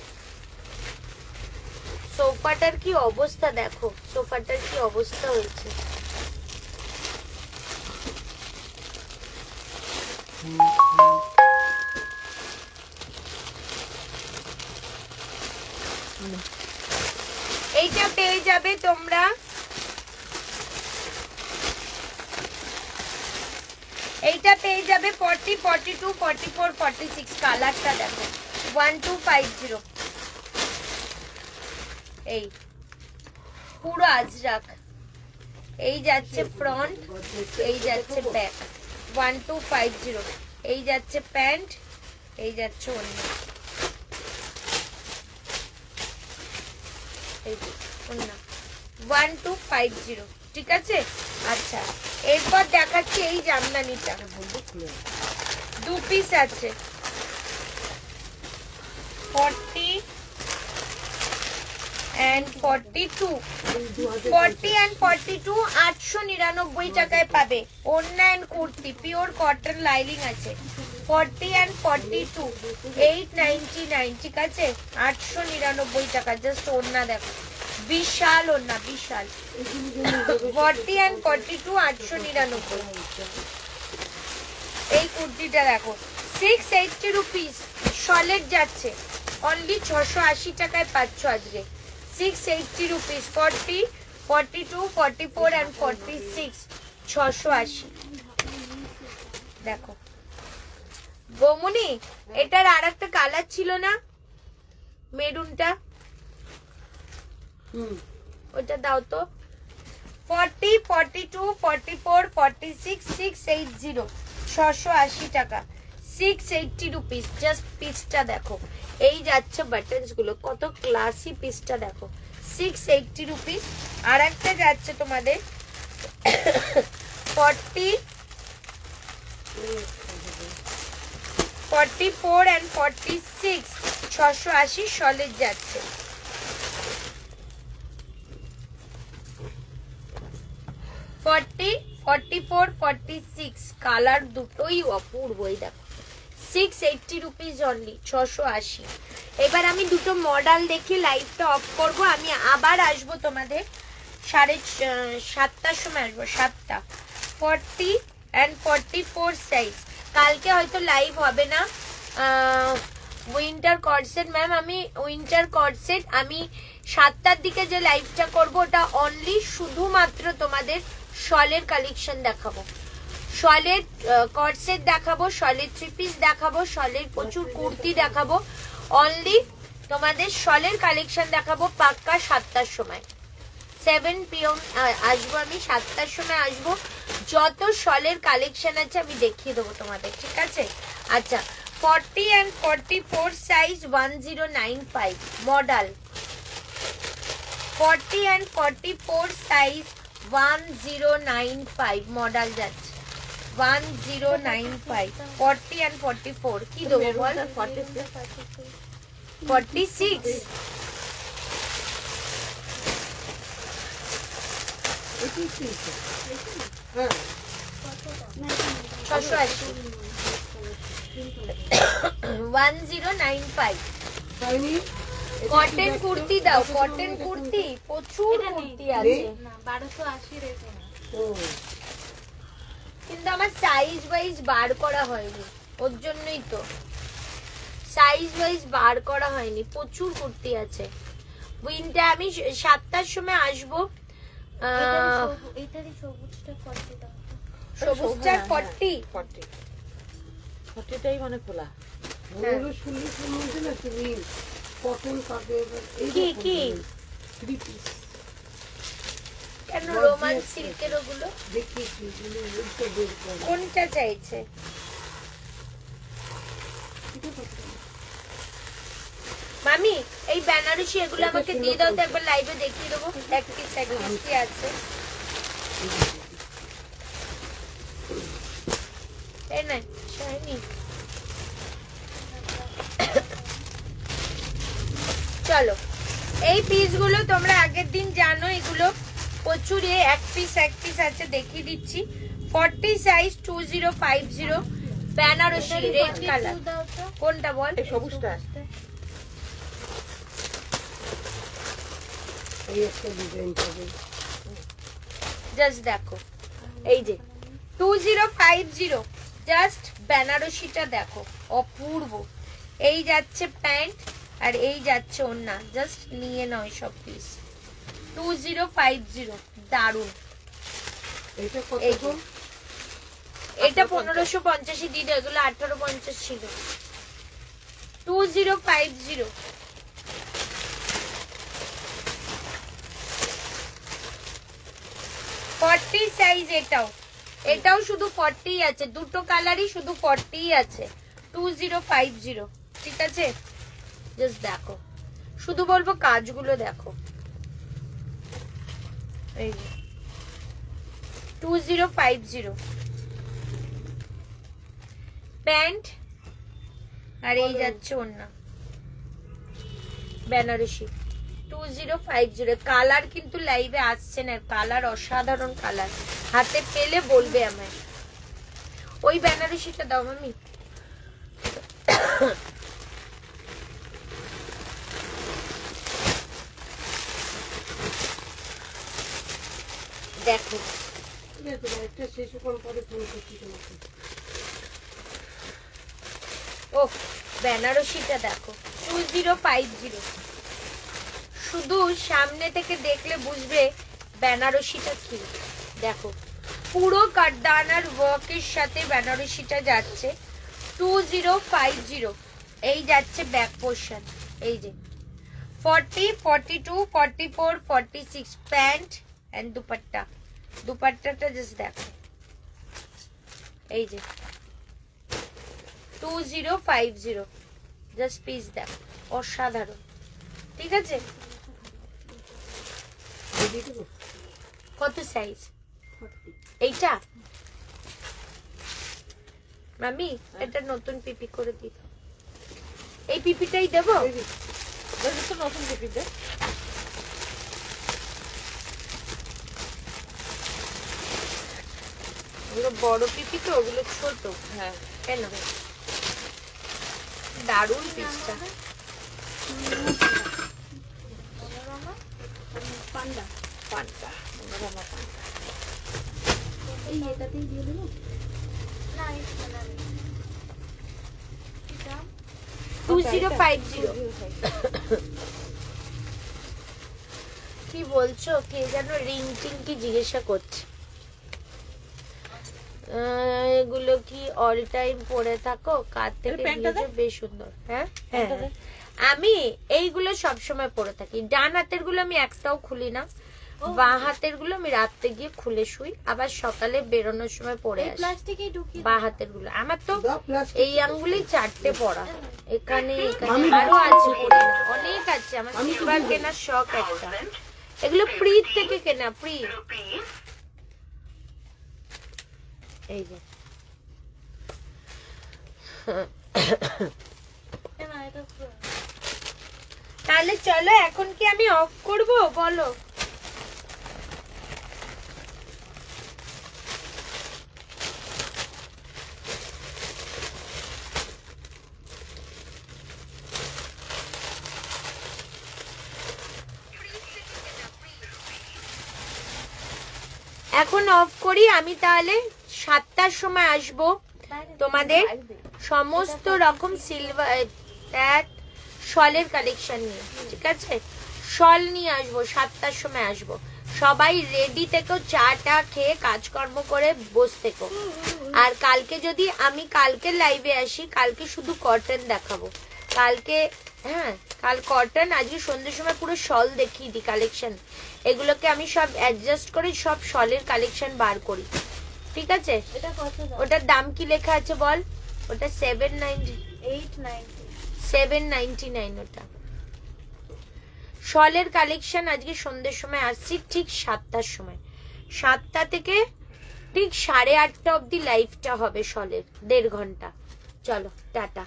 সোফাটার কি অবস্থা দেখো, সোফাটার কি অবস্থা হয়েছে। এইটা পেয়ে যাবে তোমরা এইটা পেয়ে যাবে 40 42 44 46। কালারটা দেখো 1250। এই পুরো আজরাক, এই যাচ্ছে ফ্রন্ট, এই যাচ্ছে ব্যাক 1250। এই যাচ্ছে প্যান্ট, এই যাচ্ছে ওড়না, এই যে ওড়না 1250। ঠিক আছে। আচ্ছা এরপর দেখাচ্ছি এই জামদানিটা, 2 পিস আছে 40 and 42 40 and 42 899 টাকায় পাবে। ওড়না and kurti pure cotton lining আছে। 40 and 42 899। ঠিক আছে 899 টাকা। জাস্ট ওড়না দেখো, বিশাল ওড়না, বিশাল। 40 and 42 899। এই কুর্তিটা দেখো 680 রুপিস শলের যাচ্ছে, অনলি 680 টাকায় পাচ্ছ আজকে। 680 রুপিস 40 42 44 and 46 680। দেখো বৌমনি এটার আর একটা কালার ছিল না, মেরুনটা, ওটা দাও তো। 40 42 44 46 680 680 টাকা। 680 রুপিস। জাস্ট পিসটা দেখো, এই যাচ্ছে বাটনস গুলো, কত ক্লাসি পিসটা দেখো। 680 রুপিস। আর একটা যাচ্ছে তোমাদের 44 and 46 680 শলের যাচ্ছে। ফর্টি 44 46 কালার দুটোই অপূর্ব। এই দেখো 680 রুপিস অনলি, 680। এবার আমি দুটো মডেল দেখে লাইভটা অফ করব। আমি আবার আসবো তোমাদের 7:30 সময় আসবো, 7টা। 40 and 44 সাইজ। কালকে হয়তো লাইভ হবে না, উইন্টার কর্ডসেট ম্যাম, আমি উইন্টার কর্ডসেট আমি 7টার দিকে যে লাইভটা করব ওটা অনলি শুধুমাত্র তোমাদের শলের কালেকশন দেখাবো, শলের কর্ডসেট দেখাবো, শলের থ্রি পিস দেখাবো, শলের প্রচুর কুর্তি দেখাবো, অনলি তোমাদের শলের কালেকশন দেখাবো পাক্কা 7টার সময়। 7 PM আসবো আমি, 7টার সময় আসবো। যত শলের কালেকশন আছে আমি দেখিয়ে দেবো তোমাদের, ঠিক আছে? আচ্ছা, 40 and 44 size 1095 model, 40 and 44 size 1095 model যাচ্ছে 1095, 40 and 44 কি দেবো বল? 46 হ্যাঁ 680 1095 তাইনি কটন কুর্তি দাও, কটন কুর্তি প্রচুর কুর্তি আছে, না 1280 রেখে না। ও কিন্তু আমার সাইজ ওয়াইজ বার করা হয়নি, ওর জন্যই তো সাইজ ওয়াইজ বার করা হয়নি, প্রচুর কুর্তি আছে। উইন্টার আমি 7টার সময় আসবো। এইটারই সবুজটা 40 দাও তো। সবুজটার 40 40টাই মানে খোলা। ওগুলো শুনলে শুনতে না তুমি কটন কাপড় কি কি 3 পিস কেন রোমান সিল্কের ওগুলো দেখেছি, ওইটা বের করো। কোনটা চাইছে? মামি এই বেনারসি এগুলো আমাকে দিয়ে দাও তো, একবার লাইভে দেখিয়ে দেবো এক পিস কি আছে। এই না শাইনি, চলো এই পিসগুলো তোমরা আগের দিন জানো, এগুলো প্রচুর এক পিস আছে, দেখিয়ে দিচ্ছি। 40 সাইজ 2050 বেনারসি রেড কালার। দাও তো। কোনটা বল? সবুজটা এই একটা ডিজাইন পাবে। জাস্ট দেখো এই যে 2050 জাস্ট বেনারসিটা দেখো, অপূর্ব। এই যাচ্ছে প্যান্ট আর এই যাচ্ছে ওড়না, জাস্ট নিয়ে নাও সব পিস। 2050 দারুন। এটা কত এই যে, দাম? এটা 1550 দিয়ে দাও, এগুলো 1850 ছিল। 2050 40 সাইজ, এটাও শুধু 40 আছে, দুটো কালারই শুধু 40 আছে। 2050 ঠিক আছে? জাস্ট দেখো, শুধু বলবো কাজগুলো দেখো। এই 2050 প্যান্ট আর এই যাচ্ছে ওড়না বেনারসি। 2050 কালার কিন্তু লাইভে আসছে না, কালার অসাধারণ কালার, হাতে পেলে বলবে আমায়। ওই বেনারসিটা দাও মামি। দেখো ঠিক আছে, একটা শেষ কোন পরে ফোন করছি তোমাকে। ও বেনারসিটা দেখো 2050, শুধু সামনে থেকে দেখলে বুঝবে বেনারসিটা কি। দেখো পুরো কাটদানার ওয়ার্কের সাথে বেনারসিটা যাচ্ছে 2050। এই যাচ্ছে ব্যাক পোর্শন, এই যে 40, 42, 44, 46 প্যান্ট এন্ড দুপাট্টা। দুপাট্টাটা জাস্ট দেখো, এই যে 2050 জাস্ট পিস দেখো, অসাধারণ। ঠিক আছে? কত সাইজ এইটা? মামি এটা নতুন পিপি করে দিই, এই পিপিটাই দেবো। তো নতুন পিপিতে ওগুলো বড় পিপি তো, ওগুলো ছোট। হ্যাঁ কেন? দারুণ পিসটা। পান্ডা পান্তা মনোরমা পান্ডা। এই এটাতেই দিয়ে দেবো না, এটা না। কি দাম? 2050 কি বলছো? কে যেন রিং টিং কি জিজ্ঞাসা করছে। এগুলো কি অল টাইম পরে থাকো? কার থেকে নিয়েছো? বেশ সুন্দর। হ্যাঁ হ্যাঁ হ্যাঁ। আমি এইগুলো সবসময় পরে থাকি। ডান হাতের গুলো আমি একটাও খুলি না, বাঁ হাতের গুলো আমি রাত্রে গিয়ে খুলে শুই, আবার সকালে বেরোনোর সময় পরে আসি। প্লাস্টিকেই ঢুকিয়ে বাঁ হাতের গুলো আমার তো দাও প্লাস্টিক। এই আঙ্গুলি 4টে পড়া, এখানে এখানে আরো আছে পড়ে না, অনেক আছে। আমার সিলভার কেনার শখ একটা। এগুলো প্রি থেকে কেনা, প্রি। এই যে না, এটা পুরো। তাহলে চলো এখন কি আমি অফ করব বলো? এখন অফ করি আমি, তাহলে 7টার সময় আসবো তোমাদের সমস্ত রকম সিলভার শলের কালেকশন নিয়ে, ঠিক আছে? শল নিয়ে আসবো, 7টার সময় আসবো। সবাই রেডি থেকো, চাটা খেয়ে কাজকর্ম করে বস থেকো। আর কালকে যদি আমি কালকে লাইভে আসি, কালকে শুধু কটন দেখাবো। কালকে হ্যাঁ, কাল কটন, আজকে সন্ধ্যের সময় পুরো শল দেখিয়ে দিই কালেকশন। এগুলোকে আমি সব অ্যাডজাস্ট করে সব শলের কালেকশন বার করি, ঠিক আছে? এটা কত দাম? ওটার দাম কি লেখা আছে বল? ওটা 790, 890। 799 ওটা। শলের কালেকশন আজকে সন্ধ্যের সময় আসছি, ঠিক 7টার সময়। 7টা থেকে ঠিক 8:30 অব্দি লাইভটা হবে শলের, 1.5 ঘন্টা। চলো টাটা।